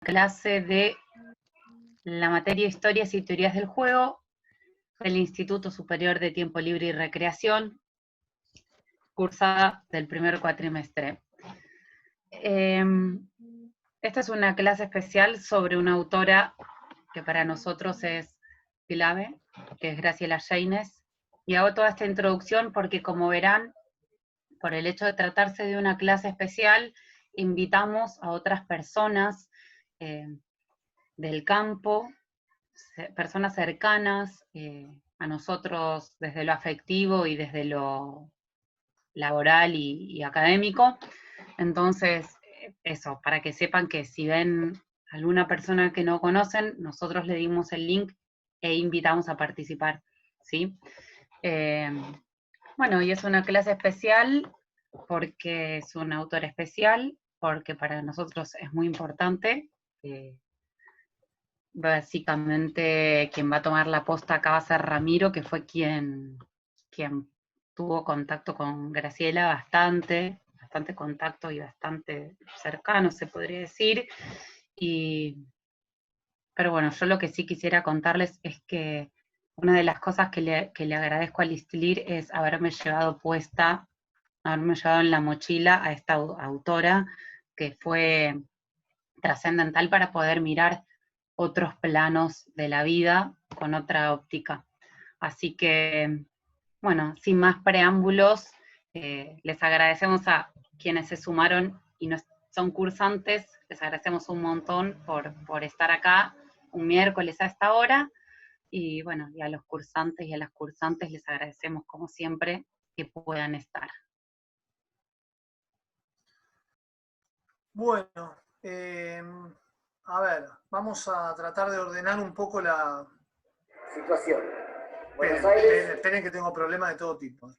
clase de la materia Historias y Teorías del Juego del Instituto Superior de Tiempo Libre y Recreación, cursada del primer cuatrimestre. Esta es una clase especial sobre una autora que para nosotros es clave, que es Graciela Yáñez, y hago toda esta introducción porque, como verán, por el hecho de tratarse de una clase especial, invitamos a otras personas del campo, personas cercanas a nosotros desde lo afectivo y desde lo laboral y académico. Entonces, eso, para que sepan que si ven alguna persona que no conocen, nosotros le dimos el link e invitamos a participar, ¿sí? Bueno, y es una clase especial porque es un autor especial, porque para nosotros es muy importante. Básicamente quien va a tomar la posta acá va a ser Ramiro, que fue quien tuvo contacto con Graciela, bastante contacto y bastante cercano, se podría decir. Pero bueno, yo lo que sí quisiera contarles es que una de las cosas que le agradezco a Listlir es haberme llevado en la mochila a esta autora, que fue trascendental para poder mirar otros planos de la vida con otra óptica. Así que, bueno, sin más preámbulos, les agradecemos a quienes se sumaron y no son cursantes, les agradecemos un montón por estar acá un miércoles a esta hora, y bueno, y a los cursantes y a las cursantes les agradecemos como siempre que puedan estar. Bueno, a ver, vamos a tratar de ordenar un poco la situación. Buenos Aires. Esperen que tengo problemas de todo tipo.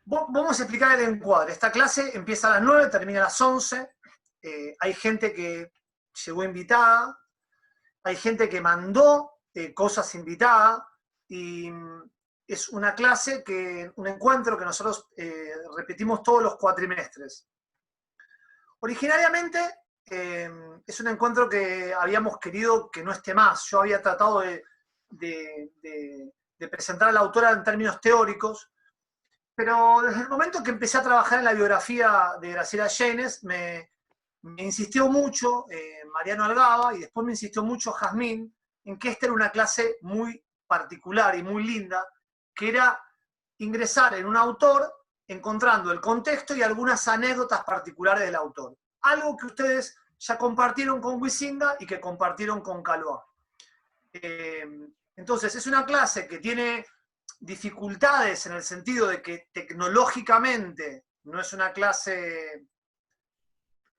Vamos a explicar el encuadre. Esta clase empieza a las 9, termina a las 11. Hay gente que llegó invitada, hay gente que mandó cosas invitadas, y es una clase, un encuentro que nosotros repetimos todos los cuatrimestres. Originariamente es un encuentro que habíamos querido que no esté más. Yo había tratado de presentar a la autora en términos teóricos, pero desde el momento que empecé a trabajar en la biografía de Graciela Yáñez, me insistió mucho Mariano Algaba, y después me insistió mucho Jazmín, en que esta era una clase muy particular y muy linda, que era ingresar en un autor encontrando el contexto y algunas anécdotas particulares del autor. Algo que ustedes ya compartieron con Huizinga y que compartieron con Caloá. Entonces, es una clase que tiene dificultades en el sentido de que tecnológicamente no es una clase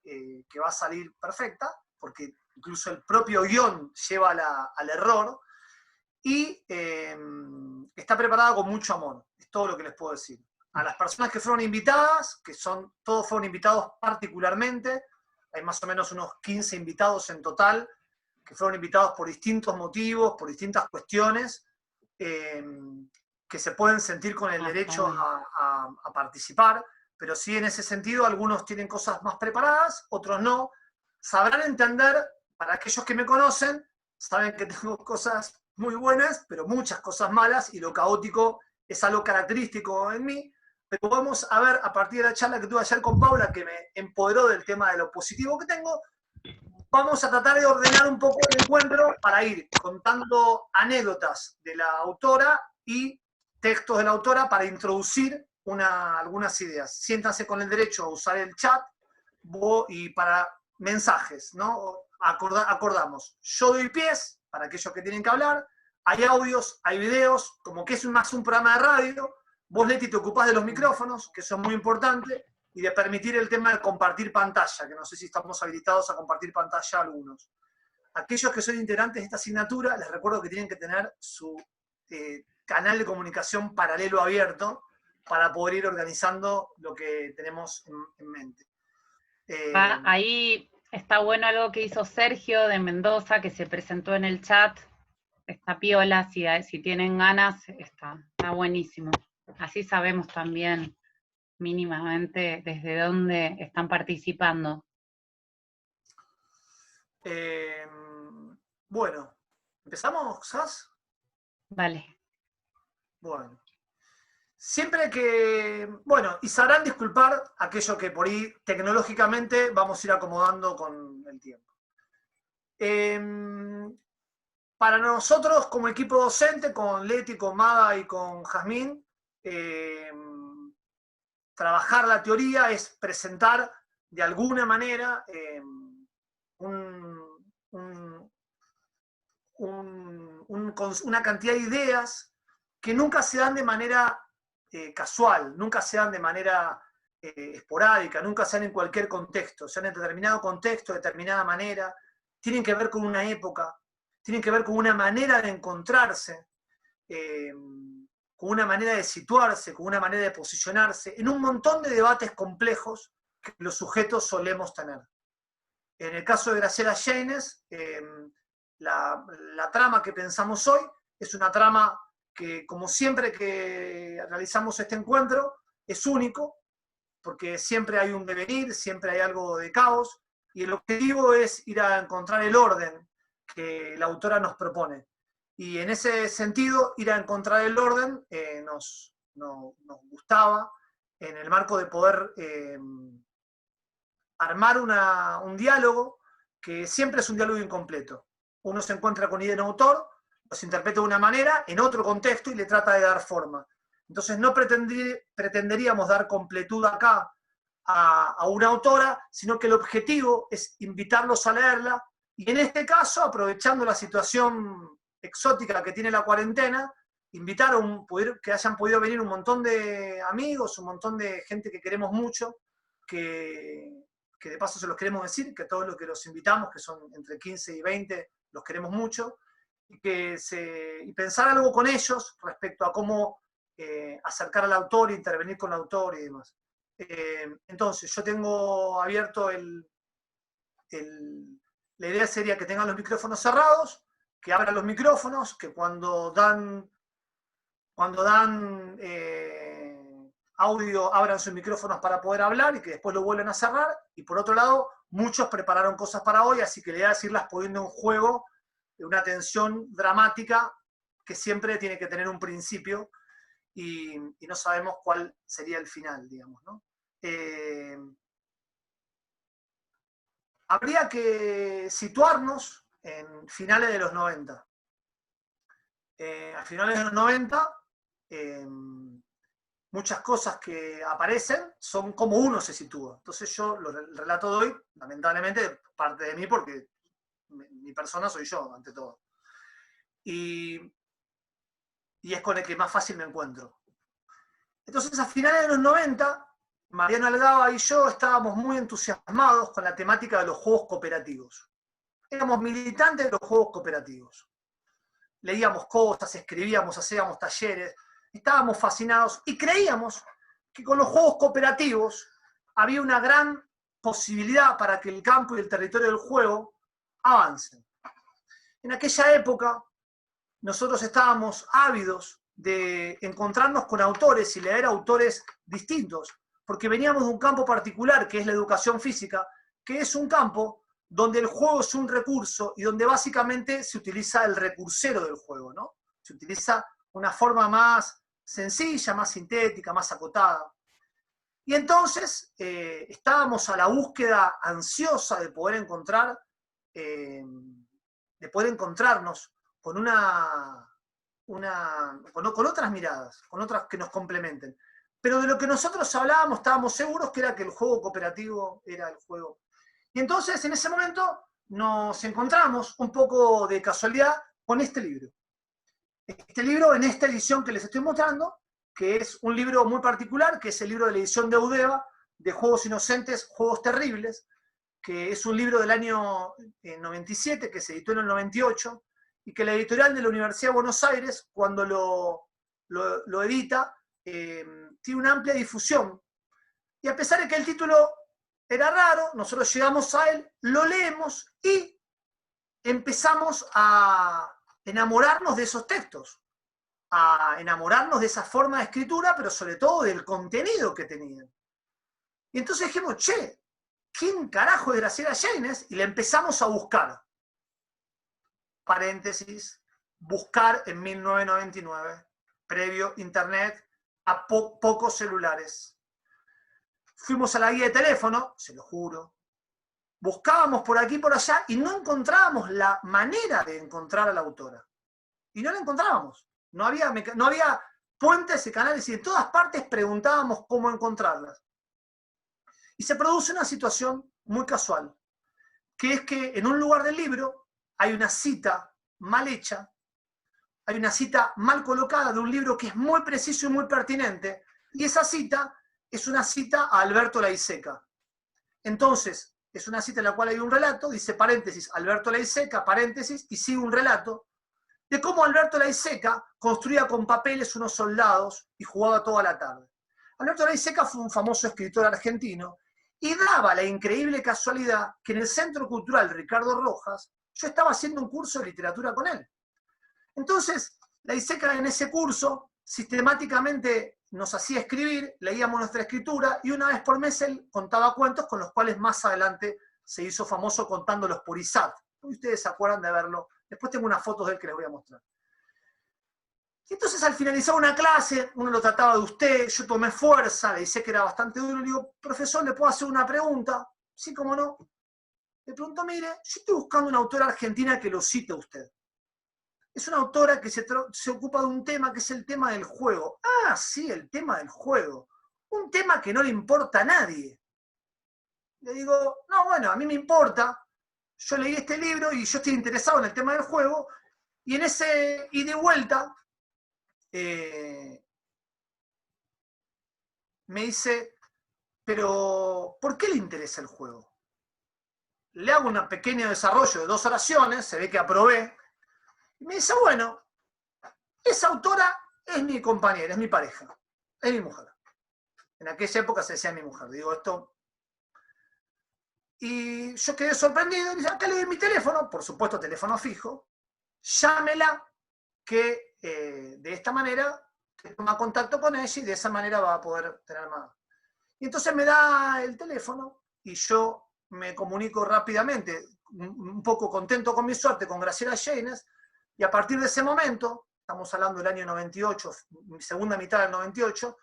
que va a salir perfecta, porque incluso el propio guión lleva al error, y está preparada con mucho amor. Es todo lo que les puedo decir. A las personas que fueron invitadas, todos fueron invitados particularmente, hay más o menos unos 15 invitados en total, que fueron invitados por distintos motivos, por distintas cuestiones, que se pueden sentir con el derecho a participar, pero sí, en ese sentido, algunos tienen cosas más preparadas, otros no. Sabrán entender, para aquellos que me conocen, saben que tengo cosas muy buenas, pero muchas cosas malas, y lo caótico es algo característico en mí. Pero vamos a ver, a partir de la charla que tuve ayer con Paula, que me empoderó del tema de lo positivo que tengo, vamos a tratar de ordenar un poco el encuentro para ir contando anécdotas de la autora y textos de la autora para introducir algunas ideas. Siéntanse con el derecho a usar el chat y para mensajes, ¿no? Acordamos, yo doy pies para aquellos que tienen que hablar, hay audios, hay videos, como que es más un programa de radio. Vos, Leti, te ocupás de los micrófonos, que eso es muy importante, y de permitir el tema de compartir pantalla, que no sé si estamos habilitados a compartir pantalla algunos. Aquellos que son integrantes de esta asignatura, les recuerdo que tienen que tener su canal de comunicación paralelo abierto para poder ir organizando lo que tenemos en mente. Ahí está bueno algo que hizo Sergio de Mendoza, que se presentó en el chat. Está piola, si tienen ganas, está buenísimo. Así sabemos también mínimamente desde dónde están participando. Bueno, ¿empezamos, Sas? Vale. Bueno. Siempre que, bueno, y sabrán disculpar aquello que por ahí tecnológicamente vamos a ir acomodando con el tiempo. Para nosotros como equipo docente, con Leti, con Mada y con Jazmín, trabajar la teoría es presentar de alguna manera una cantidad de ideas que nunca se dan de manera casual, nunca se dan de manera esporádica, nunca se dan en cualquier contexto, se dan en determinado contexto, de determinada manera, tienen que ver con una época, tienen que ver con una manera de encontrarse, con una manera de situarse, con una manera de posicionarse, en un montón de debates complejos que los sujetos solemos tener. En el caso de Graciela Yáñez, la trama que pensamos hoy es una trama que, como siempre que realizamos este encuentro, es único, porque siempre hay un devenir, siempre hay algo de caos, y el objetivo es ir a encontrar el orden que la autora nos propone. Y en ese sentido, ir a encontrar el orden nos gustaba, en el marco de poder armar un diálogo que siempre es un diálogo incompleto. Uno se encuentra con idea de un autor, los interpreta de una manera, en otro contexto, y le trata de dar forma. Entonces no pretenderíamos dar completud acá a una autora, sino que el objetivo es invitarlos a leerla, y en este caso, aprovechando la situación exótica que tiene la cuarentena, invitar que hayan podido venir un montón de amigos, un montón de gente que queremos mucho, que de paso se los queremos decir, que todos los que los invitamos, que son entre 15 y 20, los queremos mucho, y pensar algo con ellos respecto a cómo acercar al autor, intervenir con el autor y demás. Entonces, yo tengo abierto la idea sería que tengan los micrófonos cerrados, que abran los micrófonos, que cuando dan audio abran sus micrófonos para poder hablar y que después lo vuelven a cerrar. Y por otro lado, muchos prepararon cosas para hoy, así que la idea es irlas poniendo en juego, una tensión dramática que siempre tiene que tener un principio y no sabemos cuál sería el final, digamos, ¿no? Habría que situarnos en finales de los 90. A finales de los 90, muchas cosas que aparecen son como uno se sitúa. Entonces yo el relato de hoy, lamentablemente, parte de mí porque mi persona soy yo, ante todo. Y es con el que más fácil me encuentro. Entonces, a finales de los 90, Mariano Algaba y yo estábamos muy entusiasmados con la temática de los juegos cooperativos. Éramos militantes de los juegos cooperativos. Leíamos cosas, escribíamos, hacíamos talleres, estábamos fascinados y creíamos que con los juegos cooperativos había una gran posibilidad para que el campo y el territorio del juego avancen. En aquella época, nosotros estábamos ávidos de encontrarnos con autores y leer autores distintos, porque veníamos de un campo particular, que es la educación física, que es un campo donde el juego es un recurso y donde básicamente se utiliza el recursero del juego, ¿no? Se utiliza una forma más sencilla, más sintética, más acotada. Y entonces estábamos a la búsqueda ansiosa de poder encontrarnos con con otras miradas, con otras que nos complementen. Pero de lo que nosotros hablábamos, estábamos seguros que era que el juego cooperativo era el juego. Y entonces, en ese momento, nos encontramos un poco de casualidad con este libro. Este libro, en esta edición que les estoy mostrando, que es un libro muy particular, que es el libro de la edición de Eudeva, de Juegos Inocentes, Juegos Terribles, que es un libro del año 97, que se editó en el 98, y que la editorial de la Universidad de Buenos Aires, cuando lo edita, tiene una amplia difusión. Y a pesar de que el título era raro, nosotros llegamos a él, lo leemos y empezamos a enamorarnos de esos textos, a enamorarnos de esa forma de escritura, pero sobre todo del contenido que tenían. Y entonces dijimos, che, ¿quién carajo es Graciela Yanes? Y la empezamos a buscar. Paréntesis, buscar en 1999, previo internet, a pocos celulares. Fuimos a la guía de teléfono, se lo juro, buscábamos por aquí y por allá y no encontrábamos la manera de encontrar a la autora. Y no la encontrábamos. No había puentes y canales y en todas partes preguntábamos cómo encontrarlas. Y se produce una situación muy casual, que es que en un lugar del libro hay una cita mal hecha, hay una cita mal colocada de un libro que es muy preciso y muy pertinente, y esa cita es una cita a Alberto Laiseca. Entonces, es una cita en la cual hay un relato, dice paréntesis, Alberto Laiseca, paréntesis, y sigue un relato de cómo Alberto Laiseca construía con papeles unos soldados y jugaba toda la tarde. Alberto Laiseca fue un famoso escritor argentino y daba la increíble casualidad que en el Centro Cultural Ricardo Rojas yo estaba haciendo un curso de literatura con él. Entonces, Laiseca en ese curso sistemáticamente nos hacía escribir, leíamos nuestra escritura y una vez por mes él contaba cuentos con los cuales más adelante se hizo famoso contándolos por ISAT. Ustedes se acuerdan de verlo. Después tengo unas fotos de él que les voy a mostrar. Y entonces al finalizar una clase, uno lo trataba de usted, yo tomé fuerza, le dije que era bastante duro, le digo, profesor, ¿le puedo hacer una pregunta? Sí, cómo no. Le pregunto, mire, yo estoy buscando una autora argentina que lo cite a usted. Es una autora que se ocupa de un tema que es el tema del juego. Ah, sí, el tema del juego. Un tema que no le importa a nadie. Le digo, no, bueno, a mí me importa. Yo leí este libro y yo estoy interesado en el tema del juego. Y en ese ida y vuelta, me dice, pero ¿por qué le interesa el juego? Le hago un pequeño desarrollo de 2 oraciones, se ve que aprobé. Y me dice, bueno, esa autora es mi compañera, es mi pareja, es mi mujer. En aquella época se decía mi mujer, digo esto. Y yo quedé sorprendido, y dije, acá le doy mi teléfono, por supuesto teléfono fijo, llámela, que de esta manera toma contacto con ella y de esa manera va a poder tener más. Y entonces me da el teléfono y yo me comunico rápidamente, un poco contento con mi suerte, con Graciela Yanes, y a partir de ese momento, estamos hablando del año 98, segunda mitad del 98,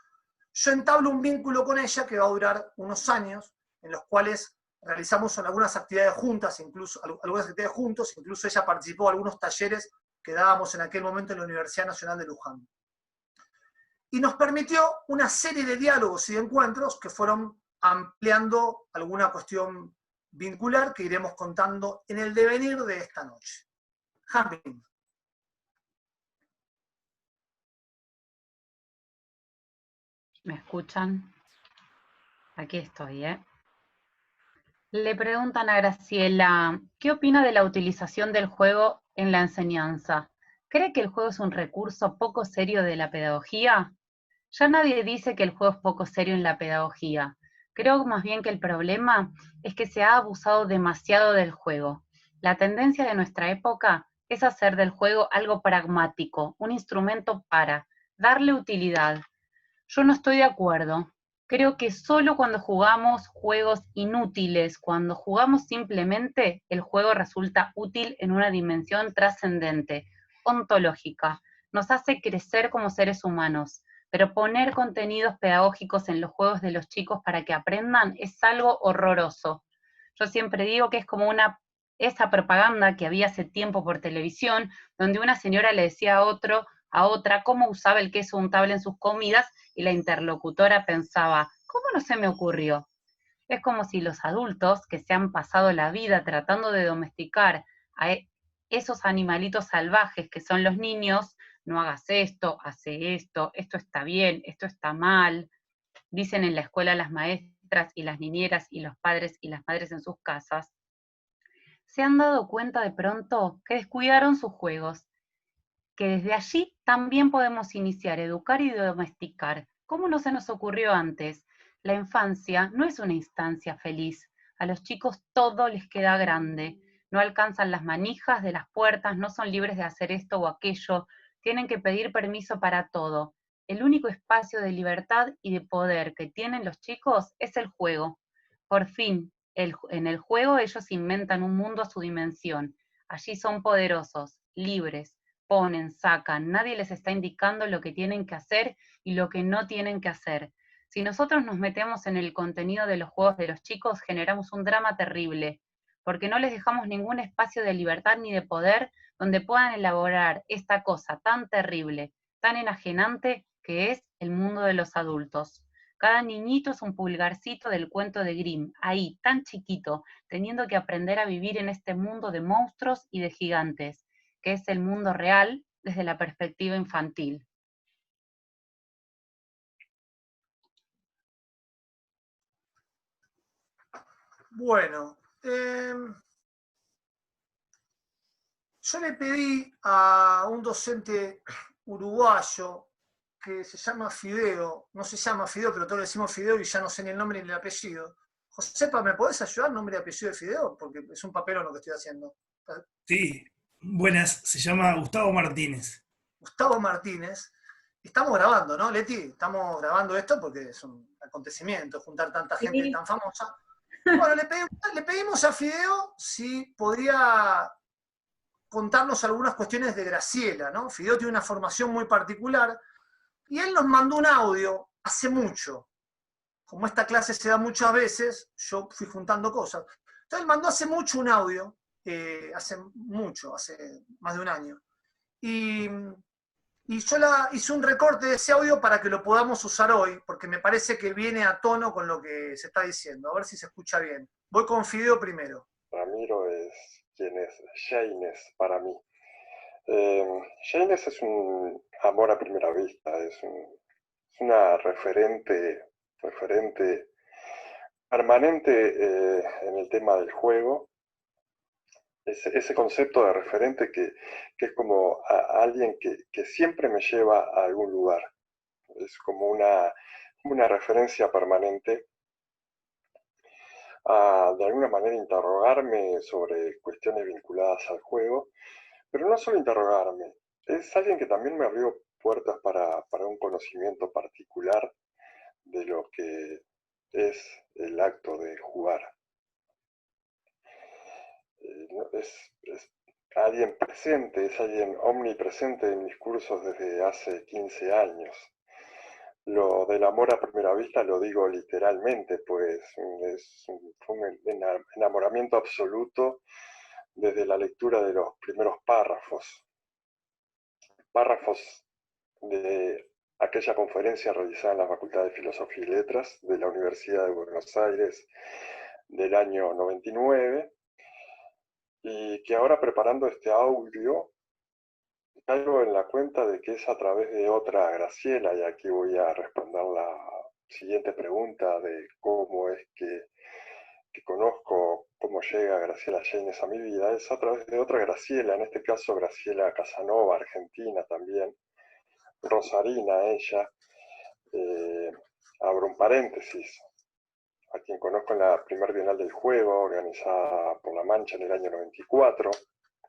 yo entablo un vínculo con ella que va a durar unos años, en los cuales realizamos algunas actividades juntas, incluso ella participó en algunos talleres que dábamos en aquel momento en la Universidad Nacional de Luján. Y nos permitió una serie de diálogos y de encuentros que fueron ampliando alguna cuestión vincular que iremos contando en el devenir de esta noche. Jambin. ¿Me escuchan? Aquí estoy, ¿eh? Le preguntan a Graciela, ¿qué opina de la utilización del juego en la enseñanza? ¿Cree que el juego es un recurso poco serio de la pedagogía? Ya nadie dice que el juego es poco serio en la pedagogía. Creo más bien que el problema es que se ha abusado demasiado del juego. La tendencia de nuestra época es hacer del juego algo pragmático, un instrumento para darle utilidad. Yo no estoy de acuerdo. Creo que solo cuando jugamos juegos inútiles, cuando jugamos simplemente, el juego resulta útil en una dimensión trascendente, ontológica. Nos hace crecer como seres humanos. Pero poner contenidos pedagógicos en los juegos de los chicos para que aprendan es algo horroroso. Yo siempre digo que es como esa propaganda que había hace tiempo por televisión, donde una señora le decía a otra cómo usaba el queso untable en sus comidas y la interlocutora pensaba, ¿cómo no se me ocurrió? Es como si los adultos que se han pasado la vida tratando de domesticar a esos animalitos salvajes que son los niños, no hagas esto, hace esto está bien, esto está mal, dicen en la escuela las maestras y las niñeras y los padres y las madres en sus casas, se han dado cuenta de pronto que descuidaron sus juegos, que desde allí también podemos iniciar, educar y domesticar. ¿Cómo no se nos ocurrió antes? La infancia no es una instancia feliz. A los chicos todo les queda grande. No alcanzan las manijas de las puertas, no son libres de hacer esto o aquello. Tienen que pedir permiso para todo. El único espacio de libertad y de poder que tienen los chicos es el juego. Por fin, En el juego ellos inventan un mundo a su dimensión. Allí son poderosos, libres, ponen, sacan, nadie les está indicando lo que tienen que hacer y lo que no tienen que hacer. Si nosotros nos metemos en el contenido de los juegos de los chicos, generamos un drama terrible, porque no les dejamos ningún espacio de libertad ni de poder donde puedan elaborar esta cosa tan terrible, tan enajenante que es el mundo de los adultos. Cada niñito es un pulgarcito del cuento de Grimm, ahí, tan chiquito, teniendo que aprender a vivir en este mundo de monstruos y de gigantes, que es el mundo real desde la perspectiva infantil. Bueno, yo le pedí a un docente uruguayo que se llama Fideo, no se llama Fideo, pero todos le decimos Fideo y ya no sé ni el nombre ni el apellido. Josepa, ¿me podés ayudar? ¿Nombre y apellido de Fideo? Porque es un papelón lo que estoy haciendo. Sí, buenas, se llama Gustavo Martínez. Gustavo Martínez. Estamos grabando, ¿no, Leti? Estamos grabando esto porque es un acontecimiento, juntar tanta gente tan famosa. Bueno, le pedimos a Fideo si podría contarnos algunas cuestiones de Graciela, ¿no? Fideo tiene una formación muy particular y él nos mandó un audio hace mucho. Como esta clase se da muchas veces, yo fui juntando cosas. Entonces él mandó hace mucho un audio, hace más de un año. Y yo hice un recorte de ese audio para que lo podamos usar hoy, porque me parece que viene a tono con lo que se está diciendo. A ver si se escucha bien. Voy con Fideo primero. Ramiro es quien es Jeynes para mí. Jeynes es un amor a primera vista, es una referente permanente en el tema del juego. Ese concepto de referente que es como alguien que siempre me lleva a algún lugar. Es como una referencia permanente a, de alguna manera, interrogarme sobre cuestiones vinculadas al juego, pero no solo interrogarme, es alguien que también me abrió puertas para un conocimiento particular de lo que es el acto de jugar. Es alguien presente, es alguien omnipresente en mis cursos desde hace 15 años. Lo del amor a primera vista lo digo literalmente, pues fue un enamoramiento absoluto desde la lectura de los primeros párrafos de aquella conferencia realizada en la Facultad de Filosofía y Letras de la Universidad de Buenos Aires del año 99, y que ahora, preparando este audio, caigo en la cuenta de que es a través de otra Graciela, y aquí voy a responder la siguiente pregunta de cómo es que conozco cómo llega Graciela Jeynes a mi vida. Es a través de otra Graciela, en este caso Graciela Casanova, argentina también, rosarina ella. Abro un paréntesis, a quien conozco en la primer Bienal del Juego, organizada por La Mancha en el año 94,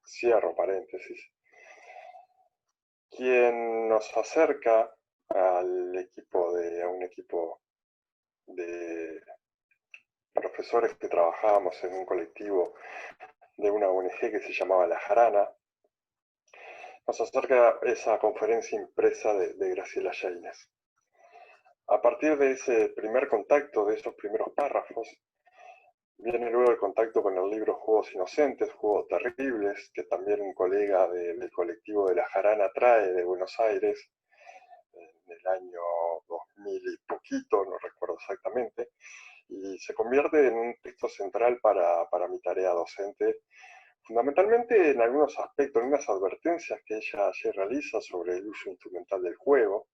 cierro paréntesis, quien nos acerca a un equipo de profesores que trabajábamos en un colectivo de una ONG que se llamaba La Jarana. Nos acerca esa conferencia impresa de Graciela Jeynes. A partir de ese primer contacto, de esos primeros párrafos, viene luego el contacto con el libro Juegos Inocentes, Juegos Terribles, que también un colega del colectivo de La Jarana trae de Buenos Aires en el año 2000 y poquito, no recuerdo exactamente, y se convierte en un texto central para mi tarea docente, fundamentalmente en algunos aspectos, en unas advertencias que ella allí realiza sobre el uso instrumental del juego,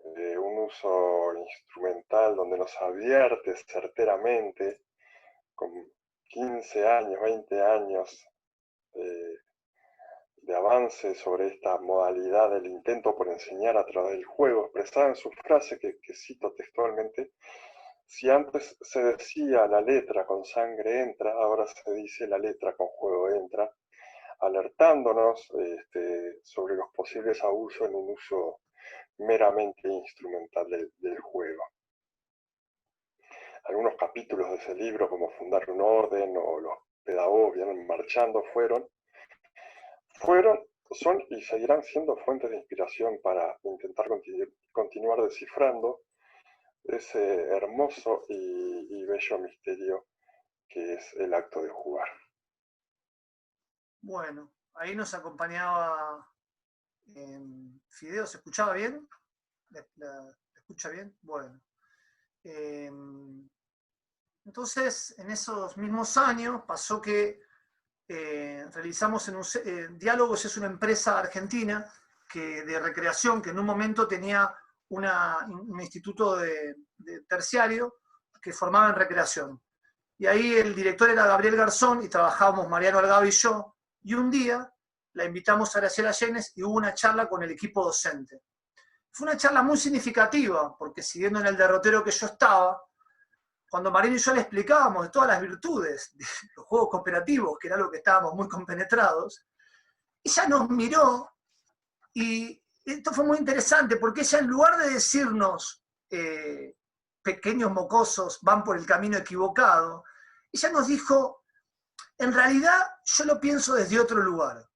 un uso instrumental donde nos advierte certeramente, con 15 años, 20 años de avance sobre esta modalidad del intento por enseñar a través del juego, expresada en su frase que cito textualmente: si antes se decía la letra con sangre entra, ahora se dice la letra con juego entra, alertándonos sobre los posibles abusos en un uso meramente instrumental del juego. algunos capítulos de ese libro, como Fundar un Orden o Los Pedagogos Vienen Marchando, son y seguirán siendo fuentes de inspiración para intentar continuar descifrando ese hermoso y bello misterio que es el acto de jugar. Bueno, ahí nos acompañaba Fideo. ¿Se escuchaba bien? ¿La escucha bien? Bueno. Entonces, en esos mismos años pasó que realizamos Diálogos es una empresa argentina de recreación que en un momento tenía un instituto de terciario que formaba en recreación. Y ahí el director era Gabriel Garzón y trabajábamos Mariano Algado y yo. Y un día la invitamos a Graciela Llenes y hubo una charla con el equipo docente. Fue una charla muy significativa, porque siguiendo en el derrotero que yo estaba, cuando Mariano y yo le explicábamos de todas las virtudes de los juegos cooperativos, que era algo que estábamos muy compenetrados, ella nos miró y esto fue muy interesante, porque ella en lugar de decirnos pequeños mocosos van por el camino equivocado, ella nos dijo, en realidad yo lo pienso desde otro lugar.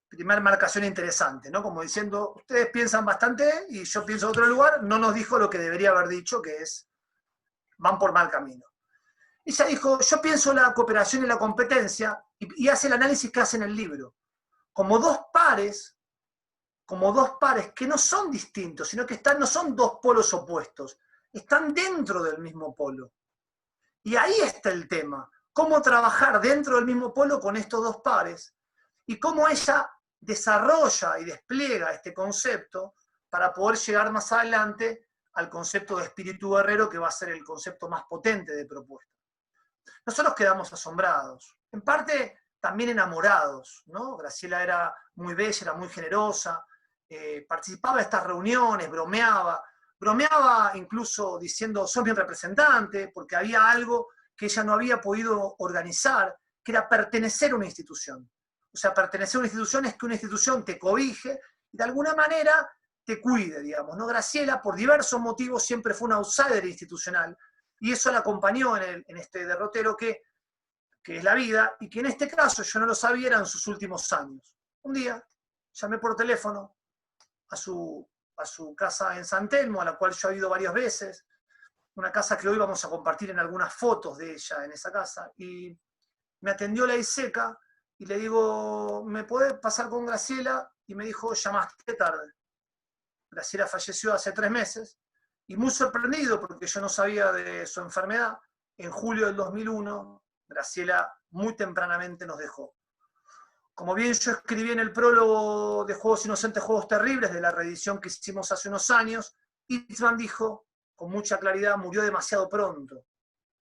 Primera marcación interesante, ¿no? Como diciendo, ustedes piensan bastante y yo pienso en otro lugar, no nos dijo lo que debería haber dicho, que es, van por mal camino. Ella dijo, yo pienso la cooperación y la competencia, y hace el análisis que hace en el libro, como dos pares que no son distintos, sino que no son dos polos opuestos, están dentro del mismo polo. Y ahí está el tema, cómo trabajar dentro del mismo polo con estos dos pares, y cómo ella desarrolla y despliega este concepto para poder llegar más adelante al concepto de espíritu guerrero, que va a ser el concepto más potente de propuesta. Nosotros quedamos asombrados, en parte también enamorados, ¿no? Graciela era muy bella, era muy generosa, participaba de estas reuniones, bromeaba incluso diciendo, sos mi representante, porque había algo que ella no había podido organizar, que era pertenecer a una institución. O sea, pertenecer a una institución es que una institución te cobije y de alguna manera te cuide, digamos, ¿no? Graciela, por diversos motivos, siempre fue una outsider institucional, y eso la acompañó en este derrotero que es la vida, y que en este caso, yo no lo sabía, eran sus últimos años. Un día, llamé por teléfono a su casa en San Telmo, a la cual yo he ido varias veces, una casa que hoy vamos a compartir en algunas fotos de ella en esa casa, y me atendió la ISECA, y le digo, ¿me puede pasar con Graciela? Y me dijo, llamaste tarde. Graciela falleció hace 3 meses, y muy sorprendido, porque yo no sabía de su enfermedad, en julio del 2001, Graciela muy tempranamente nos dejó. Como bien yo escribí en el prólogo de Juegos Inocentes, Juegos Terribles, de la reedición que hicimos hace unos años, Eastman dijo, con mucha claridad, murió demasiado pronto.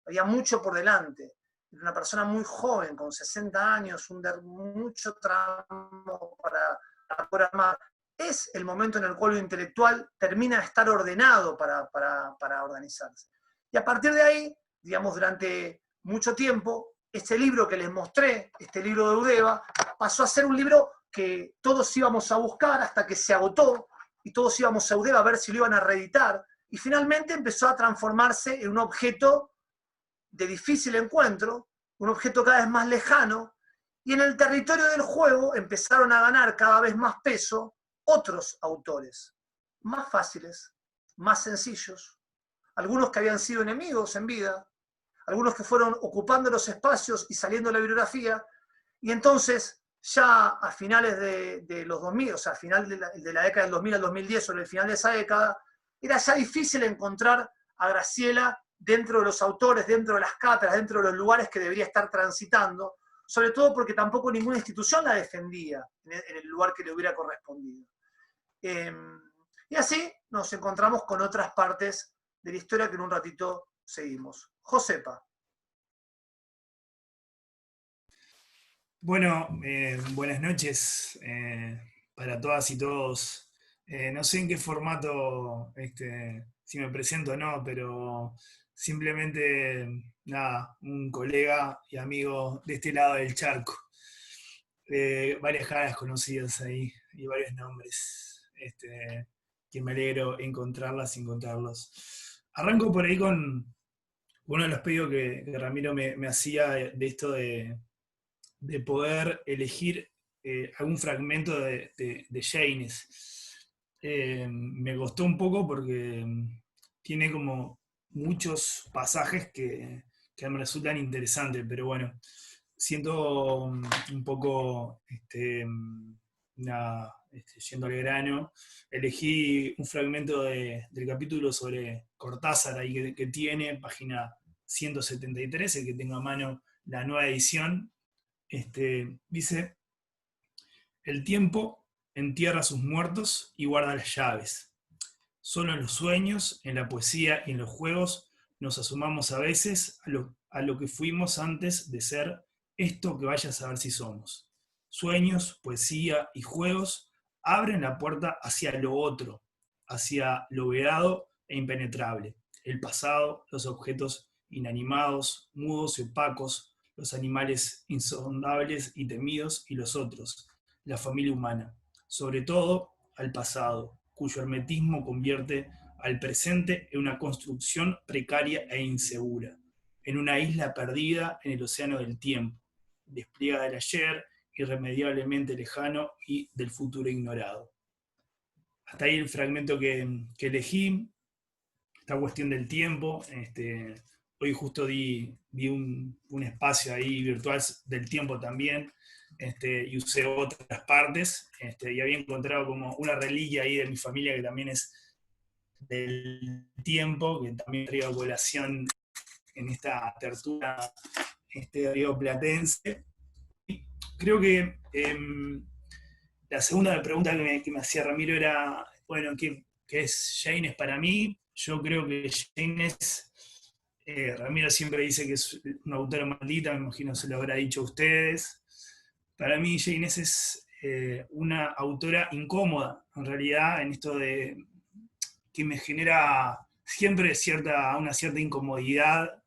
Había mucho por delante. Era una persona muy joven, con 60 años, mucho tramo para poder armar. Es el momento en el cual lo intelectual termina de estar ordenado para organizarse. Y a partir de ahí, digamos, durante mucho tiempo, este libro que les mostré, este libro de Eudeva, pasó a ser un libro que todos íbamos a buscar hasta que se agotó, y todos íbamos a Eudeva a ver si lo iban a reeditar, y finalmente empezó a transformarse en un objeto de difícil encuentro, un objeto cada vez más lejano, y en el territorio del juego empezaron a ganar cada vez más peso otros autores, más fáciles, más sencillos, algunos que habían sido enemigos en vida, algunos que fueron ocupando los espacios y saliendo de la bibliografía, y entonces ya a finales de los 2000, o sea, a final de la década del 2000 al 2010, sobre el final de esa década, era ya difícil encontrar a Graciela dentro de los autores, dentro de las cátedras, dentro de los lugares que debería estar transitando, sobre todo porque tampoco ninguna institución la defendía en el lugar que le hubiera correspondido. Y así nos encontramos con otras partes de la historia que en un ratito seguimos. Josepa. Bueno, buenas noches para todas y todos. No sé en qué formato, si me presento o no, pero simplemente, nada, un colega y amigo de este lado del charco. Varias caras conocidas ahí y varios nombres, que me alegro encontrarlas y encontrarlos. Arranco por ahí con Uno de los pedidos que Ramiro me hacía de esto de poder elegir algún fragmento de Jeynes. Me costó un poco porque tiene como muchos pasajes que me resultan interesantes, pero bueno, siento un poco, yendo al grano, elegí un fragmento del capítulo sobre Cortázar ahí que tiene, página 173, el que tenga a mano la nueva edición. Dice: el tiempo entierra a sus muertos y guarda las llaves. Solo en los sueños, en la poesía y en los juegos nos asomamos a veces a lo que fuimos antes de ser esto que vaya a saber si somos. Sueños, poesía y juegos abren la puerta hacia lo otro, hacia lo vedado e impenetrable. El pasado, los objetos inanimados, mudos y opacos, los animales insondables y temidos y los otros, la familia humana. Sobre todo, al pasado, cuyo hermetismo convierte al presente en una construcción precaria e insegura, en una isla perdida en el océano del tiempo, despliega del ayer, irremediablemente lejano y del futuro ignorado. Hasta ahí el fragmento que elegí, esta cuestión del tiempo. Hoy justo di un espacio ahí virtual del tiempo también, y usé otras partes, y había encontrado como una reliquia ahí de mi familia que también es del tiempo, que también traigo a colación en esta tertulia rioplatense. Creo que la segunda pregunta que me hacía Ramiro era, bueno, ¿qué es Jeynes para mí? Yo creo que Jeynes, Ramiro siempre dice que es una autora maldita, me imagino se lo habrá dicho a ustedes. Para mí Jeynes es una autora incómoda, en realidad, en esto de que me genera siempre una cierta incomodidad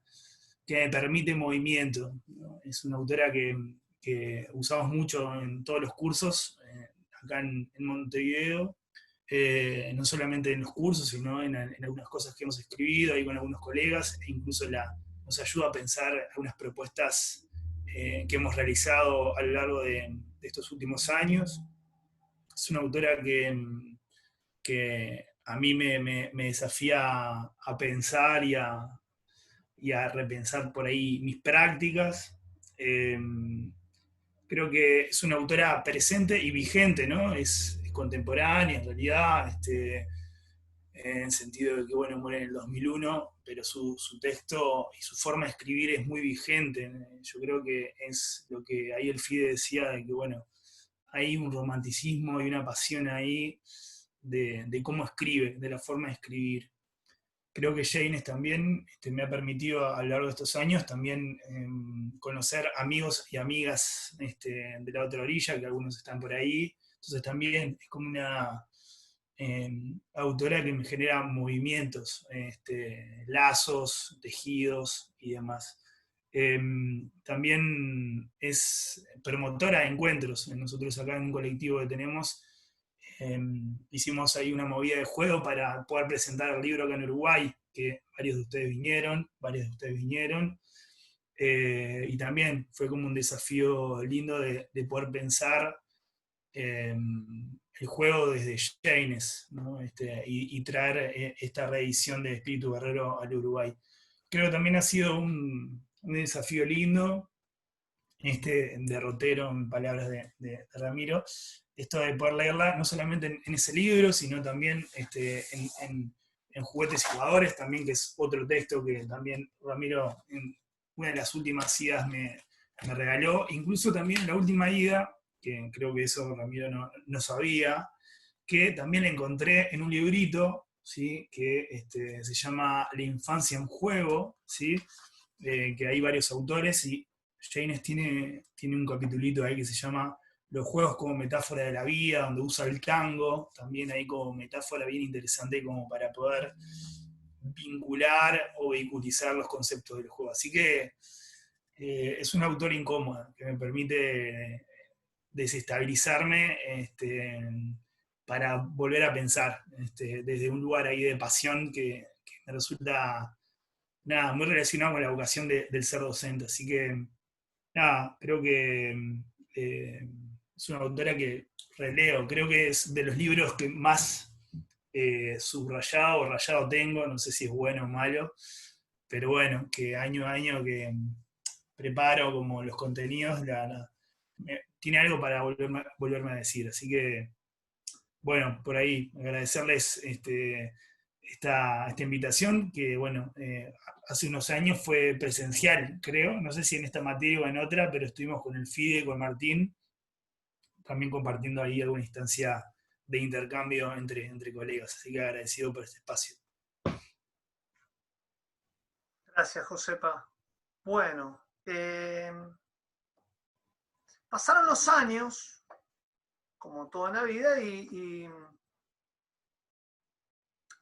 que me permite movimiento, ¿no? Es una autora que usamos mucho en todos los cursos, acá en Montevideo, no solamente en los cursos, sino en algunas cosas que hemos escribido ahí con algunos colegas, e incluso nos ayuda a pensar algunas propuestas que hemos realizado a lo largo de estos últimos años. Es una autora que a mí me desafía a pensar y a repensar por ahí mis prácticas. Creo que es una autora presente y vigente, ¿no? Es contemporánea en realidad, en el sentido de que, bueno, muere en el 2001, pero su texto y su forma de escribir es muy vigente. Yo creo que es lo que ahí el Fide decía, de que, bueno, hay un romanticismo y una pasión ahí de cómo escribe, de la forma de escribir. Creo que Jeynes también me ha permitido a lo largo de estos años también conocer amigos y amigas de la otra orilla, que algunos están por ahí. Entonces también es como una autora que me genera movimientos, lazos, tejidos y demás. También es promotora de encuentros. Nosotros acá en un colectivo que tenemos, hicimos ahí una movida de juego para poder presentar el libro acá en Uruguay, que varios de ustedes vinieron, y también fue como un desafío lindo de poder pensar el juego desde Jeynes, ¿no? Y traer esta reedición de Espíritu Guerrero al Uruguay. Creo que también ha sido un desafío lindo, derrotero, en palabras de Ramiro, esto de poder leerla no solamente en ese libro, sino también en Juguetes y Jugadores, también, que es otro texto que también Ramiro en una de las últimas idas me regaló, incluso también en la última ida, que creo que eso Ramiro no sabía, que también encontré en un librito, ¿sí? Que se llama La infancia en juego, ¿sí? Que hay varios autores, y Jeynes tiene un capitulito ahí que se llama Los juegos como metáfora de la vida, donde usa el tango, también ahí como metáfora bien interesante como para poder vincular o vehiculizar los conceptos del juego. Así que es una autora incómoda que me permite desestabilizarme para volver a pensar desde un lugar ahí de pasión que me nada, muy relacionado con la vocación del ser docente. Así que, nada, creo que es una autora que releo, creo que es de los libros que más subrayado o rayado tengo, no sé si es bueno o malo, pero bueno, que año a año que preparo como los contenidos, tiene algo para volverme a decir. Así que, bueno, por ahí agradecerles esta invitación, que bueno, hace unos años fue presencial, creo, no sé si en esta materia o en otra, pero estuvimos con el FIDE, con Martín, también compartiendo ahí alguna instancia de intercambio entre colegas, así que agradecido por este espacio. Gracias, Josepa. Bueno, pasaron los años, como toda la vida, y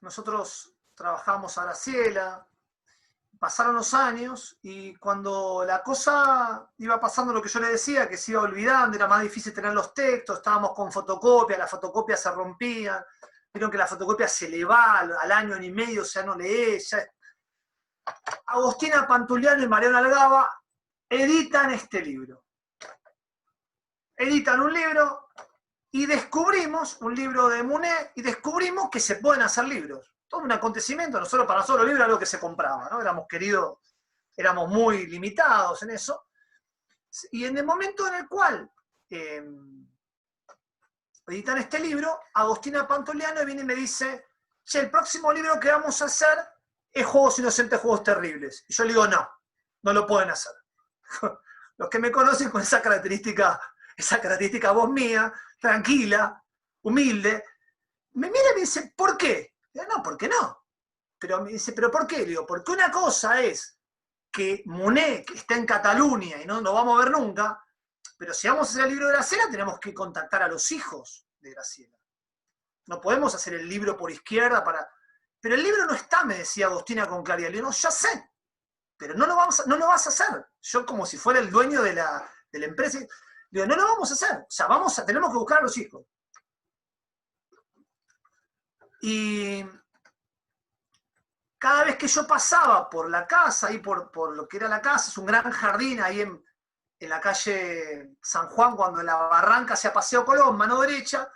nosotros trabajamos a Graciela, pasaron los años, y cuando la cosa iba pasando lo que yo le decía, que se iba olvidando, era más difícil tener los textos, estábamos con fotocopia, las fotocopias se rompían, vieron que la fotocopia se le va al año y medio, ya no lee, ya... Agostina Pantuliano y Mariano Algaba editan este libro. Editan un libro y descubrimos, un libro de Munet, y descubrimos que se pueden hacer libros. Todo un acontecimiento, para nosotros los libros era algo que se compraba, ¿no? Éramos muy limitados en eso. Y en el momento en el cual editan este libro, Agostina Pantuliano viene y me dice, che, el próximo libro que vamos a hacer es Juegos Inocentes, Juegos Terribles. Y yo le digo, no lo pueden hacer. Los que me conocen con esa característica voz mía, tranquila, humilde, me mira y me dice, ¿por qué? Le digo, no, ¿por qué no? Pero me dice, ¿pero por qué? Le digo, porque una cosa es que Munet, que está en Cataluña y no lo vamos a ver nunca, pero si vamos a hacer el libro de Graciela, tenemos que contactar a los hijos de Graciela. No podemos hacer el libro por izquierda para... Pero el libro no está, me decía Agostina con claridad. Le digo, no, ya sé, pero no lo vas a hacer. Yo como si fuera el dueño de la empresa. Le digo, no lo vamos a hacer. O sea, tenemos que buscar a los hijos. Y cada vez que yo pasaba por la casa, ahí por lo que era la casa, es un gran jardín ahí en la calle San Juan, cuando en la barranca hacia Paseo Colón, mano derecha,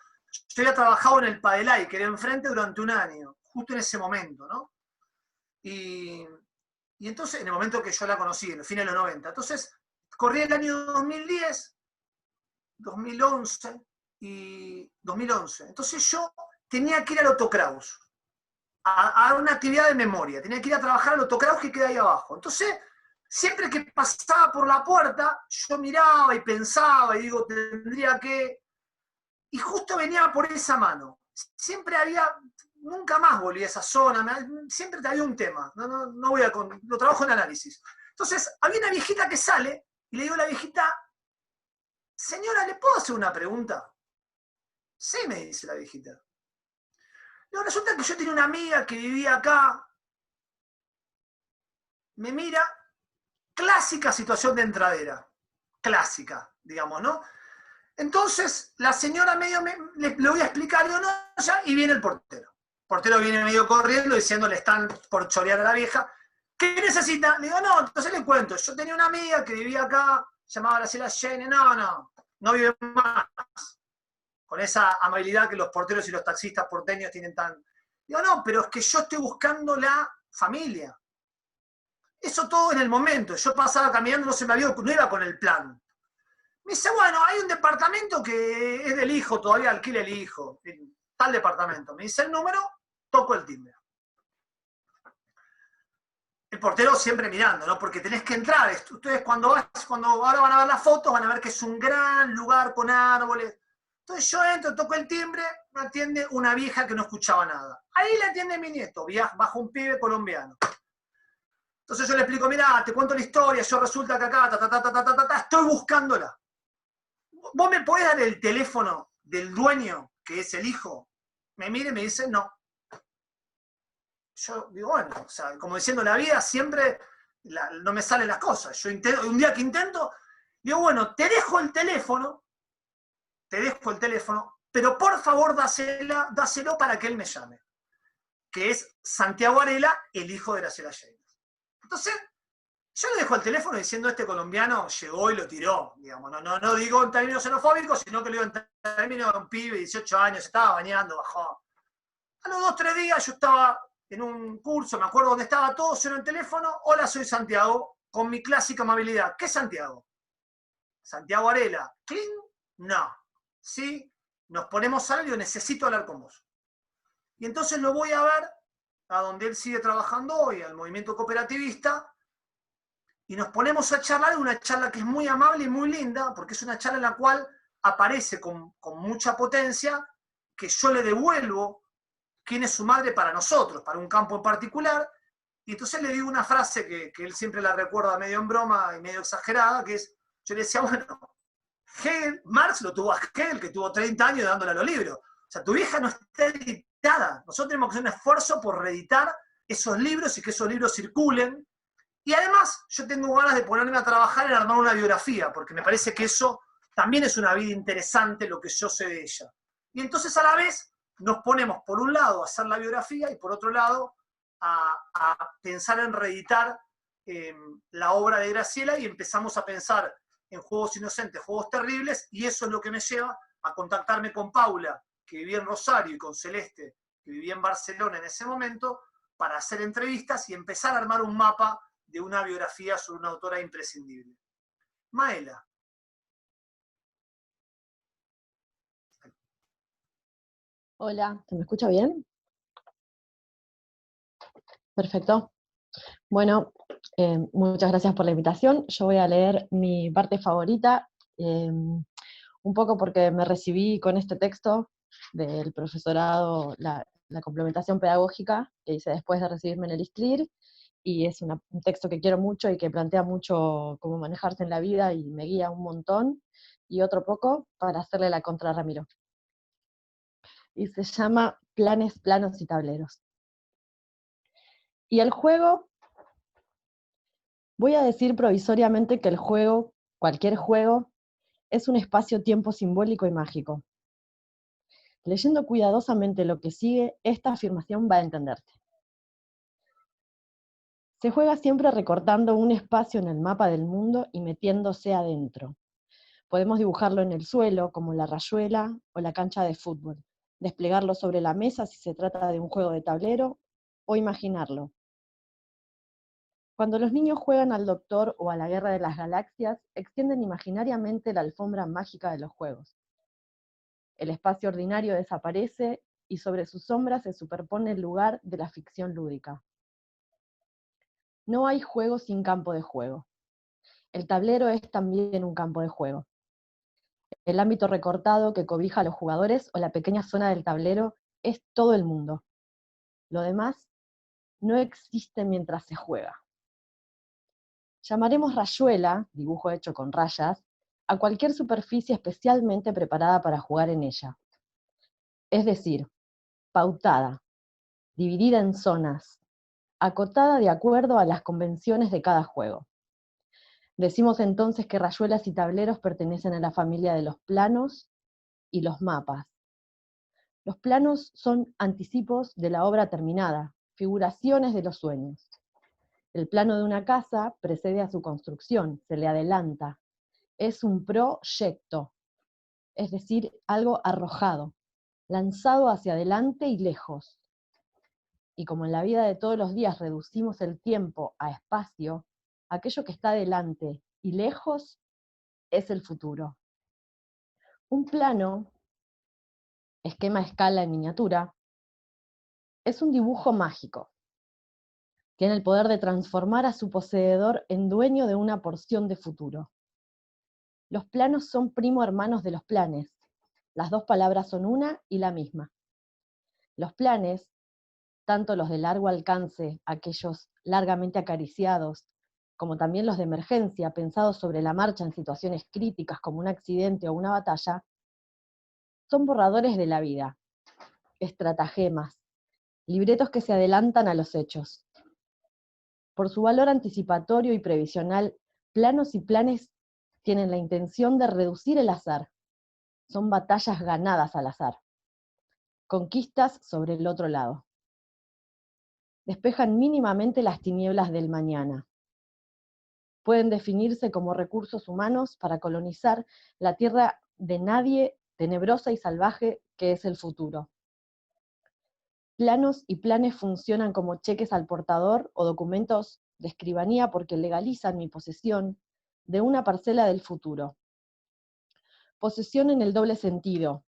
yo había trabajado en el Padelay, que era enfrente, durante un año, justo en ese momento, ¿no? Y entonces, en el momento que yo la conocí, en el fin de los 90, entonces, corría el año 2010, 2011 y 2011. Entonces yo tenía que ir al Otto Kraus, a una actividad de memoria, tenía que ir a trabajar al Otto Kraus que queda ahí abajo. Entonces, siempre que pasaba por la puerta, yo miraba y pensaba y digo, tendría que... Y justo venía por esa mano. Siempre había... Nunca más volví a esa zona, siempre había un tema, no voy a... Lo trabajo en análisis. Entonces, había una viejita que sale, y le digo a la viejita, señora, ¿le puedo hacer una pregunta? Sí, me dice la viejita. No, resulta que yo tenía una amiga que vivía acá, me mira, clásica situación de entradera, clásica, digamos, ¿no? Entonces, la señora medio, le voy a explicar, digo, no, ya, y viene el portero. El portero viene medio corriendo diciendo, le están por chorear a la vieja. ¿Qué necesita? Le digo, no, entonces le cuento, yo tenía una amiga que vivía acá, se llamaba Graciela Jane, no vive más. Con esa amabilidad que los porteros y los taxistas porteños tienen tan... Digo, no, pero es que yo estoy buscando la familia. Eso todo en el momento. Yo pasaba caminando, no se me había, no iba con el plan. Me dice, bueno, hay un departamento que es del hijo, todavía alquila el hijo. Tal departamento. Me dice el número, toco el timbre. El portero siempre mirando, ¿no? Porque tenés que entrar. Ustedes cuando ahora van a ver las fotos, van a ver que es un gran lugar con árboles. Entonces yo entro, toco el timbre, me atiende una vieja que no escuchaba nada. Ahí le atiende mi nieto, bajo un pibe colombiano. Entonces yo le explico, mirá, te cuento la historia, yo resulta que acá, estoy buscándola. ¿Vos me podés dar el teléfono del dueño, que es el hijo? Me mira y me dice, no. Yo digo, bueno, o sea, como diciendo, la vida siempre no me salen las cosas. Yo intento, un día que intento, digo, bueno, te dejo el teléfono, pero por favor dáselo para que él me llame. Que es Santiago Arela, el hijo de Graciela Jane. Entonces, yo le dejo el teléfono diciendo este colombiano llegó y lo tiró, digamos. No digo en términos xenofóbicos, sino que lo digo en términos de un pibe de 18 años, se estaba bañando, bajó. A los 2 o 3 días yo estaba en un curso, me acuerdo donde estaba todo, cero en teléfono, hola, soy Santiago, con mi clásica amabilidad. ¿Qué Santiago? Santiago Varela. ¿Clean? No. Sí, nos ponemos a hablar y yo necesito hablar con vos. Y entonces lo voy a ver a donde él sigue trabajando hoy, al movimiento cooperativista, y nos ponemos a charlar, una charla que es muy amable y muy linda, porque es una charla en la cual aparece con mucha potencia que yo le devuelvo quién es su madre para nosotros, para un campo en particular, y entonces le digo una frase que él siempre la recuerda medio en broma y medio exagerada, que es, yo le decía, bueno, Hegel, Marx lo tuvo a Hegel, que tuvo 30 años dándole a los libros. O sea, tu vieja no está editada. Nosotros tenemos que hacer un esfuerzo por reeditar esos libros y que esos libros circulen. Y además, yo tengo ganas de ponerme a trabajar en armar una biografía, porque me parece que eso también es una vida interesante, lo que yo sé de ella. Y entonces, a la vez, nos ponemos, por un lado, a hacer la biografía y, por otro lado, a pensar en reeditar la obra de Graciela y empezamos a pensar en Juegos Inocentes, Juegos Terribles, y eso es lo que me lleva a contactarme con Paula, que vivía en Rosario, y con Celeste, que vivía en Barcelona en ese momento, para hacer entrevistas y empezar a armar un mapa de una biografía sobre una autora imprescindible. Maela. Hola, ¿se me escucha bien? Perfecto. Bueno, muchas gracias por la invitación. Yo voy a leer mi parte favorita, un poco porque me recibí con este texto del profesorado, la complementación pedagógica que hice después de recibirme en el ISCLIR, y es un texto que quiero mucho y que plantea mucho cómo manejarse en la vida y me guía un montón, y otro poco para hacerle la contra a Ramiro. Y se llama Planes, Planos y Tableros. Y el juego, voy a decir provisoriamente que el juego, cualquier juego, es un espacio-tiempo simbólico y mágico. Leyendo cuidadosamente lo que sigue, esta afirmación va a entenderse. Se juega siempre recortando un espacio en el mapa del mundo y metiéndose adentro. Podemos dibujarlo en el suelo, como la rayuela o la cancha de fútbol, desplegarlo sobre la mesa si se trata de un juego de tablero, o imaginarlo. Cuando los niños juegan al Doctor o a la Guerra de las Galaxias, extienden imaginariamente la alfombra mágica de los juegos. El espacio ordinario desaparece y sobre sus sombras se superpone el lugar de la ficción lúdica. No hay juego sin campo de juego. El tablero es también un campo de juego. El ámbito recortado que cobija a los jugadores o la pequeña zona del tablero es todo el mundo. Lo demás no existe mientras se juega. Llamaremos rayuela, dibujo hecho con rayas, a cualquier superficie especialmente preparada para jugar en ella. Es decir, pautada, dividida en zonas, acotada de acuerdo a las convenciones de cada juego. Decimos entonces que rayuelas y tableros pertenecen a la familia de los planos y los mapas. Los planos son anticipos de la obra terminada, figuraciones de los sueños. El plano de una casa precede a su construcción, se le adelanta. Es un proyecto, es decir, algo arrojado, lanzado hacia adelante y lejos. Y como en la vida de todos los días reducimos el tiempo a espacio, aquello que está delante y lejos es el futuro. Un plano, esquema, escala en miniatura, es un dibujo mágico. Tiene el poder de transformar a su poseedor en dueño de una porción de futuro. Los planos son primo hermanos de los planes. Las dos palabras son una y la misma. Los planes, tanto los de largo alcance, aquellos largamente acariciados, como también los de emergencia, pensados sobre la marcha en situaciones críticas como un accidente o una batalla, son borradores de la vida, estratagemas, libretos que se adelantan a los hechos. Por su valor anticipatorio y previsional, planos y planes tienen la intención de reducir el azar. Son batallas ganadas al azar. Conquistas sobre el otro lado. despejan mínimamente las tinieblas del mañana. Pueden definirse como recursos humanos para colonizar la tierra de nadie, tenebrosa y salvaje que es el futuro. Planos y planes funcionan como cheques al portador o documentos de escribanía porque legalizan mi posesión de una parcela del futuro. Posesión en el doble sentido.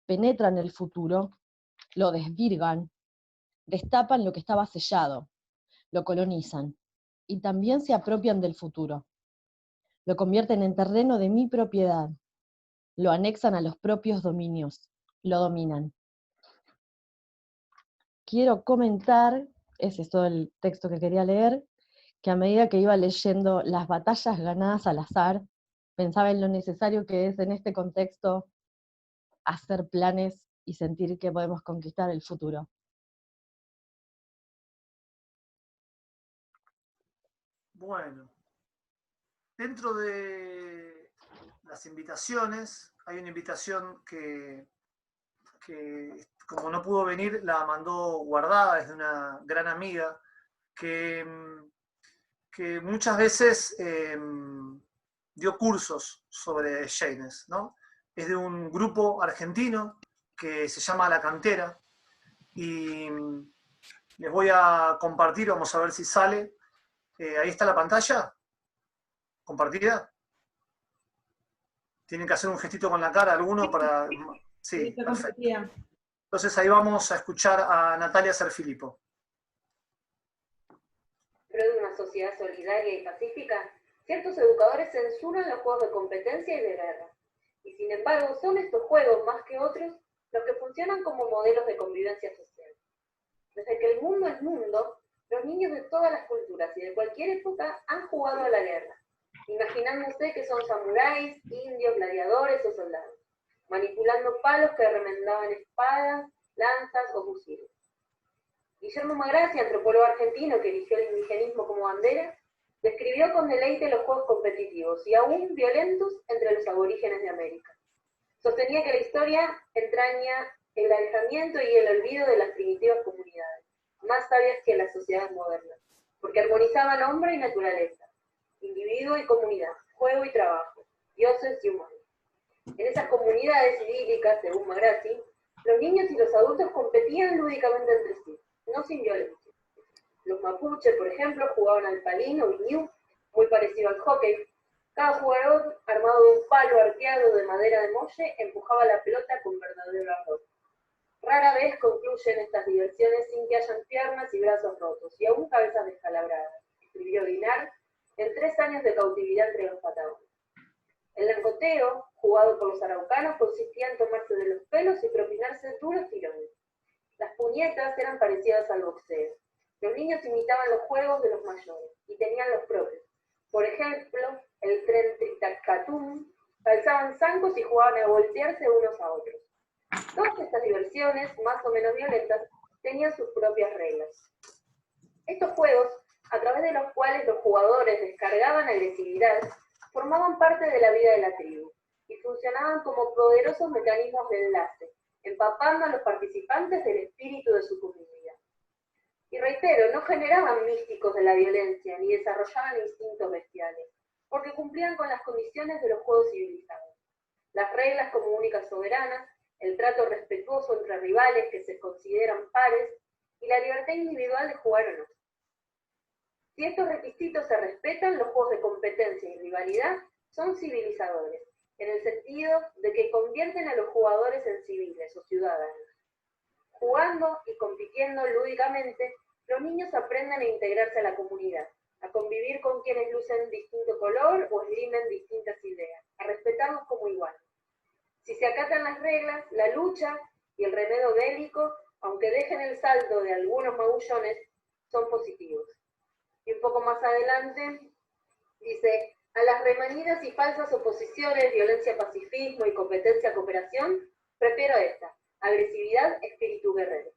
Penetran el futuro, lo desvirgan, destapan lo que estaba sellado, lo colonizan y también se apropian del futuro. Lo convierten en terreno de mi propiedad, lo anexan a los propios dominios, lo dominan. Quiero comentar, ese es todo el texto que quería leer, que a medida que iba leyendo las batallas ganadas al azar, pensaba en lo necesario que es en este contexto hacer planes y sentir que podemos conquistar el futuro. Bueno, dentro de las invitaciones, hay una invitación que como no pudo venir, la mandó guardada desde una gran amiga que muchas veces dio cursos sobre Jeynes, ¿no? Es de un grupo argentino que se llama La Cantera, y les voy a compartir, vamos a ver si sale. Ahí está la pantalla compartida. Tienen que hacer un gestito con la cara alguno para... Sí, perfecto. Entonces ahí vamos a escuchar a Natalia Serfilippo. Pero de una sociedad solidaria y pacífica, ciertos educadores censuran los juegos de competencia y de guerra. Y sin embargo, son estos juegos, más que otros, los que funcionan como modelos de convivencia social. Desde que el mundo es mundo, los niños de todas las culturas y de cualquier época han jugado a la guerra, imaginándose que son samuráis, indios, gladiadores o soldados, manipulando palos que remendaban espadas, lanzas o fusiles. Guillermo Magrassi, antropólogo argentino que eligió el indigenismo como bandera, describió con deleite los juegos competitivos y aún violentos entre los aborígenes de América. Sostenía que la historia entraña el alejamiento y el olvido de las primitivas comunidades, más sabias que las sociedades modernas, porque armonizaban hombre y naturaleza, individuo y comunidad, juego y trabajo, dioses y humanos. En esas comunidades idílicas, según Magrassi, los niños y los adultos competían lúdicamente entre sí, no sin violencia. Los mapuches, por ejemplo, jugaban al palín o viñú, muy parecido al hockey. Cada jugador, armado de un palo arqueado de madera de molle, empujaba la pelota con verdadero ardor. Rara vez concluyen estas diversiones sin que hayan piernas y brazos rotos, y aún cabezas descalabradas, escribió Guinar en 3 años de cautividad entre los patagos. El langoteo, jugado por los araucanos, consistía en tomarse de los pelos y propinarse duros tirones. Las puñetas eran parecidas al boxeo. Los niños imitaban los juegos de los mayores y tenían los propios. Por ejemplo, el tren tritacatum, calzaban zancos y jugaban a voltearse unos a otros. Todas estas diversiones, más o menos violentas, tenían sus propias reglas. Estos juegos, a través de los cuales los jugadores descargaban agresividad, formaban parte de la vida de la tribu y funcionaban como poderosos mecanismos de enlace, empapando a los participantes del espíritu de su comunidad. Y reitero, no generaban místicos de la violencia ni desarrollaban instintos bestiales, porque cumplían con las condiciones de los juegos civilizados. Las reglas como únicas soberanas, el trato respetuoso entre rivales que se consideran pares y la libertad individual de jugar o no. Si estos requisitos se respetan, los juegos de competencia y rivalidad son civilizadores, en el sentido de que convierten a los jugadores en civiles o ciudadanos. Jugando y compitiendo lúdicamente, los niños aprenden a integrarse a la comunidad, a convivir con quienes lucen distinto color o esgrimen distintas ideas, a respetarlos como iguales. Si se acatan las reglas, la lucha y el remedio bélico, aunque dejen el saldo de algunos magullones, son positivos. Y un poco más adelante dice: a las remanidas y falsas oposiciones, violencia, pacifismo y competencia, cooperación, prefiero esta: agresividad, espíritu guerrero.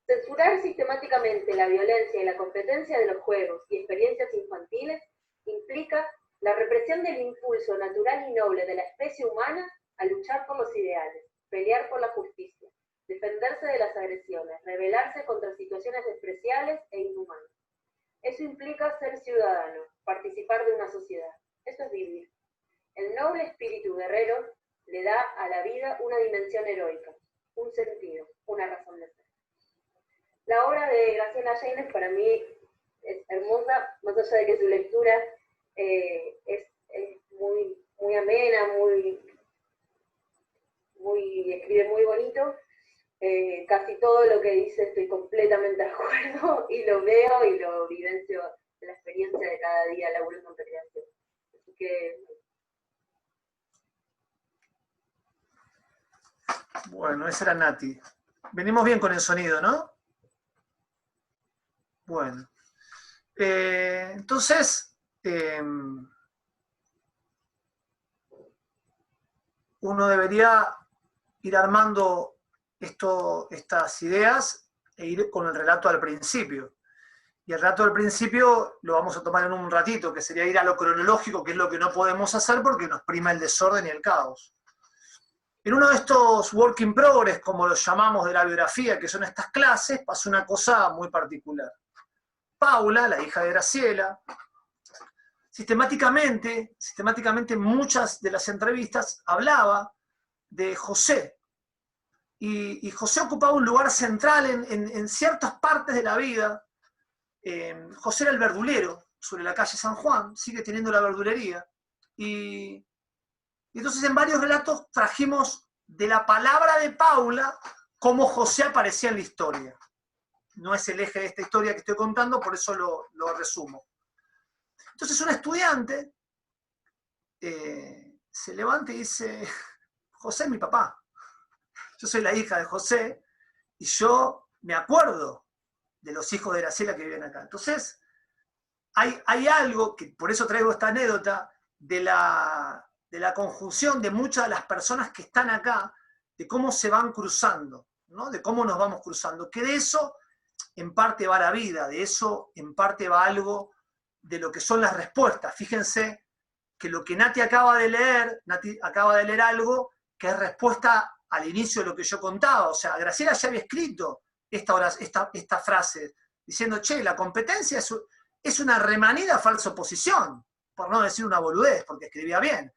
Censurar sistemáticamente la violencia y la competencia de los juegos y experiencias infantiles implica la represión del impulso natural y noble de la especie humana a luchar por los ideales, pelear por la justicia, defenderse de las agresiones, rebelarse contra situaciones despreciables e inhumanas. Eso implica ser ciudadano, participar de una sociedad. Eso es vivir. El noble espíritu guerrero le da a la vida una dimensión heroica, un sentido, una razón de ser. La obra de Graciela Yáñez para mí es hermosa, más allá de que su lectura es muy amena, escribe muy bonito. Casi todo lo que dice estoy completamente de acuerdo y lo veo y lo vivencio en la experiencia de cada día laburando en recreación. Así que... Bueno, esa era Nati. Venimos bien con el sonido, ¿no? Bueno. Entonces, uno debería ir armando estas ideas e ir con el relato al principio. Y el relato al principio lo vamos a tomar en un ratito, que sería ir a lo cronológico, que es lo que no podemos hacer porque nos prima el desorden y el caos. En uno de estos work in progress, como los llamamos de la biografía, que son estas clases, pasó una cosa muy particular. Paula, la hija de Graciela, sistemáticamente en muchas de las entrevistas hablaba de José. Y José ocupaba un lugar central en ciertas partes de la vida. José era el verdulero sobre la calle San Juan, sigue teniendo la verdulería. Y entonces en varios relatos trajimos de la palabra de Paula cómo José aparecía en la historia. No es el eje de esta historia que estoy contando, por eso lo resumo. Entonces un estudiante se levanta y dice, José es mi papá. Yo soy la hija de José y yo me acuerdo de los hijos de Graciela que viven acá. Entonces hay algo, que por eso traigo esta anécdota, de la conjunción de muchas de las personas que están acá, de cómo se van cruzando, ¿no? De cómo nos vamos cruzando, que de eso en parte va la vida, de eso en parte va algo de lo que son las respuestas. Fíjense que lo que Nati acaba de leer algo que es respuesta al inicio de lo que yo contaba. O sea, Graciela ya había escrito esta frase, diciendo, che, la competencia es una remanida falsa oposición, por no decir una boludez, porque escribía bien.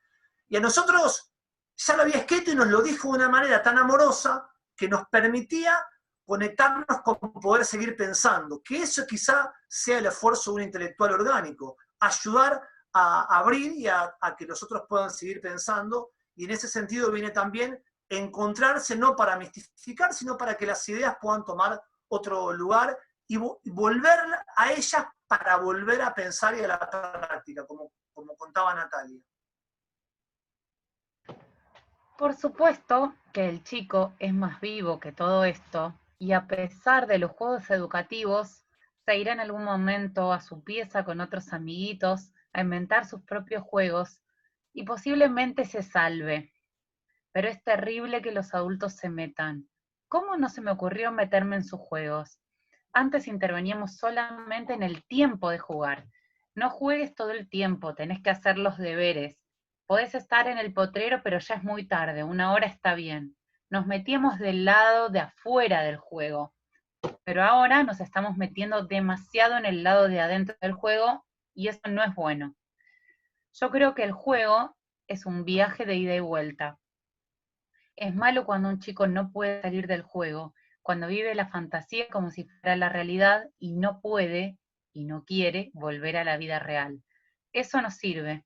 Y a nosotros ya lo había escrito y nos lo dijo de una manera tan amorosa que nos permitía conectarnos con poder seguir pensando, que eso quizá sea el esfuerzo de un intelectual orgánico, ayudar a abrir y a que los otros puedan seguir pensando, y en ese sentido viene también encontrarse no para mistificar, sino para que las ideas puedan tomar otro lugar y volver a ellas para volver a pensar y a la práctica, como contaba Natalia. Por supuesto que el chico es más vivo que todo esto, y a pesar de los juegos educativos, se irá en algún momento a su pieza con otros amiguitos a inventar sus propios juegos, y posiblemente se salve. Pero es terrible que los adultos se metan. ¿Cómo no se me ocurrió meterme en sus juegos? Antes interveníamos solamente en el tiempo de jugar. No juegues todo el tiempo, tenés que hacer los deberes. Podés estar en el potrero, pero ya es muy tarde, 1 hora está bien. Nos metíamos del lado de afuera del juego, pero ahora nos estamos metiendo demasiado en el lado de adentro del juego y eso no es bueno. Yo creo que el juego es un viaje de ida y vuelta. Es malo cuando un chico no puede salir del juego, cuando vive la fantasía como si fuera la realidad y no puede y no quiere volver a la vida real. Eso no sirve.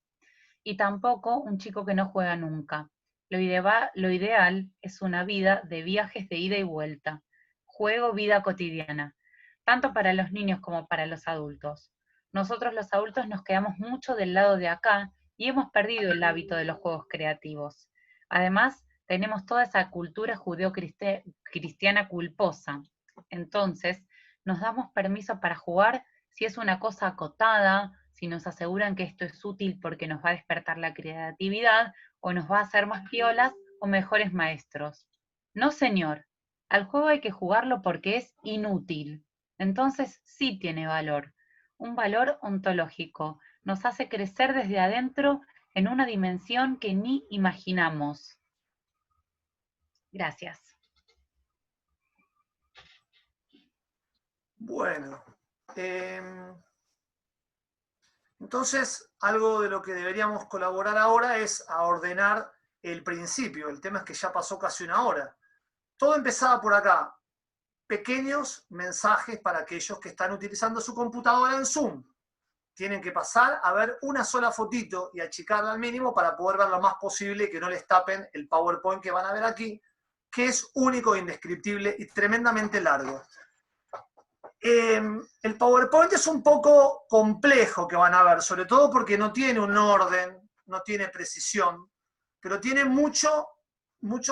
Y tampoco un chico que no juega nunca. Lo ideal es una vida de viajes de ida y vuelta. Juego, vida cotidiana, tanto para los niños como para los adultos. Nosotros los adultos nos quedamos mucho del lado de acá y hemos perdido el hábito de los juegos creativos. Además, tenemos toda esa cultura judeo-cristiana culposa. Entonces, nos damos permiso para jugar si es una cosa acotada, si nos aseguran que esto es útil porque nos va a despertar la creatividad, o nos va a hacer más piolas o mejores maestros. No, señor. Al juego hay que jugarlo porque es inútil. Entonces sí tiene valor. Un valor ontológico. Nos hace crecer desde adentro en una dimensión que ni imaginamos. Gracias. Bueno, entonces algo de lo que deberíamos colaborar ahora es a ordenar el principio. El tema es que ya pasó casi una hora. Todo empezaba por acá. Pequeños mensajes para aquellos que están utilizando su computadora en Zoom. Tienen que pasar a ver una sola fotito y achicarla al mínimo para poder ver lo más posible y que no les tapen el PowerPoint que van a ver aquí, que es único, indescriptible y tremendamente largo. El PowerPoint es un poco complejo que van a ver, sobre todo porque no tiene un orden, no tiene precisión, pero tiene mucho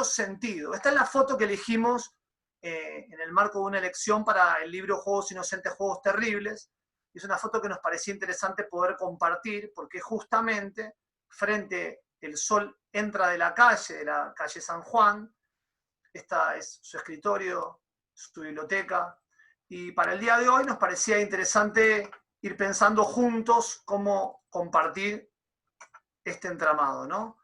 sentido. Esta es la foto que elegimos en el marco de una elección para el libro Juegos Inocentes, Juegos Terribles. Es una foto que nos parecía interesante poder compartir, porque justamente frente el sol entra de la calle San Juan. Esta es su escritorio, su biblioteca. Y para el día de hoy nos parecía interesante ir pensando juntos cómo compartir este entramado, ¿no?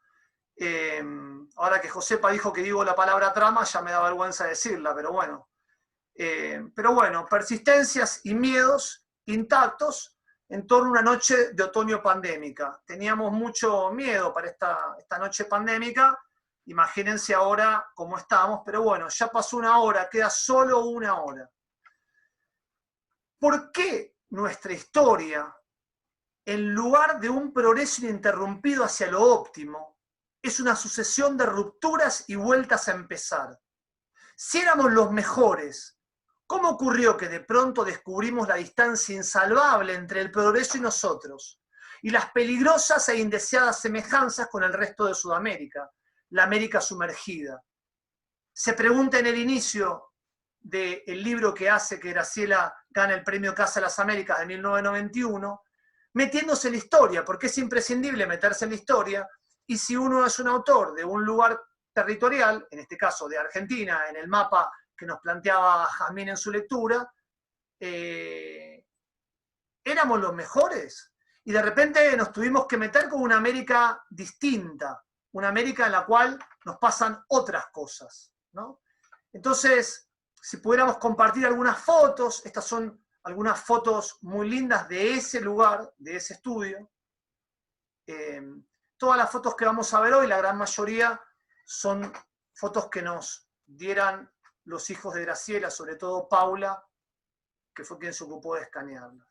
Ahora que Josepa dijo que digo la palabra trama, ya me da vergüenza decirla, pero bueno. Persistencias y miedos intactos en torno a una noche de otoño pandémica. Teníamos mucho miedo para esta noche pandémica. Imagínense ahora cómo estamos, pero bueno, ya pasó una hora, queda solo una hora. ¿Por qué nuestra historia, en lugar de un progreso ininterrumpido hacia lo óptimo, es una sucesión de rupturas y vueltas a empezar? Si éramos los mejores, ¿cómo ocurrió que de pronto descubrimos la distancia insalvable entre el progreso y nosotros, y las peligrosas e indeseadas semejanzas con el resto de Sudamérica, la América sumergida? Se pregunta en el inicio del libro que hace que Graciela gane el premio Casa de las Américas de 1991, metiéndose en la historia, porque es imprescindible meterse en la historia, y si uno es un autor de un lugar territorial, en este caso de Argentina, en el mapa que nos planteaba Jazmín en su lectura, éramos los mejores, y de repente nos tuvimos que meter con una América distinta, una América en la cual nos pasan otras cosas, ¿no? Entonces, si pudiéramos compartir algunas fotos, estas son algunas fotos muy lindas de ese lugar, de ese estudio. Todas las fotos que vamos a ver hoy, la gran mayoría, son fotos que nos dieran los hijos de Graciela, sobre todo Paula, que fue quien se ocupó de escanearlas.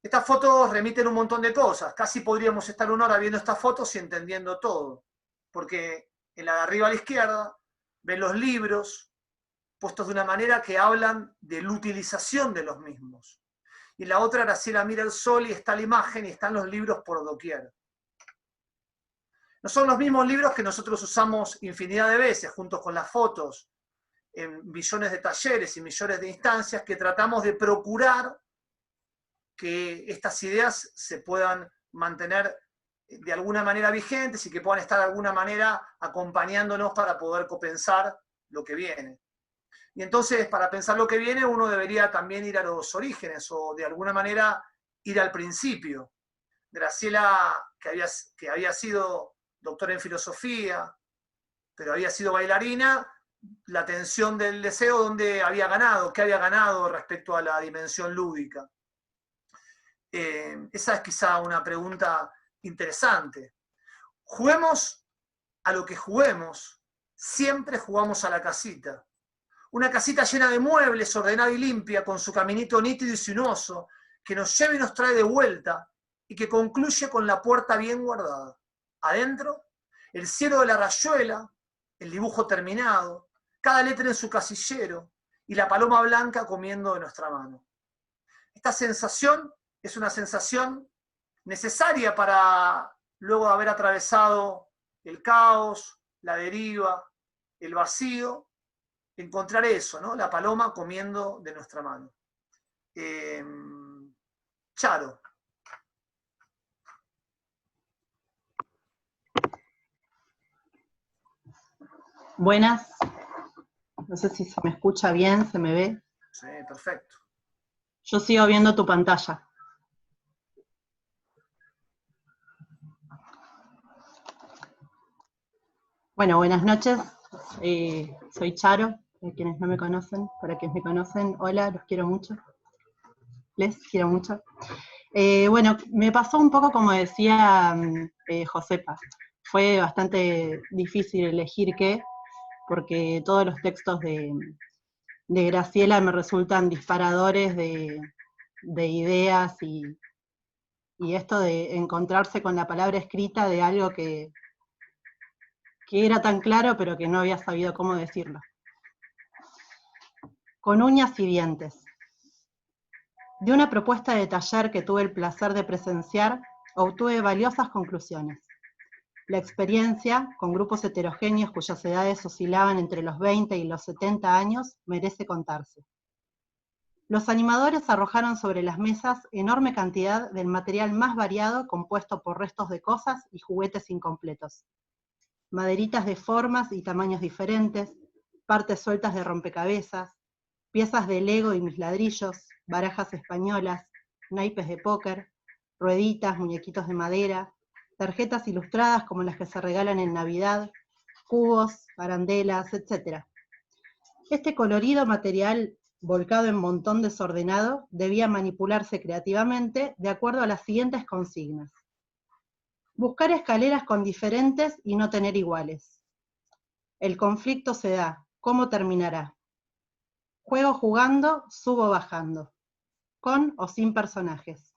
Estas fotos remiten un montón de cosas. Casi podríamos estar una hora viendo estas fotos y entendiendo todo. Porque en la de arriba a la izquierda ven los libros puestos de una manera que hablan de la utilización de los mismos. Y en la otra, Graciela mira el sol y está la imagen y están los libros por doquier. No son los mismos libros que nosotros usamos infinidad de veces, junto con las fotos, en millones de talleres y millones de instancias, que tratamos de procurar que estas ideas se puedan mantener de alguna manera vigentes y que puedan estar de alguna manera acompañándonos para poder copensar lo que viene. Y entonces, para pensar lo que viene, uno debería también ir a los orígenes, o de alguna manera ir al principio. Graciela, que había sido doctora en filosofía, pero había sido bailarina, la tensión del deseo, ¿dónde había ganado? ¿Qué había ganado respecto a la dimensión lúdica? Esa es quizá una pregunta interesante. Juguemos a lo que juguemos, siempre jugamos a la casita. Una casita llena de muebles, ordenada y limpia, con su caminito nítido y sinuoso, que nos lleva y nos trae de vuelta, y que concluye con la puerta bien guardada. Adentro, el cielo de la rayuela, el dibujo terminado, cada letra en su casillero, y la paloma blanca comiendo de nuestra mano. Esta sensación es una sensación necesaria para, luego de haber atravesado el caos, la deriva, el vacío, encontrar eso, ¿no? La paloma comiendo de nuestra mano. Charo. Buenas. No sé si se me escucha bien, se me ve. Sí, perfecto. Yo sigo viendo tu pantalla. Bueno, buenas noches. Soy Charo. quienes no me conocen, para quienes me conocen, hola, los quiero mucho. Les quiero mucho. Bueno, me pasó un poco como decía Josepa. Fue bastante difícil elegir qué, porque todos los textos de Graciela me resultan disparadores de ideas y esto de encontrarse con la palabra escrita de algo que era tan claro pero que no había sabido cómo decirlo. Con uñas y dientes. De una propuesta de taller que tuve el placer de presenciar, obtuve valiosas conclusiones. La experiencia, con grupos heterogéneos cuyas edades oscilaban entre los 20 y los 70 años, merece contarse. Los animadores arrojaron sobre las mesas enorme cantidad del material más variado compuesto por restos de cosas y juguetes incompletos. Maderitas de formas y tamaños diferentes, partes sueltas de rompecabezas, piezas de Lego y mis ladrillos, barajas españolas, naipes de póker, rueditas, muñequitos de madera, tarjetas ilustradas como las que se regalan en Navidad, cubos, arandelas, etc. Este colorido material, volcado en montón desordenado, debía manipularse creativamente de acuerdo a las siguientes consignas. Buscar escaleras con diferentes y no tener iguales. El conflicto se da, ¿cómo terminará? Juego jugando, subo bajando, con o sin personajes.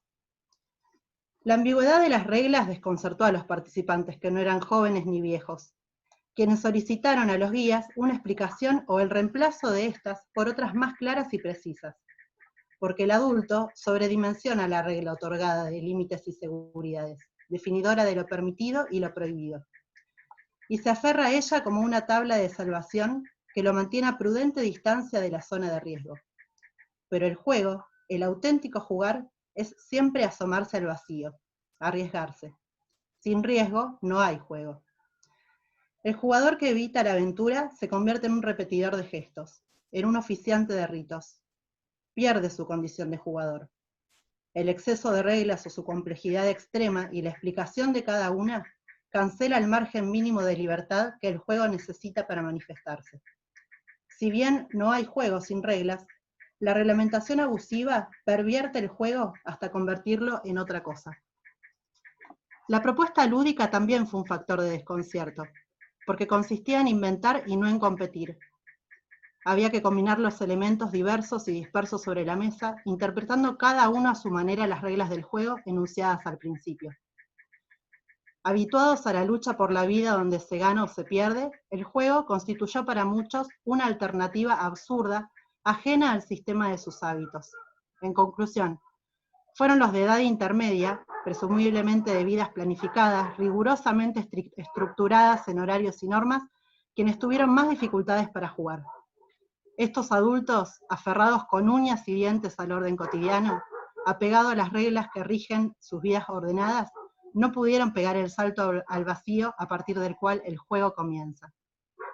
La ambigüedad de las reglas desconcertó a los participantes, que no eran jóvenes ni viejos, quienes solicitaron a los guías una explicación o el reemplazo de estas por otras más claras y precisas, porque el adulto sobredimensiona la regla otorgada de límites y seguridades, definidora de lo permitido y lo prohibido, y se aferra a ella como una tabla de salvación que lo mantiene a prudente distancia de la zona de riesgo. Pero el juego, el auténtico jugar, es siempre asomarse al vacío, arriesgarse. Sin riesgo no hay juego. El jugador que evita la aventura se convierte en un repetidor de gestos, en un oficiante de ritos. Pierde su condición de jugador. El exceso de reglas o su complejidad extrema y la explicación de cada una cancela el margen mínimo de libertad que el juego necesita para manifestarse. Si bien no hay juego sin reglas, la reglamentación abusiva pervierte el juego hasta convertirlo en otra cosa. La propuesta lúdica también fue un factor de desconcierto, porque consistía en inventar y no en competir. Había que combinar los elementos diversos y dispersos sobre la mesa, interpretando cada uno a su manera las reglas del juego enunciadas al principio. Habituados a la lucha por la vida donde se gana o se pierde, el juego constituyó para muchos una alternativa absurda, ajena al sistema de sus hábitos. En conclusión, fueron los de edad intermedia, presumiblemente de vidas planificadas, rigurosamente estructuradas en horarios y normas, quienes tuvieron más dificultades para jugar. Estos adultos, aferrados con uñas y dientes al orden cotidiano, apegados a las reglas que rigen sus vidas ordenadas, no pudieron pegar el salto al vacío a partir del cual el juego comienza.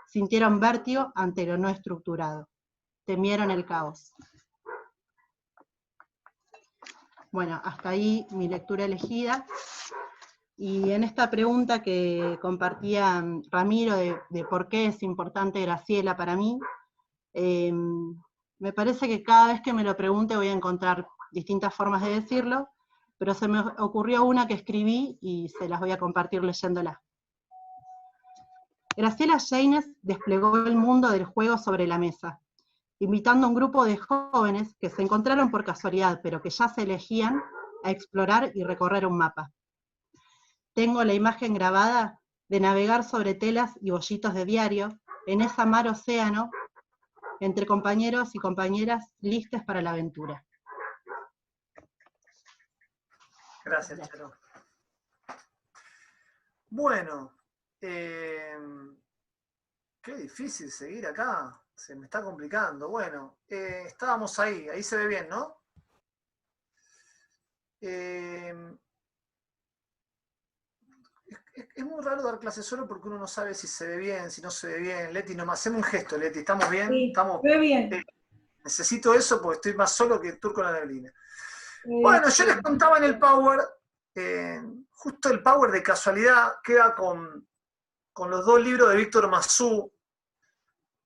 Sintieron vértigo ante lo no estructurado. Temieron el caos. Bueno, hasta ahí mi lectura elegida. Y en esta pregunta que compartía Ramiro de por qué es importante Graciela para mí, me parece que cada vez que me lo pregunte voy a encontrar distintas formas de decirlo, pero se me ocurrió una que escribí y se las voy a compartir leyéndola. Graciela Jaynes desplegó el mundo del juego sobre la mesa, invitando a un grupo de jóvenes que se encontraron por casualidad, pero que ya se elegían a explorar y recorrer un mapa. Tengo la imagen grabada de navegar sobre telas y bollitos de diario, en esa mar océano, entre compañeros y compañeras listos para la aventura. Gracias, Charo. Bueno, qué difícil seguir acá, se me está complicando. Bueno, estábamos ahí se ve bien, ¿no? Es muy raro dar clases solo porque uno no sabe si se ve bien, si no se ve bien. Leti, nomás haceme un gesto, Leti, ¿estamos bien? Sí, ¿Estamos ve bien. Necesito eso porque estoy más solo que Turco en la neblina. Bueno, yo les contaba en el Power, justo el Power de casualidad queda con los dos libros de Víctor Masú,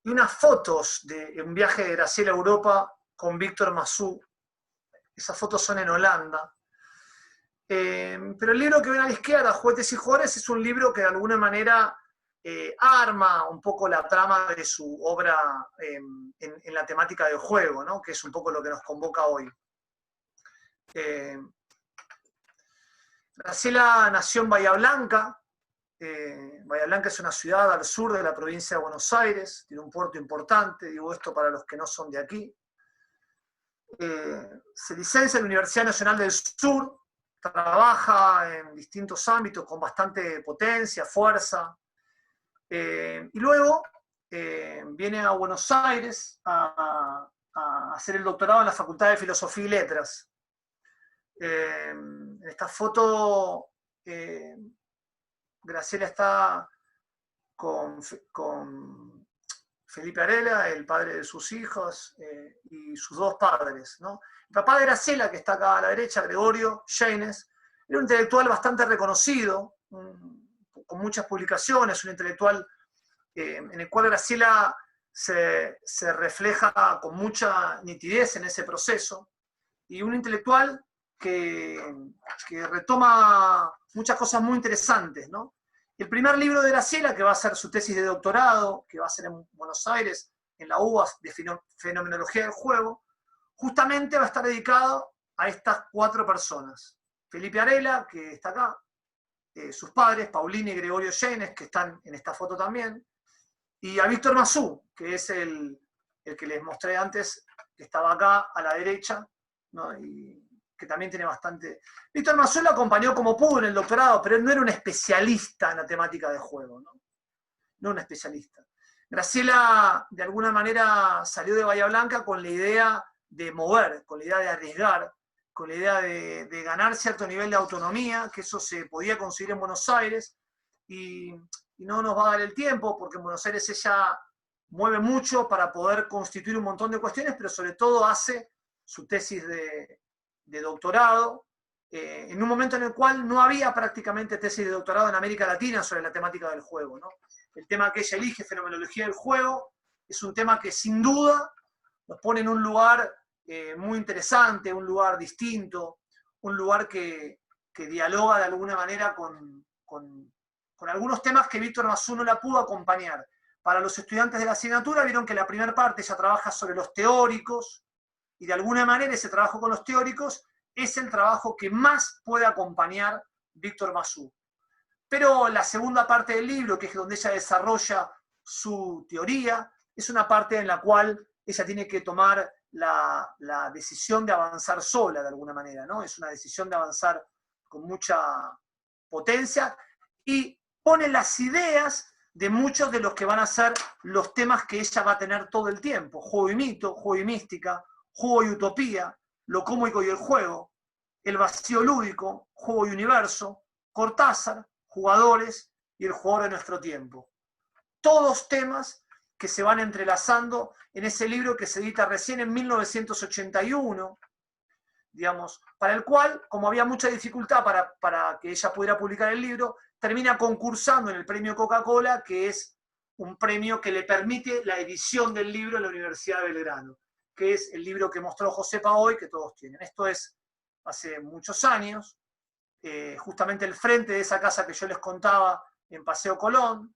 y unas fotos de un viaje de Graciela a Europa con Víctor Massú. Esas fotos son en Holanda. Pero el libro que ven a la izquierda, Juguetes y Jugadores, es un libro que de alguna manera arma un poco la trama de su obra en la temática del juego, ¿no? Que es un poco lo que nos convoca hoy. Graciela nació en Bahía Blanca. Bahía Blanca es una ciudad al sur de la provincia de Buenos Aires, tiene un puerto importante, digo esto para los que no son de aquí. Se licencia en la Universidad Nacional del Sur, trabaja en distintos ámbitos con bastante potencia, fuerza, y luego viene a Buenos Aires a hacer el doctorado en la Facultad de Filosofía y Letras. En esta foto Graciela está con Felipe Arela, el padre de sus hijos, y sus dos padres, ¿no? El papá de Graciela, que está acá a la derecha, Gregorio Yeynes, era un intelectual bastante reconocido, con muchas publicaciones, un intelectual en el cual Graciela se refleja con mucha nitidez en ese proceso, y un intelectual que retoma muchas cosas muy interesantes, ¿no? El primer libro de Graciela, que va a ser su tesis de doctorado, que va a ser en Buenos Aires, en la UBA, de Fenomenología del Juego, justamente va a estar dedicado a estas 4 personas. Felipe Arela, que está acá, sus padres, Paulina y Gregorio Yeynes, que están en esta foto también, y a Víctor Massú, que es el que les mostré antes, que estaba acá a la derecha, ¿no? Y que también tiene bastante... Víctor Massú lo acompañó como pudo en el doctorado, pero él no era un especialista en la temática de juego, ¿no? No un especialista. Graciela, de alguna manera, salió de Bahía Blanca con la idea de mover, con la idea de arriesgar, con la idea de ganar cierto nivel de autonomía, que eso se podía conseguir en Buenos Aires, y no nos va a dar el tiempo, porque en Buenos Aires ella mueve mucho para poder constituir un montón de cuestiones, pero sobre todo hace su tesis de doctorado, en un momento en el cual no había prácticamente tesis de doctorado en América Latina sobre la temática del juego, ¿no? El tema que ella elige, Fenomenología del Juego, es un tema que sin duda nos pone en un lugar muy interesante, un lugar distinto, un lugar que dialoga de alguna manera con algunos temas que Víctor Massú no la pudo acompañar. Para los estudiantes de la asignatura vieron que la primera parte ella trabaja sobre los teóricos, y de alguna manera ese trabajo con los teóricos es el trabajo que más puede acompañar Víctor Massú. Pero la segunda parte del libro, que es donde ella desarrolla su teoría, es una parte en la cual ella tiene que tomar la decisión de avanzar sola, de alguna manera, ¿no? Es una decisión de avanzar con mucha potencia y pone las ideas de muchos de los que van a ser los temas que ella va a tener todo el tiempo: juego y mito, juego y mística, juego y utopía, lo cómico y el juego, el vacío lúdico, juego y universo, Cortázar, jugadores y el jugador de nuestro tiempo. Todos temas que se van entrelazando en ese libro que se edita recién en 1981, digamos, para el cual, como había mucha dificultad para que ella pudiera publicar el libro, termina concursando en el premio Coca-Cola, que es un premio que le permite la edición del libro en la Universidad de Belgrano, que es el libro que mostró Josepa hoy, que todos tienen. Esto es hace muchos años, justamente el frente de esa casa que yo les contaba en Paseo Colón.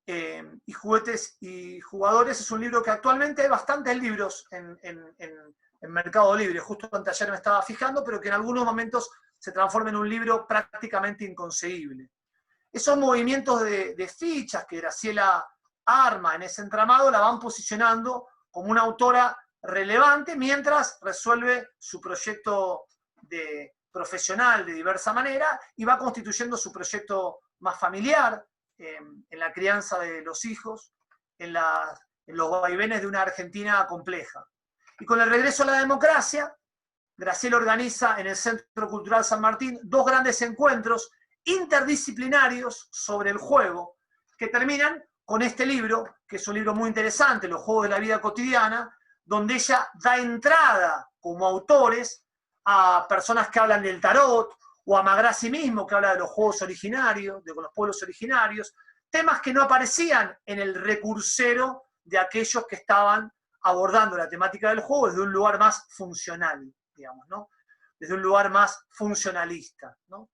Y Juguetes y Jugadores es un libro que actualmente hay bastantes libros en Mercado Libre. Justo anteayer me estaba fijando, pero que en algunos momentos se transforma en un libro prácticamente inconseguible. Esos movimientos de fichas que Graciela arma en ese entramado la van posicionando como una autora relevante mientras resuelve su proyecto profesional de diversa manera y va constituyendo su proyecto más familiar, en la crianza de los hijos, en los vaivenes de una Argentina compleja. Y con el regreso a la democracia, Graciela organiza en el Centro Cultural San Martín 2 grandes encuentros interdisciplinarios sobre el juego, que terminan con este libro, que es un libro muy interesante, Los juegos de la vida cotidiana, donde ella da entrada como autores a personas que hablan del tarot, o a Magrassi mismo, que habla de los juegos originarios, de los pueblos originarios, temas que no aparecían en el recursero de aquellos que estaban abordando la temática del juego desde un lugar más funcional, digamos, ¿no? Desde un lugar más funcionalista, ¿no?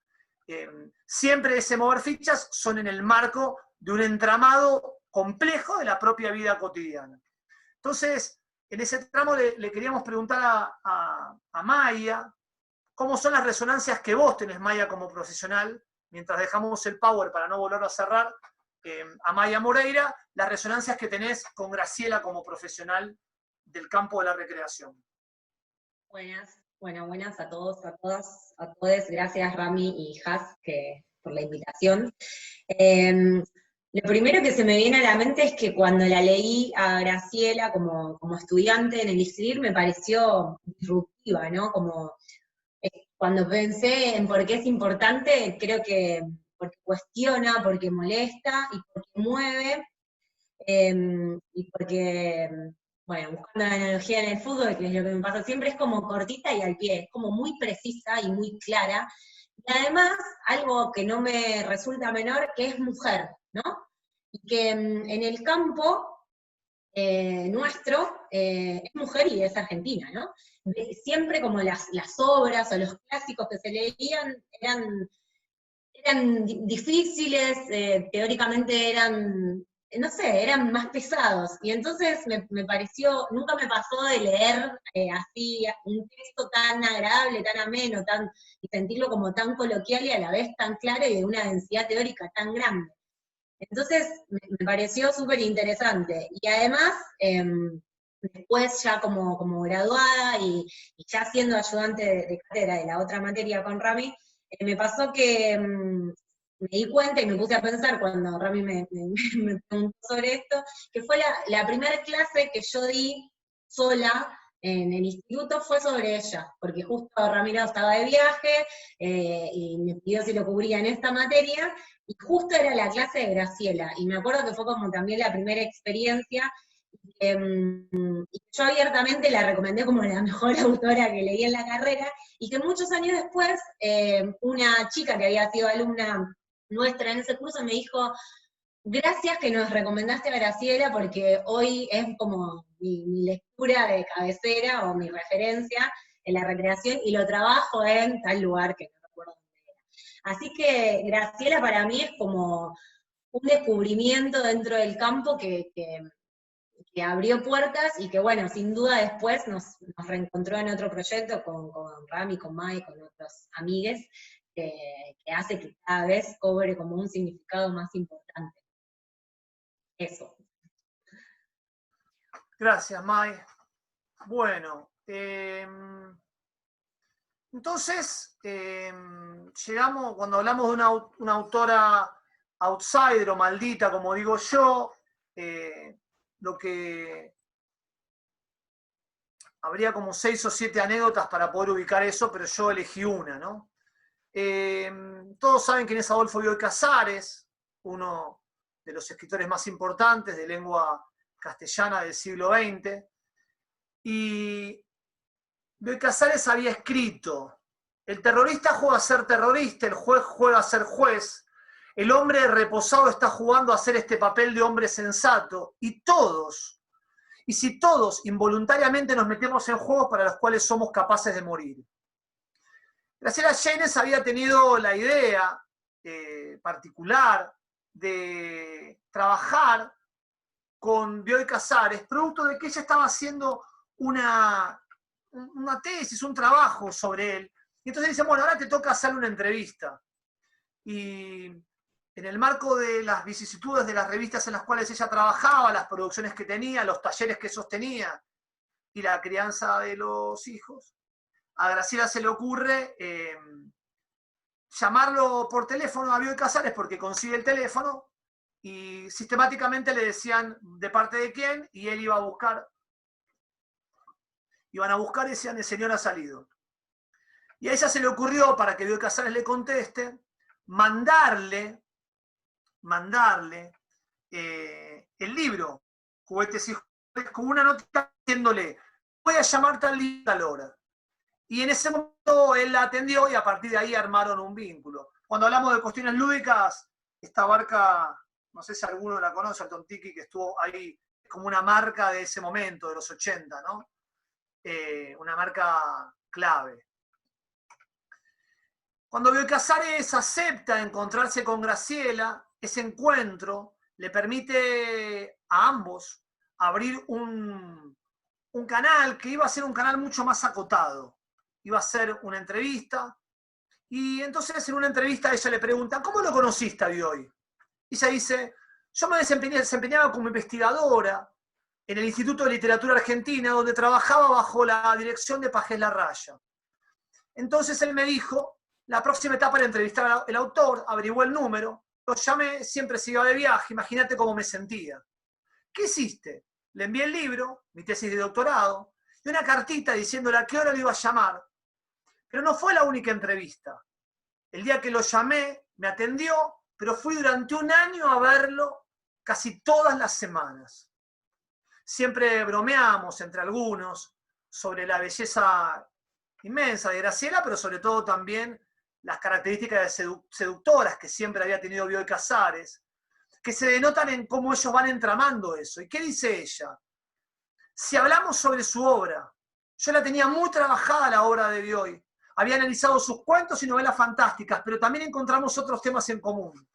Siempre ese mover fichas son en el marco de un entramado complejo de la propia vida cotidiana. Entonces, en ese tramo le queríamos preguntar a Maya, ¿cómo son las resonancias que vos tenés, Maya, como profesional? Mientras dejamos el power para no volverlo a cerrar, a Maya Moreira, las resonancias que tenés con Graciela como profesional del campo de la recreación. Buenas, buenas a todos, a todas, a todos. Gracias, Rami y Has, por la invitación. Lo primero que se me viene a la mente es que cuando la leí a Graciela como estudiante en el ISLIR me pareció disruptiva, ¿no? Cuando pensé en por qué es importante, creo que porque cuestiona, porque molesta y porque mueve, y porque, bueno, buscando la analogía en el fútbol, que es lo que me pasa siempre, es como cortita y al pie, es como muy precisa y muy clara, y además, algo que no me resulta menor, que es mujer, ¿no? Y que en el campo nuestro es mujer y es argentina, ¿no? Siempre como las obras o los clásicos que se leían eran difíciles, teóricamente eran, no sé, eran más pesados, y entonces me pareció, nunca me pasó de leer así un texto tan agradable, tan ameno, y sentirlo como tan coloquial y a la vez tan claro y de una densidad teórica tan grande. Entonces me pareció súper interesante, y además, después ya como graduada y ya siendo ayudante de cátedra de la otra materia con Rami, me pasó que me di cuenta y me puse a pensar cuando Rami me preguntó sobre esto, que fue la primera clase que yo di sola en el instituto fue sobre ella, porque justo Ramiro estaba de viaje y me pidió si lo cubría en esta materia, y justo era la clase de Graciela, y me acuerdo que fue como también la primera experiencia, y yo abiertamente la recomendé como la mejor autora que leí en la carrera, y que muchos años después, una chica que había sido alumna nuestra en ese curso me dijo, gracias que nos recomendaste a Graciela, porque hoy es como mi lectura de cabecera o mi referencia en la recreación, y lo trabajo en tal lugar que no recuerdo dónde era. Así que Graciela para mí es como un descubrimiento dentro del campo que abrió puertas y que, bueno, sin duda después nos reencontró en otro proyecto con Rami, con Mai, con otros amigues, que hace que cada vez cobre como un significado más importante. Eso. Gracias, Mai. Bueno, entonces, llegamos, cuando hablamos de una autora outsider o maldita, como digo yo, lo que habría como 6 o 7 anécdotas para poder ubicar eso, pero yo elegí una, ¿no? Todos saben quién es Adolfo Bioy Casares, uno de los escritores más importantes de lengua castellana del siglo XX, y Bioy Casares había escrito: el terrorista juega a ser terrorista, el juez juega a ser juez, el hombre reposado está jugando a hacer este papel de hombre sensato, y si todos involuntariamente nos metemos en juegos para los cuales somos capaces de morir. Graciela Yanes había tenido la idea particular de trabajar con Bioy Casares, producto de que ella estaba haciendo una tesis, un trabajo sobre él, y entonces dice, bueno, ahora te toca hacerle una entrevista. Y en el marco de las vicisitudes de las revistas en las cuales ella trabajaba, las producciones que tenía, los talleres que sostenía y la crianza de los hijos, a Graciela se le ocurre llamarlo por teléfono a Bioy Casares porque consigue el teléfono y sistemáticamente le decían de parte de quién, y él iba a buscar. Iban a buscar y decían, el señor ha salido. Y a ella se le ocurrió, para que Bioy Casares le conteste, mandarle el libro, Juguetes y Juguetes, con una nota diciéndole, voy a llamar tal día a tal hora. Y en ese momento él la atendió y a partir de ahí armaron un vínculo. Cuando hablamos de cuestiones lúdicas, esta barca no sé si alguno la conoce, al Tontiki, que estuvo ahí, como una marca de ese momento, de los 80, ¿no? Una marca clave. Cuando Bioy Casares acepta encontrarse con Graciela, ese encuentro le permite a ambos abrir un canal que iba a ser un canal mucho más acotado. Iba a ser una entrevista, y entonces en una entrevista ella le pregunta, ¿cómo lo conociste a Bioy? Y ella dice, yo me desempeñaba como investigadora en el Instituto de Literatura Argentina, donde trabajaba bajo la dirección de Pajés Larraya. Entonces él me dijo, la próxima etapa era entrevistar al autor, averiguó el número, lo llamé, siempre se iba de viaje, imagínate cómo me sentía. ¿Qué hiciste? Le envié el libro, mi tesis de doctorado, y una cartita diciéndole a qué hora lo iba a llamar. Pero no fue la única entrevista. El día que lo llamé, me atendió, pero fui durante un año a verlo casi todas las semanas. Siempre bromeamos entre algunos sobre la belleza inmensa de Graciela, pero sobre todo también las características seductoras que siempre había tenido Bioy Casares, que se denotan en cómo ellos van entramando eso. ¿Y qué dice ella? Si hablamos sobre su obra, yo la tenía muy trabajada la obra de Bioy. Había analizado sus cuentos y novelas fantásticas, pero también encontramos otros temas en común.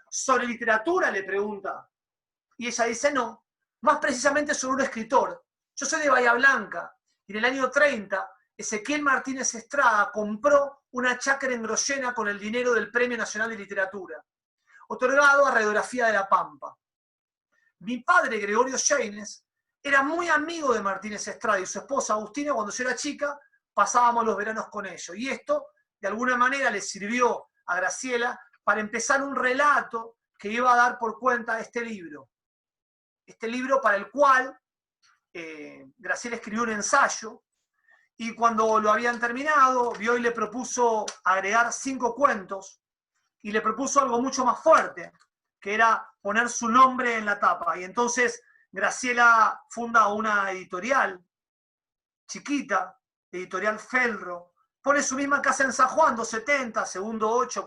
¿Sobre literatura?, le pregunta. Y ella dice no, más precisamente sobre un escritor. Yo soy de Bahía Blanca, y en el año 30, Ezequiel Martínez Estrada compró una chacra en Groyena con el dinero del Premio Nacional de Literatura, otorgado a Radiografía de la Pampa. Mi padre, Gregorio Sheines, era muy amigo de Martínez Estrada y su esposa Agustina. Cuando yo era chica, pasábamos los veranos con ellos. Y esto, de alguna manera, le sirvió a Graciela para empezar un relato que iba a dar por cuenta este libro. Este libro para el cual Graciela escribió un ensayo, y cuando lo habían terminado, Bioy le propuso agregar 5 cuentos, y le propuso algo mucho más fuerte, que era poner su nombre en la tapa. Y entonces Graciela funda una editorial chiquita, Editorial Felro, pone su misma casa en San Juan, 270, segundo 8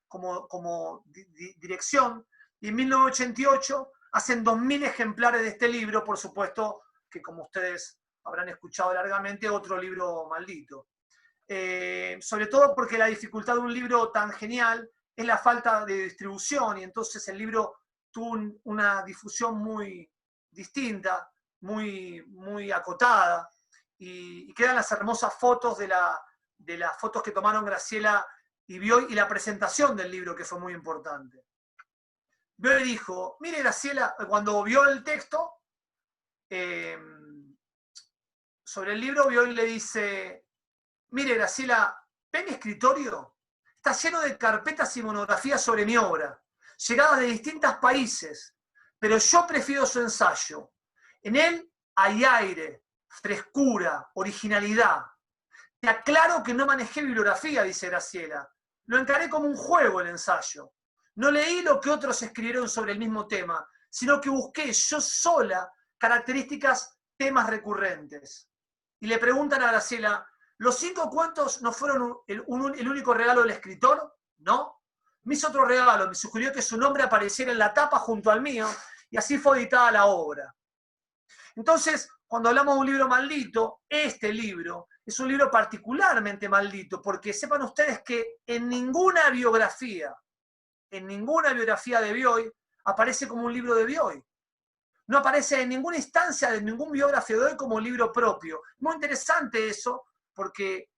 como dirección, y en 1988 hacen 2000 ejemplares de este libro, por supuesto que, como ustedes habrán escuchado largamente, otro libro maldito. Sobre todo porque la dificultad de un libro tan genial es la falta de distribución, y entonces el libro tuvo una difusión muy distinta, muy acotada, y quedan las hermosas fotos de las fotos que tomaron Graciela y Bioy, y la presentación del libro, que fue muy importante. Bioy dijo, mire Graciela, cuando vio el texto sobre el libro, Bioy le dice, mire Graciela, ¿ve mi escritorio? Está lleno de carpetas y monografías sobre mi obra, llegadas de distintos países, pero yo prefiero su ensayo. En él hay aire, frescura, originalidad. Te aclaro que no manejé bibliografía, dice Graciela. Lo encaré como un juego el ensayo. No leí lo que otros escribieron sobre el mismo tema, sino que busqué yo sola características, temas recurrentes. Y le preguntan a Graciela, ¿los 5 cuentos no fueron el único regalo del escritor? No. Me hizo otro regalo, me sugirió que su nombre apareciera en la tapa junto al mío, y así fue editada la obra. Entonces, cuando hablamos de un libro maldito, este libro es un libro particularmente maldito, porque sepan ustedes que en ninguna biografía de Bioy aparece como un libro de Bioy. No aparece en ninguna instancia de ningún biógrafo de Bioy como libro propio. Muy interesante eso, porque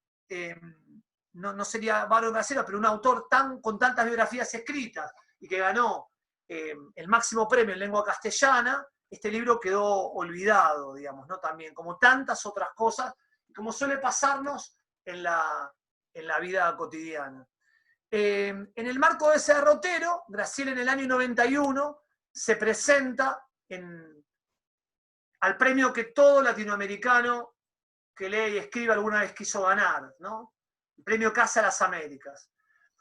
no sería Bárbaro Graciela, pero un autor con tantas biografías escritas y que ganó el máximo premio en lengua castellana, este libro quedó olvidado, digamos, ¿no? También, como tantas otras cosas, como suele pasarnos en la vida cotidiana. En el marco de ese derrotero, Graciela en el año 91 se presenta al premio que todo latinoamericano que lee y escribe alguna vez quiso ganar, ¿no? El premio Casa de las Américas.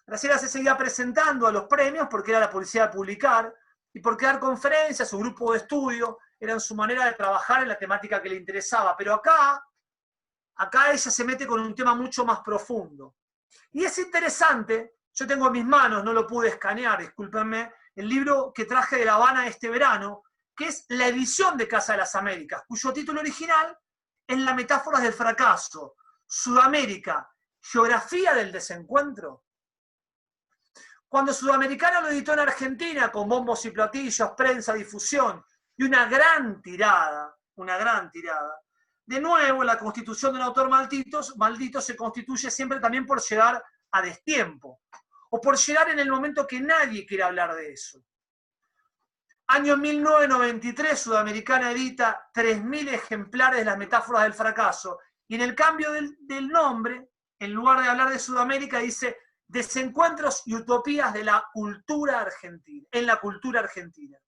Graciela se seguía presentando a los premios porque era la policía de publicar, y porque dar conferencias, su grupo de estudio, eran su manera de trabajar en la temática que le interesaba. Pero acá ella se mete con un tema mucho más profundo. Y es interesante, yo tengo en mis manos, no lo pude escanear, discúlpenme, el libro que traje de La Habana este verano, que es la edición de Casa de las Américas, cuyo título original es La metáfora del fracaso, Sudamérica, geografía del desencuentro. Cuando Sudamericana lo editó en Argentina, con bombos y platillos, prensa, difusión, y una gran tirada, de nuevo la constitución de un autor maldito se constituye siempre también por llegar a destiempo, o por llegar en el momento que nadie quiere hablar de eso. Año 1993, Sudamericana edita 3.000 ejemplares de las metáforas del fracaso, y en el cambio del nombre, en lugar de hablar de Sudamérica, dice Desencuentros y utopías de la cultura argentina, en la cultura argentina.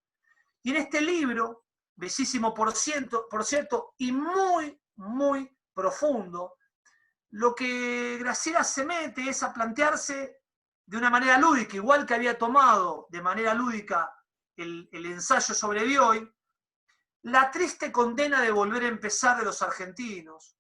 Y en este libro, bellísimo por cierto, y muy, muy profundo, lo que Graciela se mete es a plantearse de una manera lúdica, igual que había tomado de manera lúdica el ensayo sobre Bioy, la triste condena de volver a empezar de los argentinos,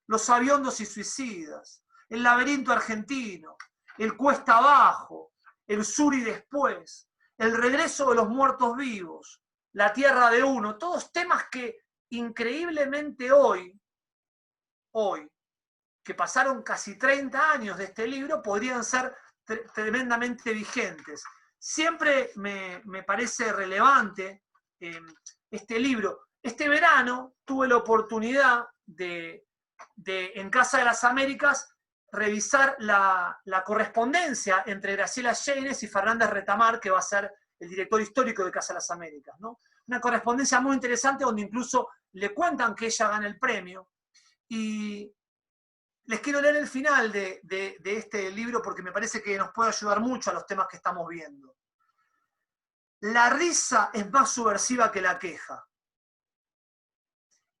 los aviondos y suicidas, el laberinto argentino, el cuesta abajo, el sur y después, el regreso de los muertos vivos, la tierra de uno, todos temas que increíblemente hoy, que pasaron casi 30 años de este libro, podrían ser tremendamente vigentes. Siempre me parece relevante este libro. Este verano tuve la oportunidad de en Casa de las Américas revisar la correspondencia entre Graciela Yeynes y Fernández Retamar, que va a ser el director histórico de Casa de las Américas, ¿no? Una correspondencia muy interesante donde incluso le cuentan que ella gana el premio. Y les quiero leer el final de este libro porque me parece que nos puede ayudar mucho a los temas que estamos viendo. La risa es más subversiva que la queja.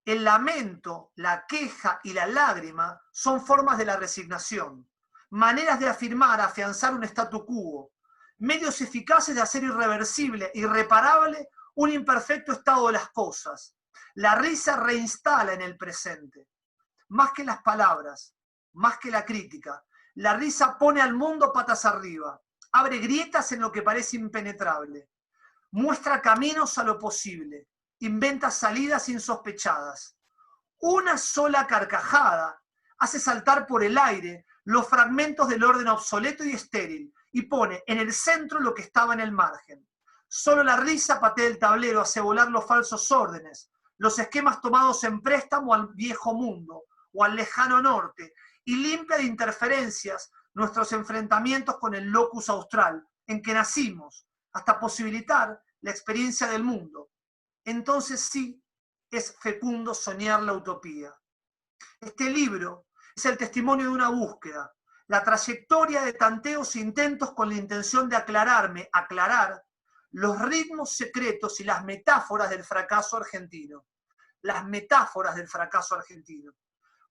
El lamento, la queja y la lágrima son formas de la resignación, maneras de afirmar, afianzar un statu quo, medios eficaces de hacer irreversible, irreparable, un imperfecto estado de las cosas. La risa reinstala en el presente. Más que las palabras, más que la crítica, la risa pone al mundo patas arriba, abre grietas en lo que parece impenetrable, muestra caminos a lo posible, inventa salidas insospechadas. Una sola carcajada hace saltar por el aire los fragmentos del orden obsoleto y estéril y pone en el centro lo que estaba en el margen. Solo la risa patea el tablero, hace volar los falsos órdenes, los esquemas tomados en préstamo al viejo mundo o al lejano norte, y limpia de interferencias nuestros enfrentamientos con el locus austral, en que nacimos, hasta posibilitar la experiencia del mundo. Entonces sí, es fecundo soñar la utopía. Este libro es el testimonio de una búsqueda, la trayectoria de tanteos e intentos con la intención de aclarar los ritmos secretos y las metáforas del fracaso argentino. Las metáforas del fracaso argentino.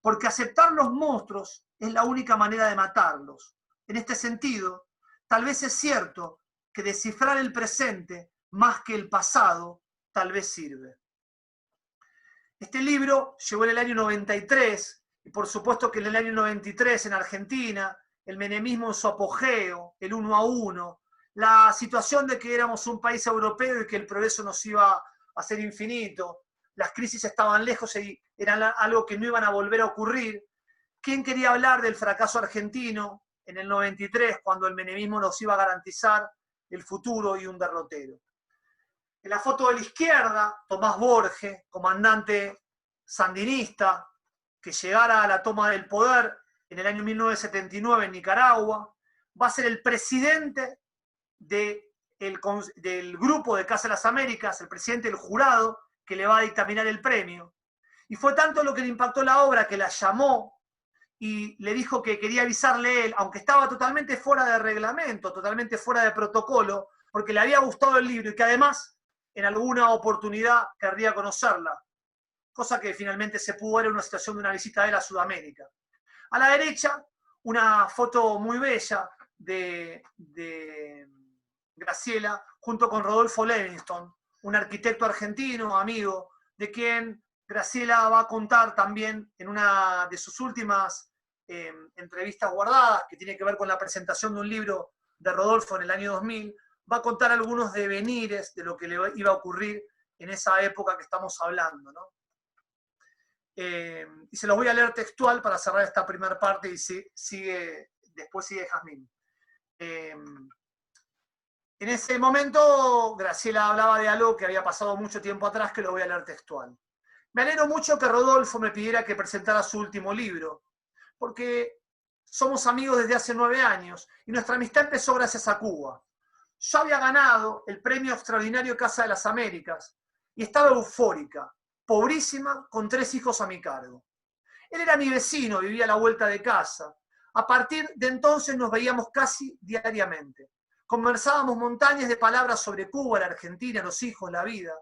Porque aceptar los monstruos es la única manera de matarlos. En este sentido, tal vez es cierto que descifrar el presente más que el pasado tal vez sirve. Este libro llegó en el año 93, y por supuesto que en el año 93 en Argentina, el menemismo en su apogeo, el 1 a 1, la situación de que éramos un país europeo y que el progreso nos iba a hacer infinito, las crisis estaban lejos y eran algo que no iban a volver a ocurrir. ¿Quién quería hablar del fracaso argentino en el 93, cuando el menemismo nos iba a garantizar el futuro y un derrotero? En la foto de la izquierda, Tomás Borges, comandante sandinista, que llegara a la toma del poder en el año 1979 en Nicaragua, va a ser el presidente del grupo de Casa de las Américas, el presidente del jurado, que le va a dictaminar el premio. Y fue tanto lo que le impactó la obra que la llamó y le dijo que quería avisarle él, aunque estaba totalmente fuera de reglamento, totalmente fuera de protocolo, porque le había gustado el libro y que además en alguna oportunidad querría conocerla, cosa que finalmente se pudo ver en una situación de una visita de él a Sudamérica. A la derecha, una foto muy bella de Graciela junto con Rodolfo Levingston, un arquitecto argentino, amigo, de quien Graciela va a contar también en una de sus últimas entrevistas guardadas, que tiene que ver con la presentación de un libro de Rodolfo en el año 2000, va a contar algunos devenires de lo que le iba a ocurrir en esa época que estamos hablando, ¿no? Y se los voy a leer textual para cerrar esta primera parte y después sigue Jazmín. En ese momento, Graciela hablaba de algo que había pasado mucho tiempo atrás, que lo voy a leer textual. Me alegro mucho que Rodolfo me pidiera que presentara su último libro, porque somos amigos desde hace 9 años y nuestra amistad empezó gracias a Cuba. Yo había ganado el premio extraordinario Casa de las Américas y estaba eufórica, pobrísima, con 3 hijos a mi cargo. Él era mi vecino, vivía a la vuelta de casa. A partir de entonces nos veíamos casi diariamente. Conversábamos montañas de palabras sobre Cuba, la Argentina, los hijos, la vida.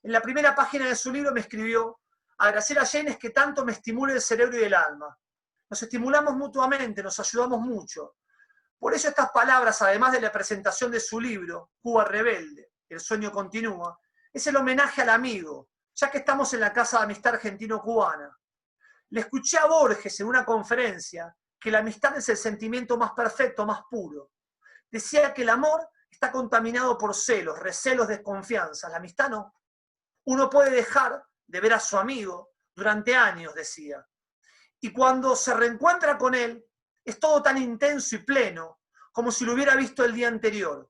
En la primera página de su libro me escribió: a Graciela Janes que tanto me estimula el cerebro y el alma. Nos estimulamos mutuamente, nos ayudamos mucho. Por eso estas palabras, además de la presentación de su libro, Cuba Rebelde, El sueño continúa, es el homenaje al amigo, ya que estamos en la Casa de Amistad Argentino-Cubana. Le escuché a Borges en una conferencia que la amistad es el sentimiento más perfecto, más puro. Decía que el amor está contaminado por celos, recelos, desconfianza. La amistad no. Uno puede dejar de ver a su amigo durante años, decía. Y cuando se reencuentra con él, es todo tan intenso y pleno, como si lo hubiera visto el día anterior.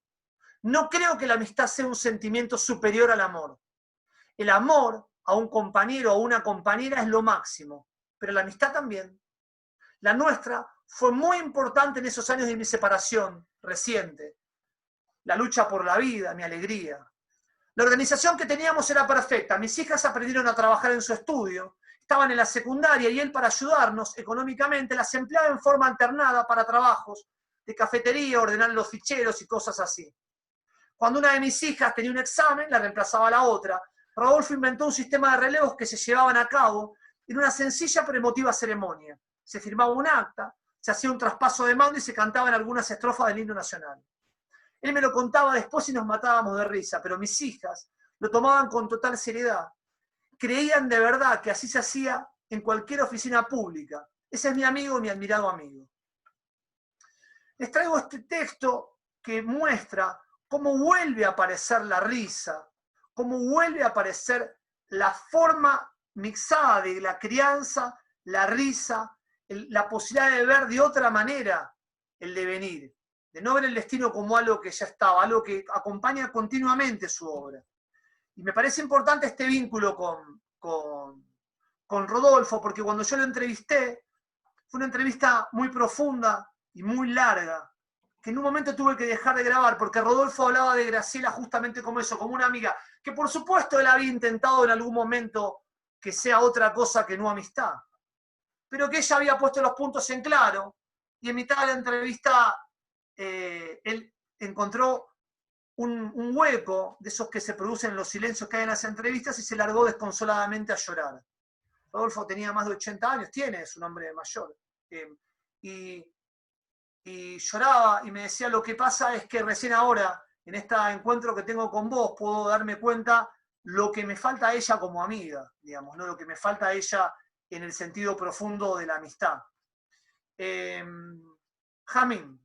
No creo que la amistad sea un sentimiento superior al amor. El amor a un compañero o una compañera es lo máximo, pero la amistad también. La nuestra fue muy importante en esos años de mi separación reciente. La lucha por la vida, mi alegría. La organización que teníamos era perfecta. Mis hijas aprendieron a trabajar en su estudio, estaban en la secundaria y él, para ayudarnos económicamente, las empleaba en forma alternada para trabajos de cafetería, ordenar los ficheros y cosas así. Cuando una de mis hijas tenía un examen, la reemplazaba a la otra. Rodolfo inventó un sistema de relevos que se llevaban a cabo en una sencilla pero emotiva ceremonia. Se firmaba un acta, se hacía un traspaso de mando y se cantaban algunas estrofas del himno nacional. Él me lo contaba después y nos matábamos de risa, pero mis hijas lo tomaban con total seriedad. Creían de verdad que así se hacía en cualquier oficina pública. Ese es mi amigo y mi admirado amigo. Les traigo este texto que muestra cómo vuelve a aparecer la risa, cómo vuelve a aparecer la forma mixada de la crianza, la risa, la posibilidad de ver de otra manera el devenir, de no ver el destino como algo que ya estaba, algo que acompaña continuamente su obra. Y me parece importante este vínculo con Rodolfo, porque cuando yo lo entrevisté, fue una entrevista muy profunda y muy larga, que en un momento tuve que dejar de grabar, porque Rodolfo hablaba de Graciela justamente como eso, como una amiga, que por supuesto él había intentado en algún momento que sea otra cosa que no amistad, pero que ella había puesto los puntos en claro, y en mitad de la entrevista él encontró un hueco de esos que se producen en los silencios que hay en las entrevistas y se largó desconsoladamente a llorar. Rodolfo tenía más de 80 años, es un hombre mayor, y lloraba y me decía: lo que pasa es que recién ahora, en este encuentro que tengo con vos, puedo darme cuenta lo que me falta a ella como amiga, digamos, ¿no? Lo que me falta a ella en el sentido profundo de la amistad. Jamín.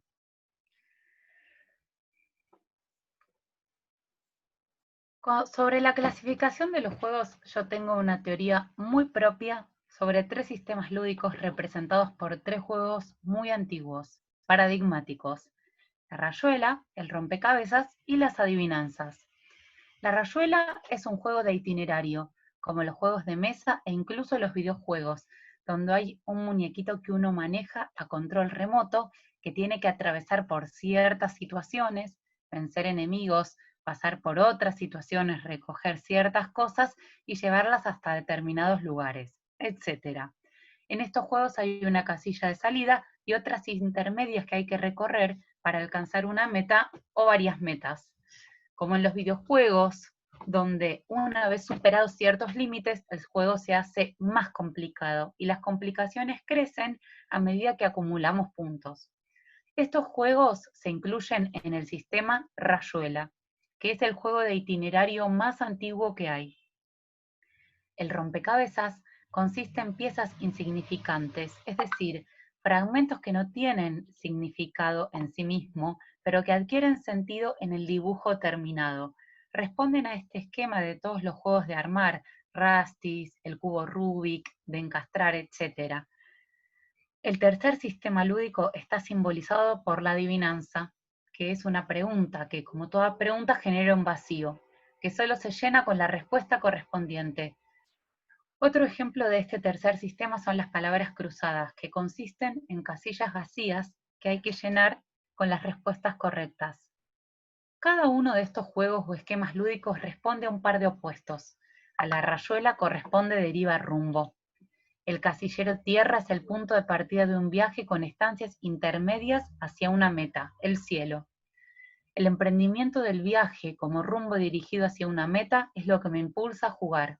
Sobre la clasificación de los juegos, yo tengo una teoría muy propia sobre 3 sistemas lúdicos representados por 3 juegos muy antiguos, paradigmáticos: la rayuela, el rompecabezas y las adivinanzas. La rayuela es un juego de itinerario, como los juegos de mesa e incluso los videojuegos, donde hay un muñequito que uno maneja a control remoto, que tiene que atravesar por ciertas situaciones, vencer enemigos, pasar por otras situaciones, recoger ciertas cosas y llevarlas hasta determinados lugares, etc. En estos juegos hay una casilla de salida y otras intermedias que hay que recorrer para alcanzar una meta o varias metas. Como en los videojuegos, donde una vez superados ciertos límites, el juego se hace más complicado y las complicaciones crecen a medida que acumulamos puntos. Estos juegos se incluyen en el sistema Rayuela, que es el juego de itinerario más antiguo que hay. El rompecabezas consiste en piezas insignificantes, es decir, fragmentos que no tienen significado en sí mismo, pero que adquieren sentido en el dibujo terminado. Responden a este esquema de todos los juegos de armar, Rastis, el cubo Rubik, de encastrar, etc. El tercer sistema lúdico está simbolizado por la adivinanza, que es una pregunta que, como toda pregunta, genera un vacío, que solo se llena con la respuesta correspondiente. Otro ejemplo de este tercer sistema son las palabras cruzadas, que consisten en casillas vacías que hay que llenar con las respuestas correctas. Cada uno de estos juegos o esquemas lúdicos responde a un par de opuestos. A la rayuela corresponde deriva rumbo. El casillero tierra es el punto de partida de un viaje con estancias intermedias hacia una meta, el cielo. El emprendimiento del viaje como rumbo dirigido hacia una meta es lo que me impulsa a jugar.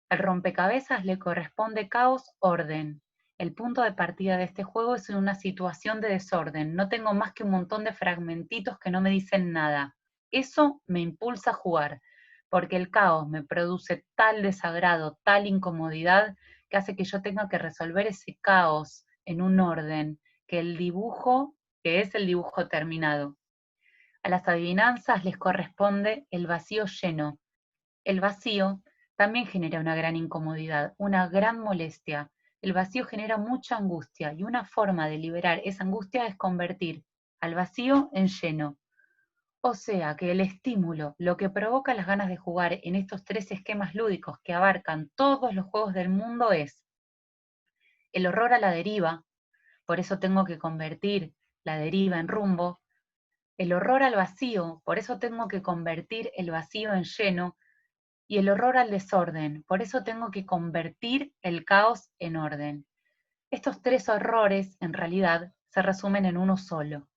Al rompecabezas le corresponde caos, orden. El punto de partida de este juego es una situación de desorden. No tengo más que un montón de fragmentitos que no me dicen nada. Eso me impulsa a jugar, porque el caos me produce tal desagrado, tal incomodidad, que hace que yo tenga que resolver ese caos en un orden, que es el dibujo terminado. A las adivinanzas les corresponde el vacío lleno. El vacío también genera una gran incomodidad, una gran molestia. El vacío genera mucha angustia y una forma de liberar esa angustia es convertir al vacío en lleno. O sea que el estímulo, lo que provoca las ganas de jugar en estos tres esquemas lúdicos que abarcan todos los juegos del mundo es el horror a la deriva, por eso tengo que convertir la deriva en rumbo, el horror al vacío, por eso tengo que convertir el vacío en lleno, y el horror al desorden, por eso tengo que convertir el caos en orden. Estos tres horrores, en realidad, se resumen en uno solo.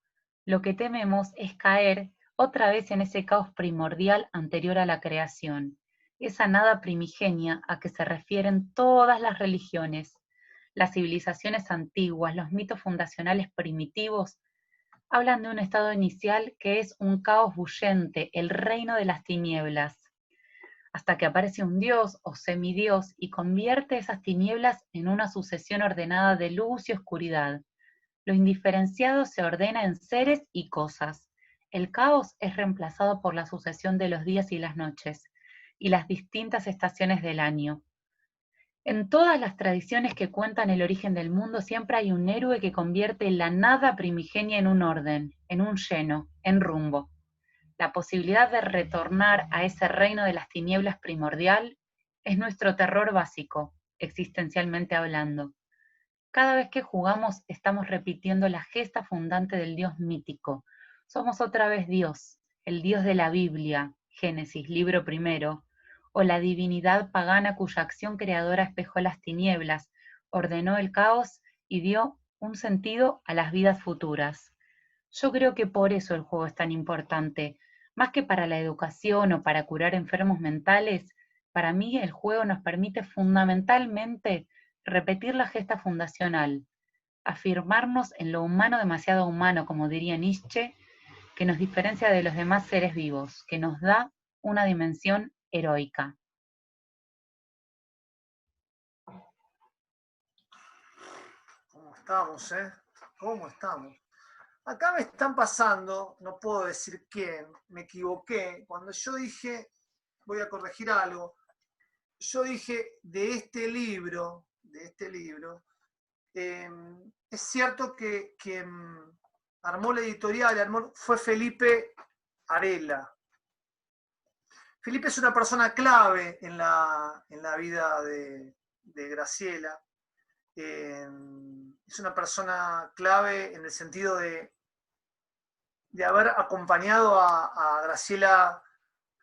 Lo que tememos es caer otra vez en ese caos primordial anterior a la creación, esa nada primigenia a que se refieren todas las religiones, las civilizaciones antiguas, los mitos fundacionales primitivos, hablan de un estado inicial que es un caos bullente, el reino de las tinieblas, hasta que aparece un dios o semidios y convierte esas tinieblas en una sucesión ordenada de luz y oscuridad. Lo indiferenciado se ordena en seres y cosas. El caos es reemplazado por la sucesión de los días y las noches, y las distintas estaciones del año. En todas las tradiciones que cuentan el origen del mundo siempre hay un héroe que convierte la nada primigenia en un orden, en un lleno, en rumbo. La posibilidad de retornar a ese reino de las tinieblas primordial es nuestro terror básico, existencialmente hablando. Cada vez que jugamos estamos repitiendo la gesta fundante del Dios mítico. Somos otra vez Dios, el Dios de la Biblia, Génesis, libro primero, o la divinidad pagana cuya acción creadora espejó las tinieblas, ordenó el caos y dio un sentido a las vidas futuras. Yo creo que por eso el juego es tan importante. Más que para la educación o para curar enfermos mentales, para mí el juego nos permite fundamentalmente repetir la gesta fundacional, afirmarnos en lo humano demasiado humano, como diría Nietzsche, que nos diferencia de los demás seres vivos, que nos da una dimensión heroica. ¿Cómo estamos, ¿Cómo estamos? Acá me están pasando, no puedo decir quién, me equivoqué, cuando yo dije, voy a corregir algo, yo dije de este libro, es cierto que armó la editorial, fue Felipe Arela. Felipe es una persona clave en la vida de Graciela. Es una persona clave en el sentido de haber acompañado a Graciela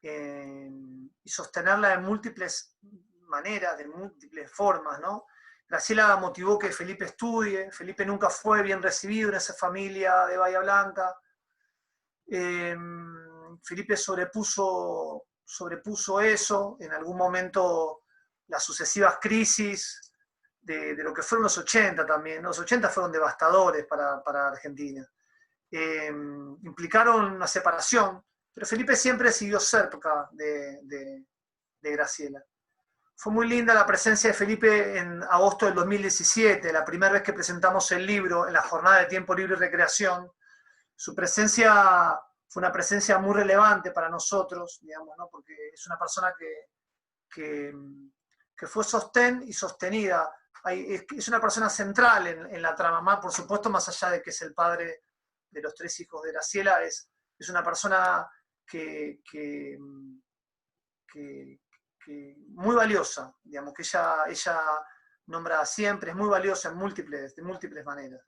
y sostenerla de múltiples maneras, de múltiples formas, ¿no? Graciela motivó que Felipe estudie, Felipe nunca fue bien recibido en esa familia de Bahía Blanca. Felipe sobrepuso eso, en algún momento las sucesivas crisis de lo que fueron los 80 también. Los 80 fueron devastadores para Argentina. Implicaron una separación, pero Felipe siempre siguió cerca de Graciela. Fue muy linda la presencia de Felipe en agosto del 2017, la primera vez que presentamos el libro en la jornada de tiempo libre y recreación. Su presencia fue una presencia muy relevante para nosotros, digamos, ¿no? Porque es una persona que fue sostén y sostenida. Es una persona central en la trama, por supuesto, más allá de que es el padre de los 3 hijos de Graciela, es una persona que muy valiosa, digamos, que ella nombra siempre, es muy valiosa de múltiples maneras.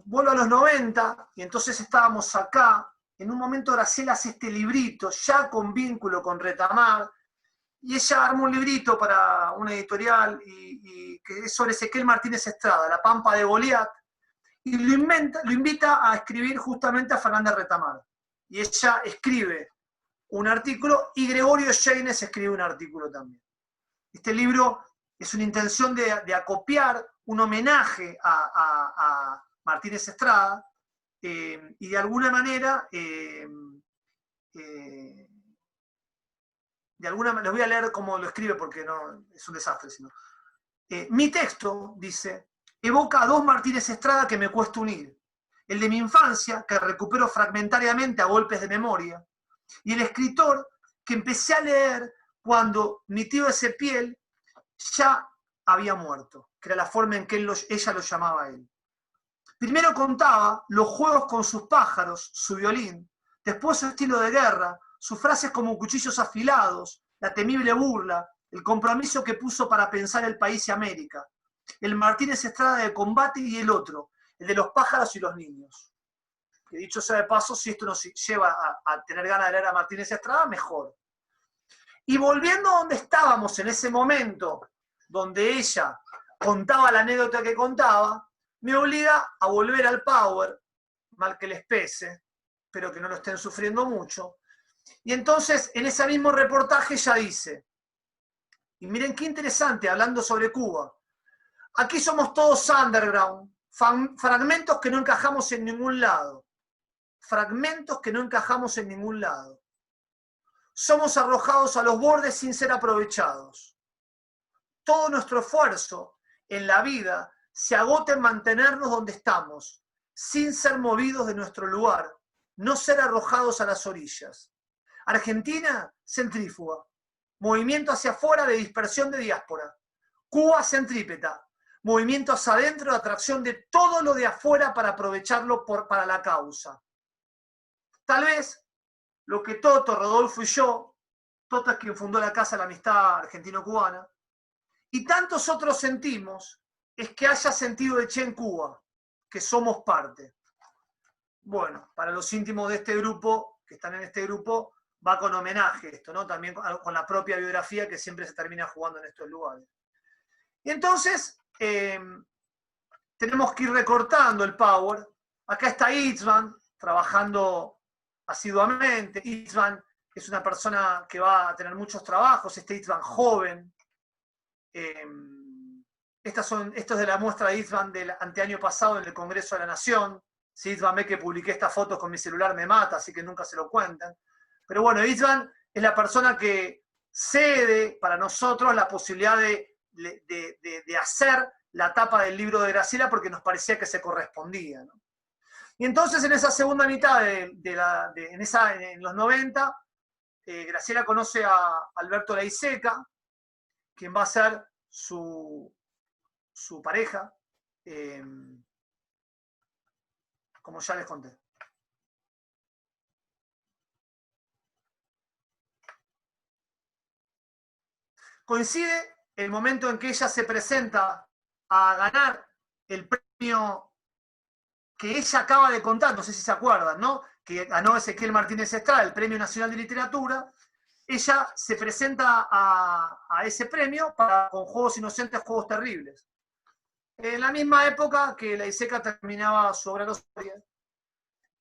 Vuelvo a los 90, y entonces estábamos acá, en un momento Graciela hace este librito, ya con vínculo con Retamar, y ella armó un librito para una editorial y que es sobre Ezequiel Martínez Estrada, La Pampa de Goliat, y lo invita a escribir justamente a Fernández Retamar. Y ella escribe un artículo y Gregorio Sheines escribe un artículo también. Este libro es una intención de acopiar un homenaje a Martínez Estrada y de alguna manera les voy a leer cómo lo escribe porque no es un desastre. Mi texto, dice, evoca a 2 Martínez Estrada que me cuesta unir. El de mi infancia, que recupero fragmentariamente a golpes de memoria, y el escritor que empecé a leer cuando mi tío Ezequiel ya había muerto, que era la forma en que ella lo llamaba a él. Primero contaba los juegos con sus pájaros, su violín, después su estilo de guerra, sus frases como cuchillos afilados, la temible burla, el compromiso que puso para pensar el país y América, el Martínez Estrada de combate y el otro, el de los pájaros y los niños. Que dicho sea de paso, si esto nos lleva a tener ganas de leer a Martínez Estrada, mejor. Y volviendo a donde estábamos en ese momento, donde ella contaba la anécdota que contaba, me obliga a volver al Power, mal que les pese, espero que no lo estén sufriendo mucho. Y entonces, en ese mismo reportaje ella dice, y miren qué interesante, hablando sobre Cuba, aquí somos todos underground, fragmentos que no encajamos en ningún lado. Fragmentos que no encajamos en ningún lado. Somos arrojados a los bordes sin ser aprovechados. Todo nuestro esfuerzo en la vida se agota en mantenernos donde estamos, sin ser movidos de nuestro lugar, no ser arrojados a las orillas. Argentina, centrífuga. Movimiento hacia afuera de dispersión de diáspora. Cuba, centrípeta. Movimiento hacia adentro de atracción de todo lo de afuera para aprovecharlo para la causa. Tal vez lo que Toto, Rodolfo y yo, Toto es quien fundó la Casa de la Amistad Argentino-Cubana, y tantos otros sentimos, es que haya sentido de Che en Cuba, que somos parte. Bueno, para los íntimos de este grupo, que están en este grupo, va con homenaje esto, ¿no? También con la propia biografía que siempre se termina jugando en estos lugares. Y entonces, tenemos que ir recortando el Power. Acá está Itzvan, trabajando asiduamente. Itzvan es una persona que va a tener muchos trabajos, este Itzvan joven. Esto es de la muestra de Itzvan del anteaño pasado en el Congreso de la Nación. Si Itzvan ve que publiqué estas fotos con mi celular me mata, así que nunca se lo cuentan. Pero bueno, Itzvan es la persona que cede para nosotros la posibilidad de hacer la tapa del libro de Graciela porque nos parecía que se correspondía, ¿no? Y entonces en esa segunda mitad, en los 90, Graciela conoce a Alberto Laiseca, quien va a ser su pareja, como ya les conté. Coincide el momento en que ella se presenta a ganar el premio que ella acaba de contar, no sé si se acuerdan, ¿no? Que ganó Ezequiel Martínez Estrada, el Premio Nacional de Literatura. Ella se presenta a ese premio con Juegos Inocentes, Juegos Terribles. En la misma época que Laiseca terminaba su obra Gloria.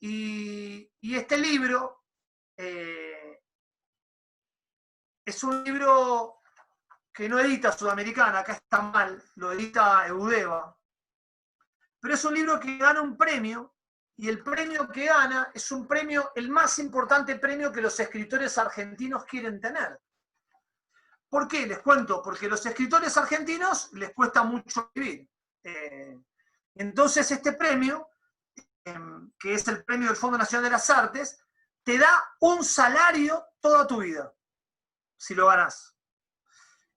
Y este libro es un libro que no edita Sudamericana, acá está mal, lo edita Eudeva. Pero es un libro que gana un premio, y el premio que gana es un premio, el más importante premio que los escritores argentinos quieren tener. ¿Por qué? Les cuento, porque a los escritores argentinos les cuesta mucho escribir. Entonces este premio, que es el premio del Fondo Nacional de las Artes, te da un salario toda tu vida, si lo ganás.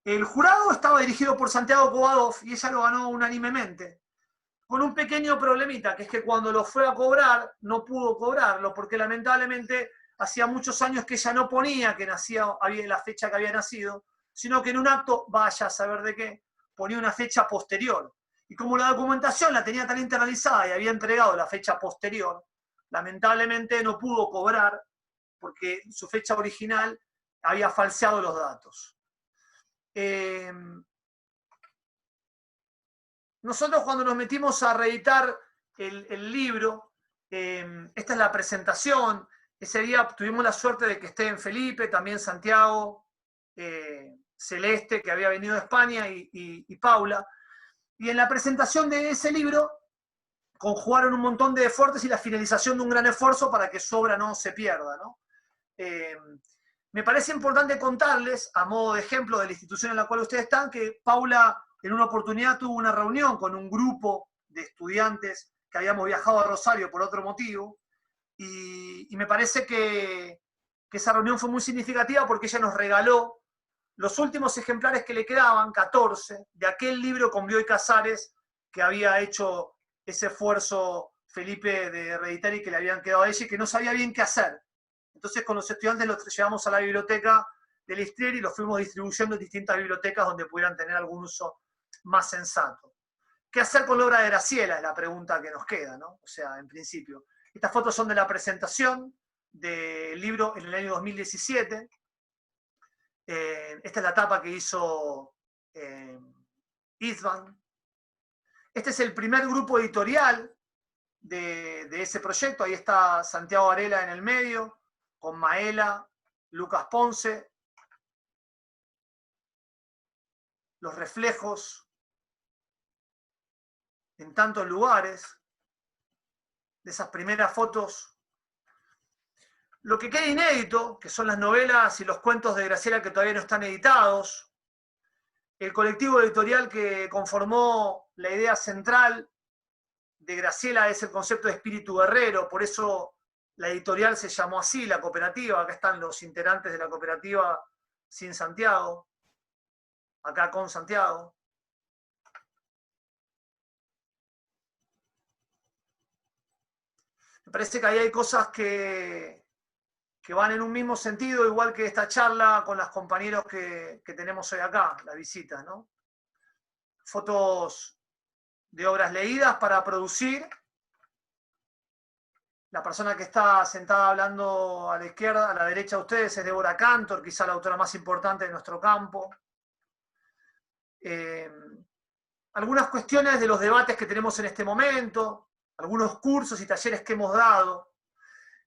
El jurado estaba dirigido por Santiago Cobadov y ella lo ganó unánimemente, con un pequeño problemita, que es que cuando lo fue a cobrar, no pudo cobrarlo, porque lamentablemente hacía muchos años que ella no ponía que nacía, había la fecha que había nacido, sino que en un acto, vaya a saber de qué, ponía una fecha posterior. Y como la documentación la tenía tan internalizada y había entregado la fecha posterior, lamentablemente no pudo cobrar, porque su fecha original había falseado los datos. Nosotros cuando nos metimos a reeditar el libro, esta es la presentación. Ese día tuvimos la suerte de que esté en Felipe, también Santiago, Celeste, que había venido de España, y Paula. Y en la presentación de ese libro conjugaron un montón de esfuerzos y la finalización de un gran esfuerzo para que su obra no se pierda, ¿no? Me parece importante contarles, a modo de ejemplo de la institución en la cual ustedes están, que Paula en una oportunidad tuvo una reunión con un grupo de estudiantes que habíamos viajado a Rosario por otro motivo, y me parece que esa reunión fue muy significativa porque ella nos regaló los últimos ejemplares que le quedaban, 14, de aquel libro con Bioy Casares que había hecho ese esfuerzo Felipe de reeditar y que le habían quedado a ella y que no sabía bien qué hacer. Entonces con los estudiantes los llevamos a la biblioteca del Istrieri y los fuimos distribuyendo en distintas bibliotecas donde pudieran tener algún uso más sensato. ¿Qué hacer con la obra de Graciela? Es la pregunta que nos queda, ¿no? O sea, en principio. Estas fotos son de la presentación del libro en el año 2017. Esta es la tapa que hizo Istvan. Este es el primer grupo editorial de ese proyecto. Ahí está Santiago Varela en el medio, con Maela, Lucas Ponce. Los reflejos en tantos lugares de esas primeras fotos. Lo que queda inédito, que son las novelas y los cuentos de Graciela que todavía no están editados, el colectivo editorial que conformó la idea central de Graciela es el concepto de espíritu guerrero, por eso la editorial se llamó así, la cooperativa. Acá están los integrantes de la cooperativa sin Santiago, acá con Santiago. Me parece que ahí hay cosas que van en un mismo sentido, igual que esta charla con los compañeros que tenemos hoy acá, las visitas, ¿no? Fotos de obras leídas para producir. La persona que está sentada hablando a la izquierda, a la derecha de ustedes, es Débora Cantor, quizá la autora más importante de nuestro campo. Algunas cuestiones de los debates que tenemos en este momento, algunos cursos y talleres que hemos dado,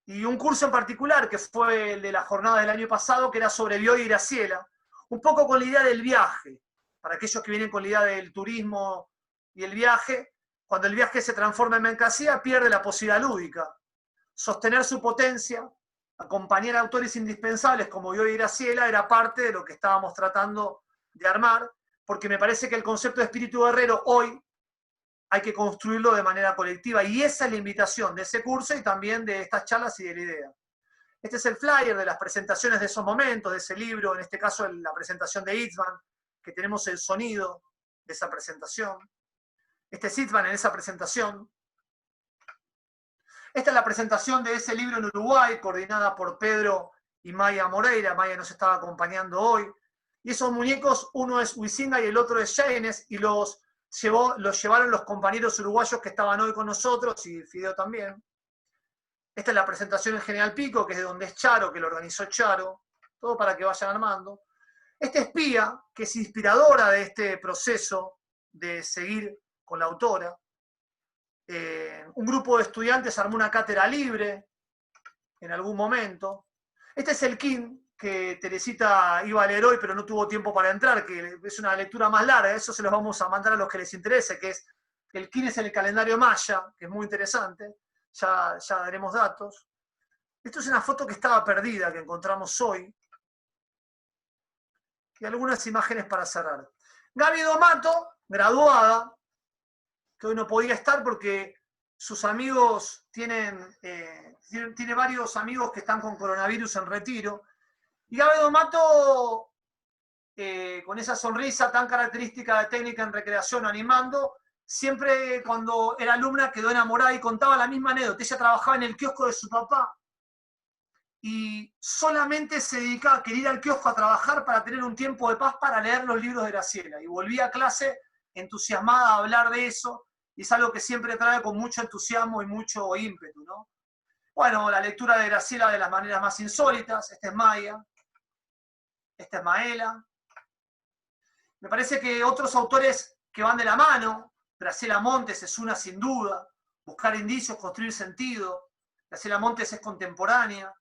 y un curso en particular que fue el de la jornada del año pasado, que era sobre Bioy y Graciela, un poco con la idea del viaje, para aquellos que vienen con la idea del turismo y el viaje. Cuando el viaje se transforma en mercancía, pierde la posibilidad lúdica. Sostener su potencia, acompañar a autores indispensables como Bioy y Graciela, era parte de lo que estábamos tratando de armar, porque me parece que el concepto de espíritu guerrero hoy hay que construirlo de manera colectiva, y esa es la invitación de ese curso y también de estas charlas y de la idea. Este es el flyer de las presentaciones de esos momentos, de ese libro, en este caso la presentación de Istvan, que tenemos el sonido de esa presentación. Este es Istvan en esa presentación. Esta es la presentación de ese libro en Uruguay, coordinada por Pedro y Maya Moreira. Maya nos estaba acompañando hoy. Y esos muñecos, uno es Huizinga y el otro es Janes, y los llevaron los compañeros uruguayos que estaban hoy con nosotros, y Fideo también. Esta es la presentación en General Pico, que es de donde es Charo, que lo organizó Charo, todo para que vayan armando. Esta es Pía, que es inspiradora de este proceso de seguir con la autora. Un grupo de estudiantes armó una cátedra libre en algún momento. Este es el Kin, que Teresita iba a leer hoy, pero no tuvo tiempo para entrar, que es una lectura más larga. Eso se los vamos a mandar a los que les interese, que es el Kin es en el calendario maya, que es muy interesante. Ya daremos datos. Esto es una foto que estaba perdida, que encontramos hoy. Y algunas imágenes para cerrar. Gaby Domato, graduada, que hoy no podía estar porque sus amigos tiene varios amigos que están con coronavirus en retiro. Y Gaby Domato, con esa sonrisa tan característica de técnica en recreación animando, siempre cuando era alumna quedó enamorada y contaba la misma anécdota. Ella trabajaba en el kiosco de su papá y solamente se dedicaba a querer ir al kiosco a trabajar para tener un tiempo de paz para leer los libros de Graciela. Y volvía a clase entusiasmada a hablar de eso, y es algo que siempre trae con mucho entusiasmo y mucho ímpetu, ¿no? Bueno, la lectura de Graciela de las maneras más insólitas. Esta es Maya, esta es Maela. Me parece que otros autores que van de la mano, Graciela Montes es una sin duda, buscar indicios, construir sentido. Graciela Montes es contemporánea.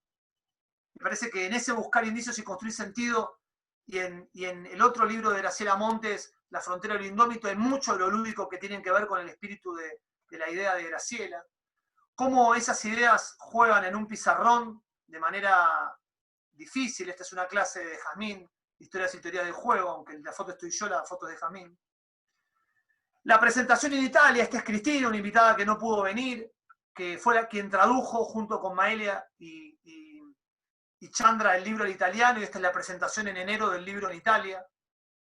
Me parece que en ese buscar indicios y construir sentido, y en el otro libro de Graciela Montes, La frontera de lo indómito, hay mucho de lo lúdico que tienen que ver con el espíritu de la idea de Graciela. Cómo esas ideas juegan en un pizarrón de manera difícil. Esta es una clase de Jazmín, Historias y Teoría del Juego, aunque en la foto estoy yo, la foto es de Jazmín. La presentación en Italia, esta es Cristina, una invitada que no pudo venir, que fue la quien tradujo junto con Maelia y Chandra el libro en italiano, y esta es la presentación en enero del libro en Italia.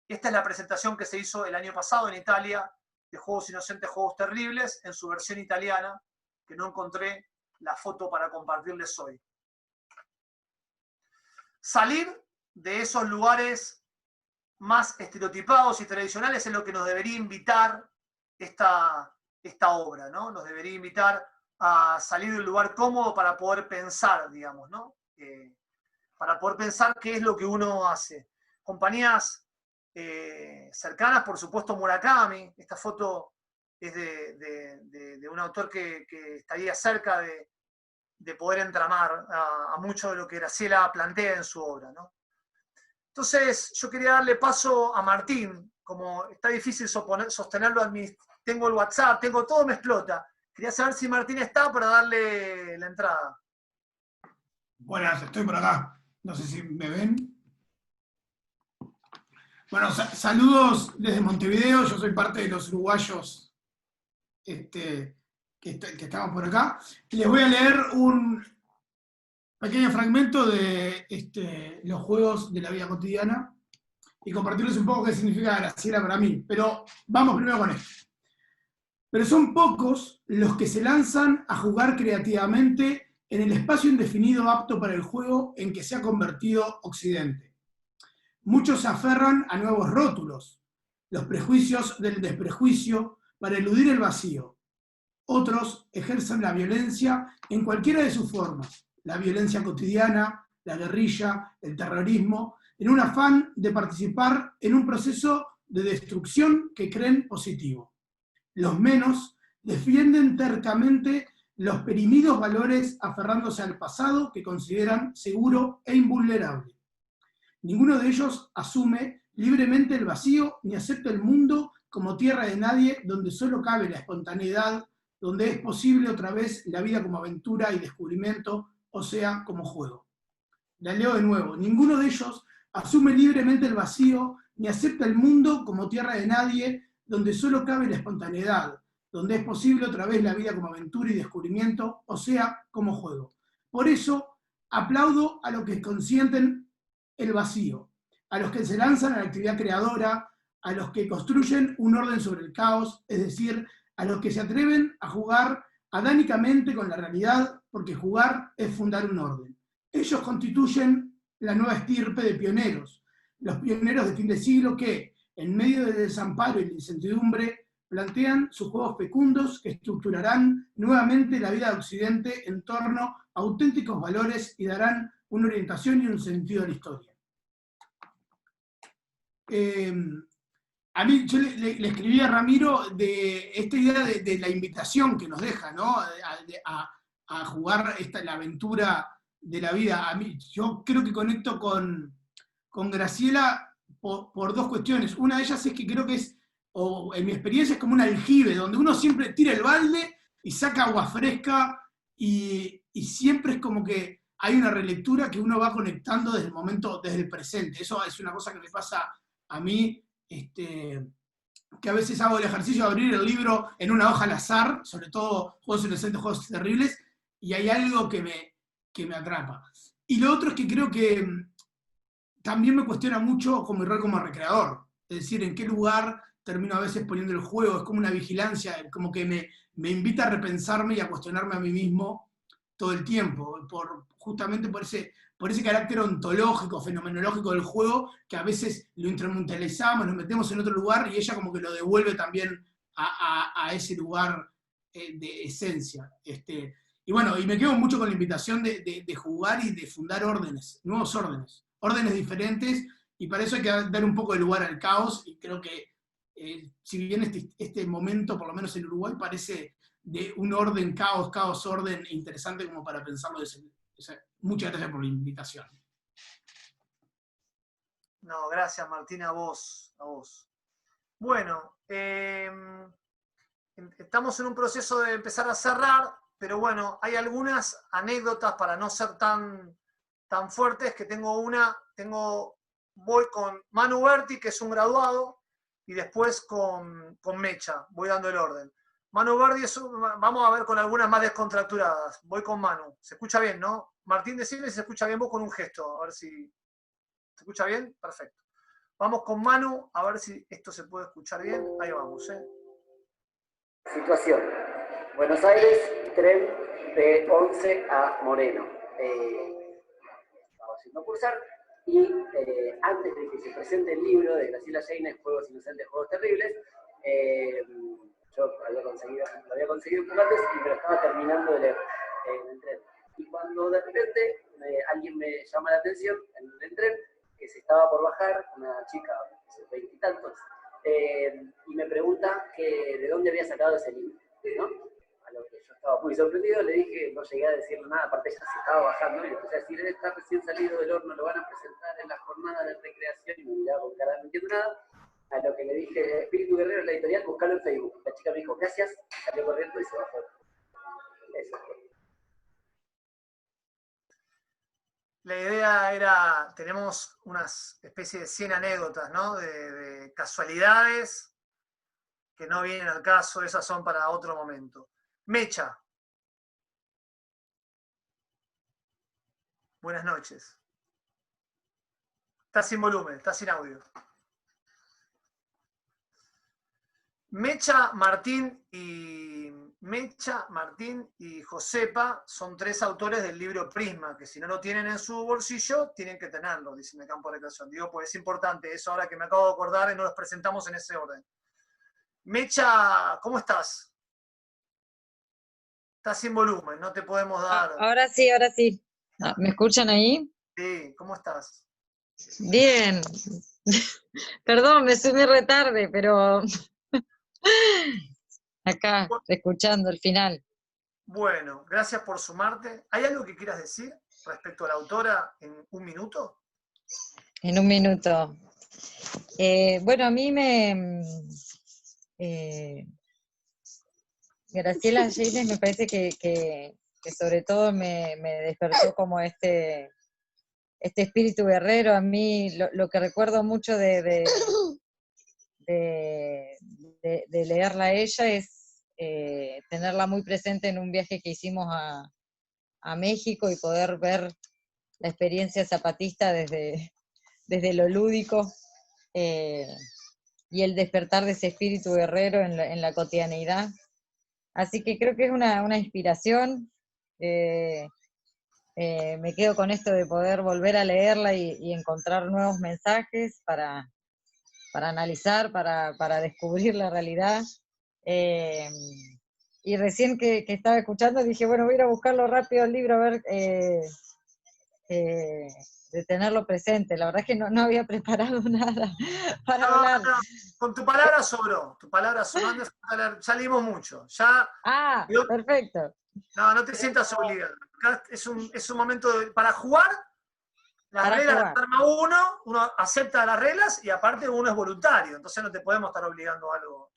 Esta es la presentación que se hizo el año pasado en Italia, de Juegos Inocentes, Juegos Terribles, en su versión italiana, que no encontré la foto para compartirles hoy. Salir de esos lugares más estereotipados y tradicionales es lo que nos debería invitar esta obra, ¿no? Nos debería invitar a salir del lugar cómodo para poder pensar, digamos, ¿no? Para poder pensar qué es lo que uno hace. Compañías cercanas, por supuesto, Murakami. Esta foto es de un autor que estaría cerca de poder entramar a mucho de lo que Graciela plantea en su obra, ¿no? Entonces, yo quería darle paso a Martín. Como está difícil sostenerlo, tengo el WhatsApp, tengo todo, me explota. Quería saber si Martín está para darle la entrada. Buenas, estoy por acá. No sé si me ven. Bueno, saludos desde Montevideo. Yo soy parte de los uruguayos que estamos por acá. Les voy a leer un pequeño fragmento de los juegos de la vida cotidiana y compartirles un poco qué significa Graciela para mí. Pero vamos primero con esto. Pero son pocos los que se lanzan a jugar creativamente en el espacio indefinido apto para el juego en que se ha convertido Occidente. Muchos se aferran a nuevos rótulos, los prejuicios del desprejuicio, para eludir el vacío. Otros ejercen la violencia en cualquiera de sus formas, la violencia cotidiana, la guerrilla, el terrorismo, en un afán de participar en un proceso de destrucción que creen positivo. Los menos defienden tercamente los perimidos valores aferrándose al pasado que consideran seguro e invulnerable. Ninguno de ellos asume libremente el vacío ni acepta el mundo como tierra de nadie donde solo cabe la espontaneidad, donde es posible otra vez la vida como aventura y descubrimiento, o sea, como juego. La leo de nuevo. Ninguno de ellos asume libremente el vacío ni acepta el mundo como tierra de nadie donde solo cabe la espontaneidad, donde es posible otra vez la vida como aventura y descubrimiento, o sea, como juego. Por eso, aplaudo a los que consienten el vacío, a los que se lanzan a la actividad creadora, a los que construyen un orden sobre el caos, es decir, a los que se atreven a jugar adánicamente con la realidad, porque jugar es fundar un orden. Ellos constituyen la nueva estirpe de pioneros, los pioneros de fin de siglo que, en medio del desamparo y la incertidumbre, plantean sus juegos fecundos que estructurarán nuevamente la vida de Occidente en torno a auténticos valores y darán una orientación y un sentido a la historia. A mí, yo le escribí a Ramiro de esta idea de la invitación que nos deja, ¿no? A jugar la aventura de la vida. A mí, yo creo que conecto con Graciela por dos cuestiones. Una de ellas es que creo que es, o en mi experiencia, es como un aljibe, donde uno siempre tira el balde y saca agua fresca, y siempre es como que hay una relectura que uno va conectando desde el momento, desde el presente. Eso es una cosa que me pasa a mí, que a veces hago el ejercicio de abrir el libro en una hoja al azar, sobre todo juegos inocentes, juegos terribles, y hay algo que me atrapa. Y lo otro es que creo que también me cuestiona mucho como mi rol como recreador, es decir, en qué lugar termino a veces poniendo el juego, es como una vigilancia, como que me invita a repensarme y a cuestionarme a mí mismo todo el tiempo, justamente por ese carácter ontológico, fenomenológico del juego, que a veces lo instrumentalizamos, lo metemos en otro lugar y ella como que lo devuelve también a ese lugar de esencia. Y bueno, y me quedo mucho con la invitación de jugar y de fundar órdenes, nuevos órdenes diferentes, y para eso hay que dar un poco de lugar al caos, y creo que si bien este momento, por lo menos en Uruguay, parece de un orden, caos, orden, interesante como para pensarlo. Muchas gracias por la invitación. No, gracias Martín, a vos. Bueno, estamos en un proceso de empezar a cerrar, pero bueno, hay algunas anécdotas para no ser tan fuertes, que voy con Manu Berti, que es un graduado, y después con Mecha, voy dando el orden. Manu Berti, vamos a ver con algunas más descontracturadas. Voy con Manu. ¿Se escucha bien, no? Martín, decime si se escucha bien vos con un gesto, a ver si... ¿Se escucha bien? Perfecto. Vamos con Manu, a ver si esto se puede escuchar bien. Ahí vamos, Situación. Buenos Aires, tren de 11 a Moreno. Estaba haciendo cursar y antes de que se presente el libro de Graciela Lleines, Juegos Inocentes, Juegos Terribles, yo lo había conseguido un poco antes y me lo estaba terminando de leer en el tren. Y cuando de repente alguien me llama la atención en el tren, que se estaba por bajar, una chica de 20 y tantos, y me pregunta de dónde había sacado ese libro, ¿no? A lo que yo estaba muy sorprendido, le dije, no llegué a decirle nada, aparte ella se estaba bajando, y le empecé a decir, está recién salido del horno, lo van a presentar en la jornada de recreación, y me miraba con cara, no entiendo nada. A lo que le dije, Espíritu Guerrero, la editorial, buscalo en Facebook. La chica me dijo, gracias, salió corriendo y se bajó. Eso fue. La idea era, tenemos unas especies de 100 anécdotas, ¿no? De casualidades que no vienen al caso, esas son para otro momento. Mecha. Buenas noches. Está sin volumen, está sin audio. Mecha, Martín y Josepa son 3 autores del libro Prisma, que si no lo tienen en su bolsillo, tienen que tenerlo, dice en el campo de recreación. Digo, pues es importante, eso ahora que me acabo de acordar y no los presentamos en ese orden. Mecha, ¿cómo estás? Estás sin volumen, no te podemos dar... Ahora sí. ¿Me escuchan ahí? Sí, ¿cómo estás? Bien. Perdón, me subí retarde, pero... Acá, escuchando el final. Bueno, gracias por sumarte. ¿Hay algo que quieras decir respecto a la autora en un minuto? En un minuto. Bueno, a mí Graciela Lleines me parece que sobre todo me despertó como este espíritu guerrero. A mí lo que recuerdo mucho de leerla a ella es tenerla muy presente en un viaje que hicimos a México y poder ver la experiencia zapatista desde lo lúdico y el despertar de ese espíritu guerrero en la cotidianeidad. Así que creo que es una inspiración. Me quedo con esto de poder volver a leerla y encontrar nuevos mensajes para analizar, para descubrir la realidad. Y recién que estaba escuchando dije, bueno, voy a ir a buscarlo rápido el libro, a ver, de tenerlo presente. La verdad es que no había preparado nada para hablar. No, con tu palabra sobró, salimos mucho. Ya, perfecto. No te sientas obligado. Acá es un momento para jugar. Las reglas las arma uno acepta las reglas y aparte uno es voluntario, entonces no te podemos estar obligando a algo.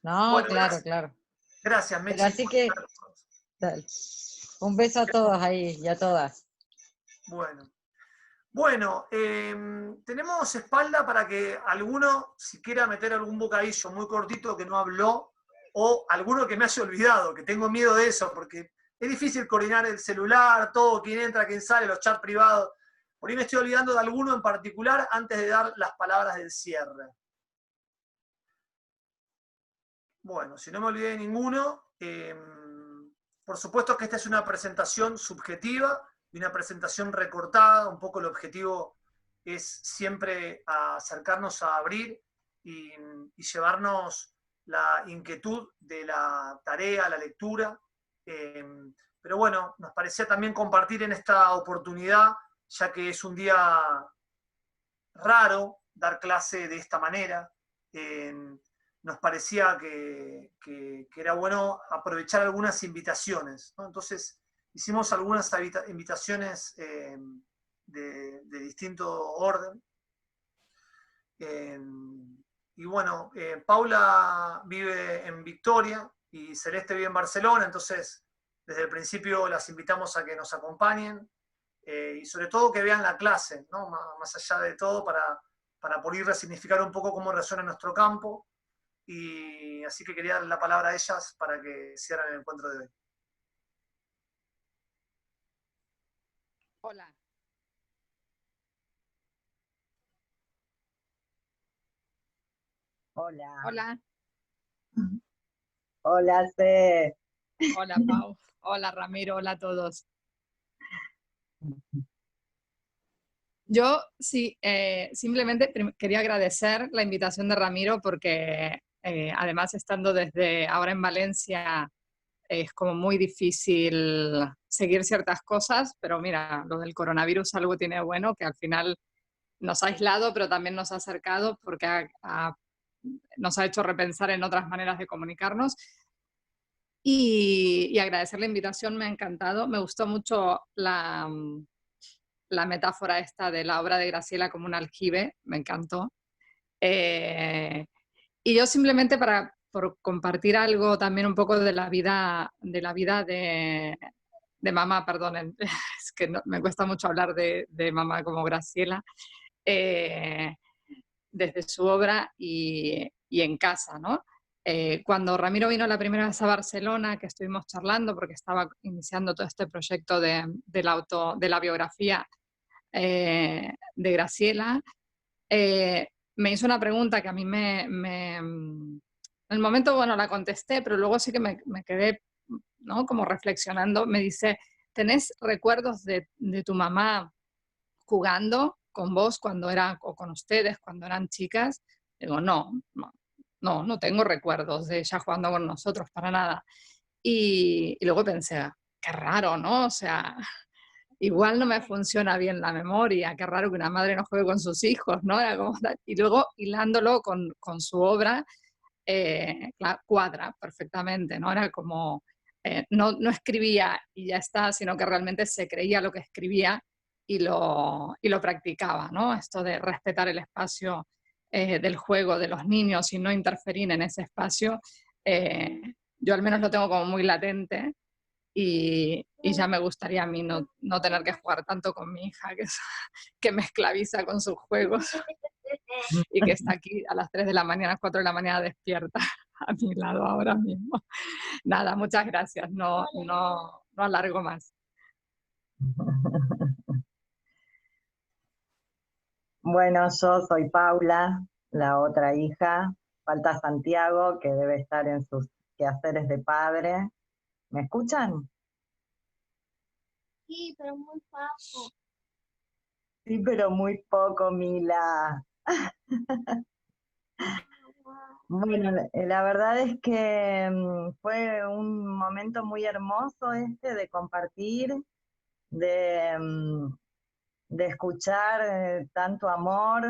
No, bueno, claro. Gracias, Mechi. Así que, un beso a todos ahí y a todas. Bueno, tenemos espalda para que alguno, si quiera meter algún bocadillo muy cortito que no habló, o alguno que me haya olvidado, que tengo miedo de eso, porque es difícil coordinar el celular, todo, quién entra, quién sale, los chats privados. Por ahí me estoy olvidando de alguno en particular antes de dar las palabras del cierre. Bueno, si no me olvidé de ninguno, por supuesto que esta es una presentación subjetiva y una presentación recortada. Un poco el objetivo es siempre acercarnos a abrir y llevarnos la inquietud de la tarea, la lectura. Pero bueno, nos parecía también compartir en esta oportunidad, ya que es un día raro dar clase de esta manera. Nos parecía que era bueno aprovechar algunas invitaciones, ¿no? Entonces hicimos algunas invitaciones de distinto orden. Y bueno, Paula vive en Victoria y Celeste vive en Barcelona, entonces desde el principio las invitamos a que nos acompañen y sobre todo que vean la clase, ¿no? Más allá de todo, para poder resignificar un poco cómo resuena nuestro campo. Y así que quería dar la palabra a ellas para que cierren el encuentro de hoy. Hola. Hola. Hola. Hola, C. Hola, Pau. Hola, Ramiro. Hola a todos. Yo sí, simplemente quería agradecer la invitación de Ramiro porque además estando desde ahora en Valencia es como muy difícil seguir ciertas cosas, pero mira, lo del coronavirus algo tiene bueno, que al final nos ha aislado, pero también nos ha acercado porque nos ha hecho repensar en otras maneras de comunicarnos. Y agradecer la invitación, me ha encantado. Me gustó mucho la metáfora esta de la obra de Graciela como un aljibe, me encantó. Y yo simplemente por compartir algo también un poco de la vida de mamá, perdonen, es que me cuesta mucho hablar de mamá como Graciela, desde su obra y en casa, ¿no? Cuando Ramiro vino la primera vez a Barcelona, que estuvimos charlando porque estaba iniciando todo este proyecto de la biografía de Graciela, me hizo una pregunta que a mí en el momento, bueno, la contesté, pero luego sí que me quedé, ¿no? Como reflexionando. Me dice, ¿tenés recuerdos de tu mamá jugando con vos o con ustedes cuando eran chicas? Digo, no tengo recuerdos de ella jugando con nosotros para nada. Y luego pensé, qué raro, ¿no? O sea, igual no me funciona bien la memoria, qué raro que una madre no juegue con sus hijos, ¿no? Y luego hilándolo con su obra, cuadra perfectamente, ¿no? Era como, no escribía y ya está, sino que realmente se creía lo que escribía y lo practicaba, ¿no? Esto de respetar el espacio del juego de los niños y no interferir en ese espacio, yo al menos lo tengo como muy latente. Y ya me gustaría a mí no tener que jugar tanto con mi hija, que me esclaviza con sus juegos y que está aquí a las 3 de la mañana, 4 de la mañana despierta a mi lado ahora mismo. Nada, muchas gracias, no alargo más. Bueno, yo soy Paula, la otra hija. Falta Santiago, que debe estar en sus quehaceres de padre. ¿Me escuchan? Sí, pero muy poco. Sí, pero muy poco, Mila. Bueno, la verdad es que fue un momento muy hermoso de compartir, de escuchar tanto amor,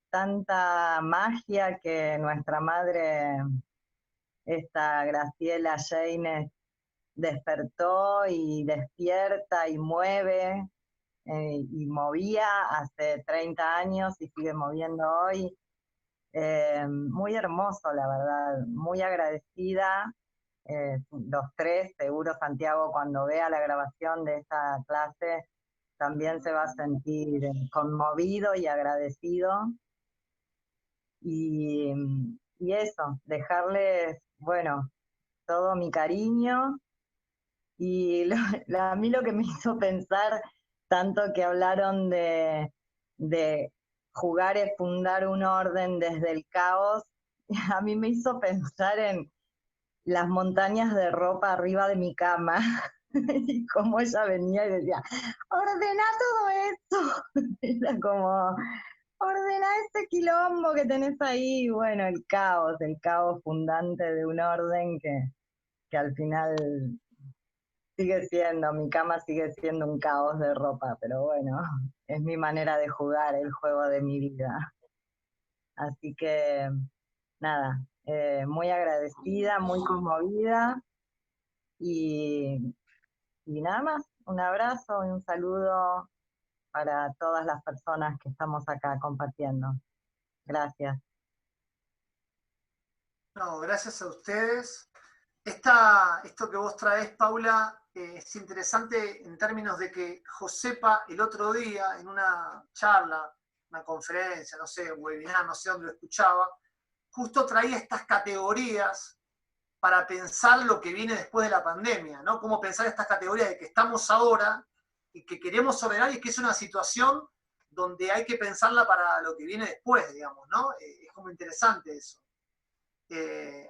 tanta magia que nuestra madre, esta Graciela Sheines, despertó y despierta y mueve y movía hace 30 años y sigue moviendo hoy. Muy hermoso, la verdad, muy agradecida. Los tres, seguro Santiago cuando vea la grabación de esta clase también se va a sentir conmovido y agradecido. Y eso, dejarles, bueno, todo mi cariño. Y a mí lo que me hizo pensar, tanto que hablaron de jugar es fundar un orden desde el caos, a mí me hizo pensar en las montañas de ropa arriba de mi cama, y cómo ella venía y decía, ordena todo esto. Era como, ordena ese quilombo que tenés ahí. Bueno, el caos fundante de un orden que al final sigue siendo, mi cama sigue siendo un caos de ropa, pero bueno, es mi manera de jugar el juego de mi vida. Así que, nada, muy agradecida, muy conmovida, y nada más, un abrazo y un saludo para todas las personas que estamos acá compartiendo. Gracias. No, gracias a ustedes. Esto que vos traés, Paula, es interesante en términos de que Josepa el otro día, en una charla, una conferencia, no sé, un webinar, no sé dónde lo escuchaba, justo traía estas categorías para pensar lo que viene después de la pandemia, ¿no? Cómo pensar estas categorías de que estamos ahora y que queremos ordenar, y que es una situación donde hay que pensarla para lo que viene después, digamos, ¿no? Es como interesante eso.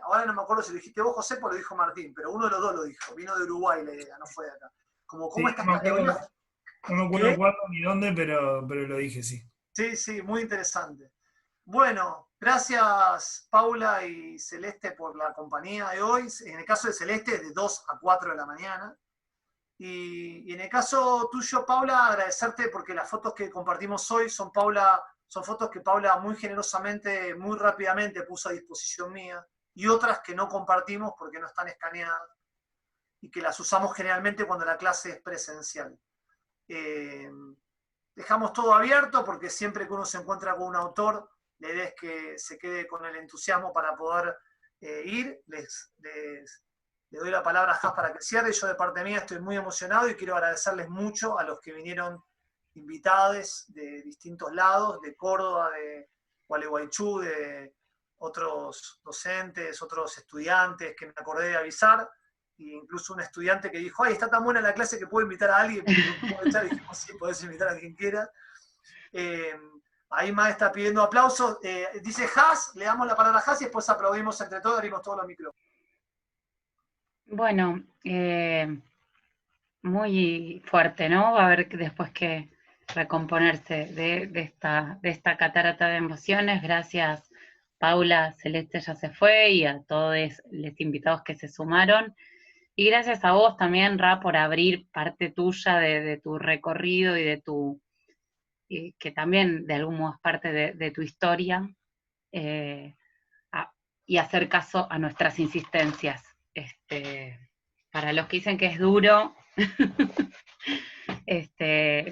Ahora no me acuerdo si lo dijiste vos, José, o lo dijo Martín, pero uno de los dos lo dijo, vino de Uruguay la idea, no fue de acá. Como Sí, estas categorías... No me acuerdo cuándo ni dónde, pero lo dije, sí. Sí, muy interesante. Bueno, gracias Paula y Celeste por la compañía de hoy. En el caso de Celeste, de 2 a 4 de la mañana. Y en el caso tuyo, Paula, agradecerte porque las fotos que compartimos hoy son fotos que Paula muy generosamente, muy rápidamente puso a disposición mía, y otras que no compartimos porque no están escaneadas y que las usamos generalmente cuando la clase es presencial. Dejamos todo abierto porque siempre que uno se encuentra con un autor, la idea es que se quede con el entusiasmo para poder ir. Le doy la palabra a Jas para que cierre. Yo de parte mía estoy muy emocionado y quiero agradecerles mucho a los que vinieron invitados de distintos lados, de Córdoba, de Gualeguaychú, de otros docentes, otros estudiantes que me acordé de avisar, e incluso un estudiante que dijo, ay, está tan buena la clase que puedo invitar a alguien, y dijimos, sí, podés invitar a quien quiera. Ahí Mae está pidiendo aplausos. Dice Jas, le damos la palabra a Jas y después aplaudimos entre todos, abrimos todos los micrófonos. Bueno, muy fuerte, ¿no? Va a haber después que recomponerse de esta catarata de emociones. Gracias, Paula, Celeste ya se fue, y a todos los invitados que se sumaron. Y gracias a vos también, Ra, por abrir parte tuya de tu recorrido y de que también de algún modo es parte de tu historia, y hacer caso a nuestras insistencias. Para los que dicen que es duro,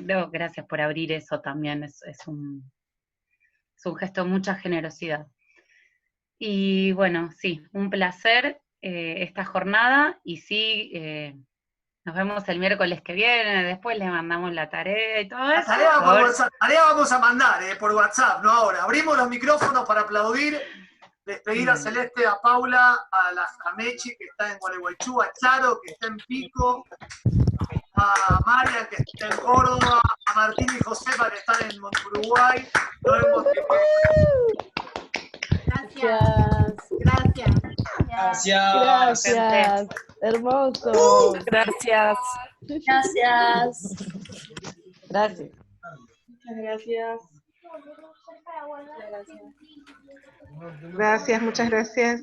no, gracias por abrir eso también, es un gesto de mucha generosidad. Y bueno, sí, un placer esta jornada, y sí, nos vemos el miércoles que viene, después les mandamos la tarea y todo eso. Tarea vamos a mandar por WhatsApp, no ahora. Abrimos los micrófonos para aplaudir, despedir a Celeste, a Paula, a Mechi, que está en Gualeguaychú, a Charo, que está en Pico, a María, que está en Córdoba, a Martín y Josepa, que están en Uruguay. Nos vemos Gracias. Hermoso. Gracias. Gracias. Muchas gracias. Gracias, muchas gracias.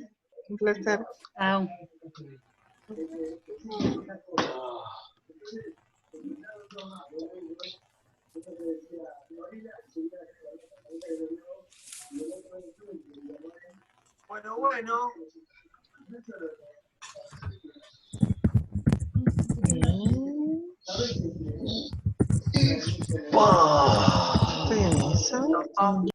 Un placer. Chao. Bueno. Wow.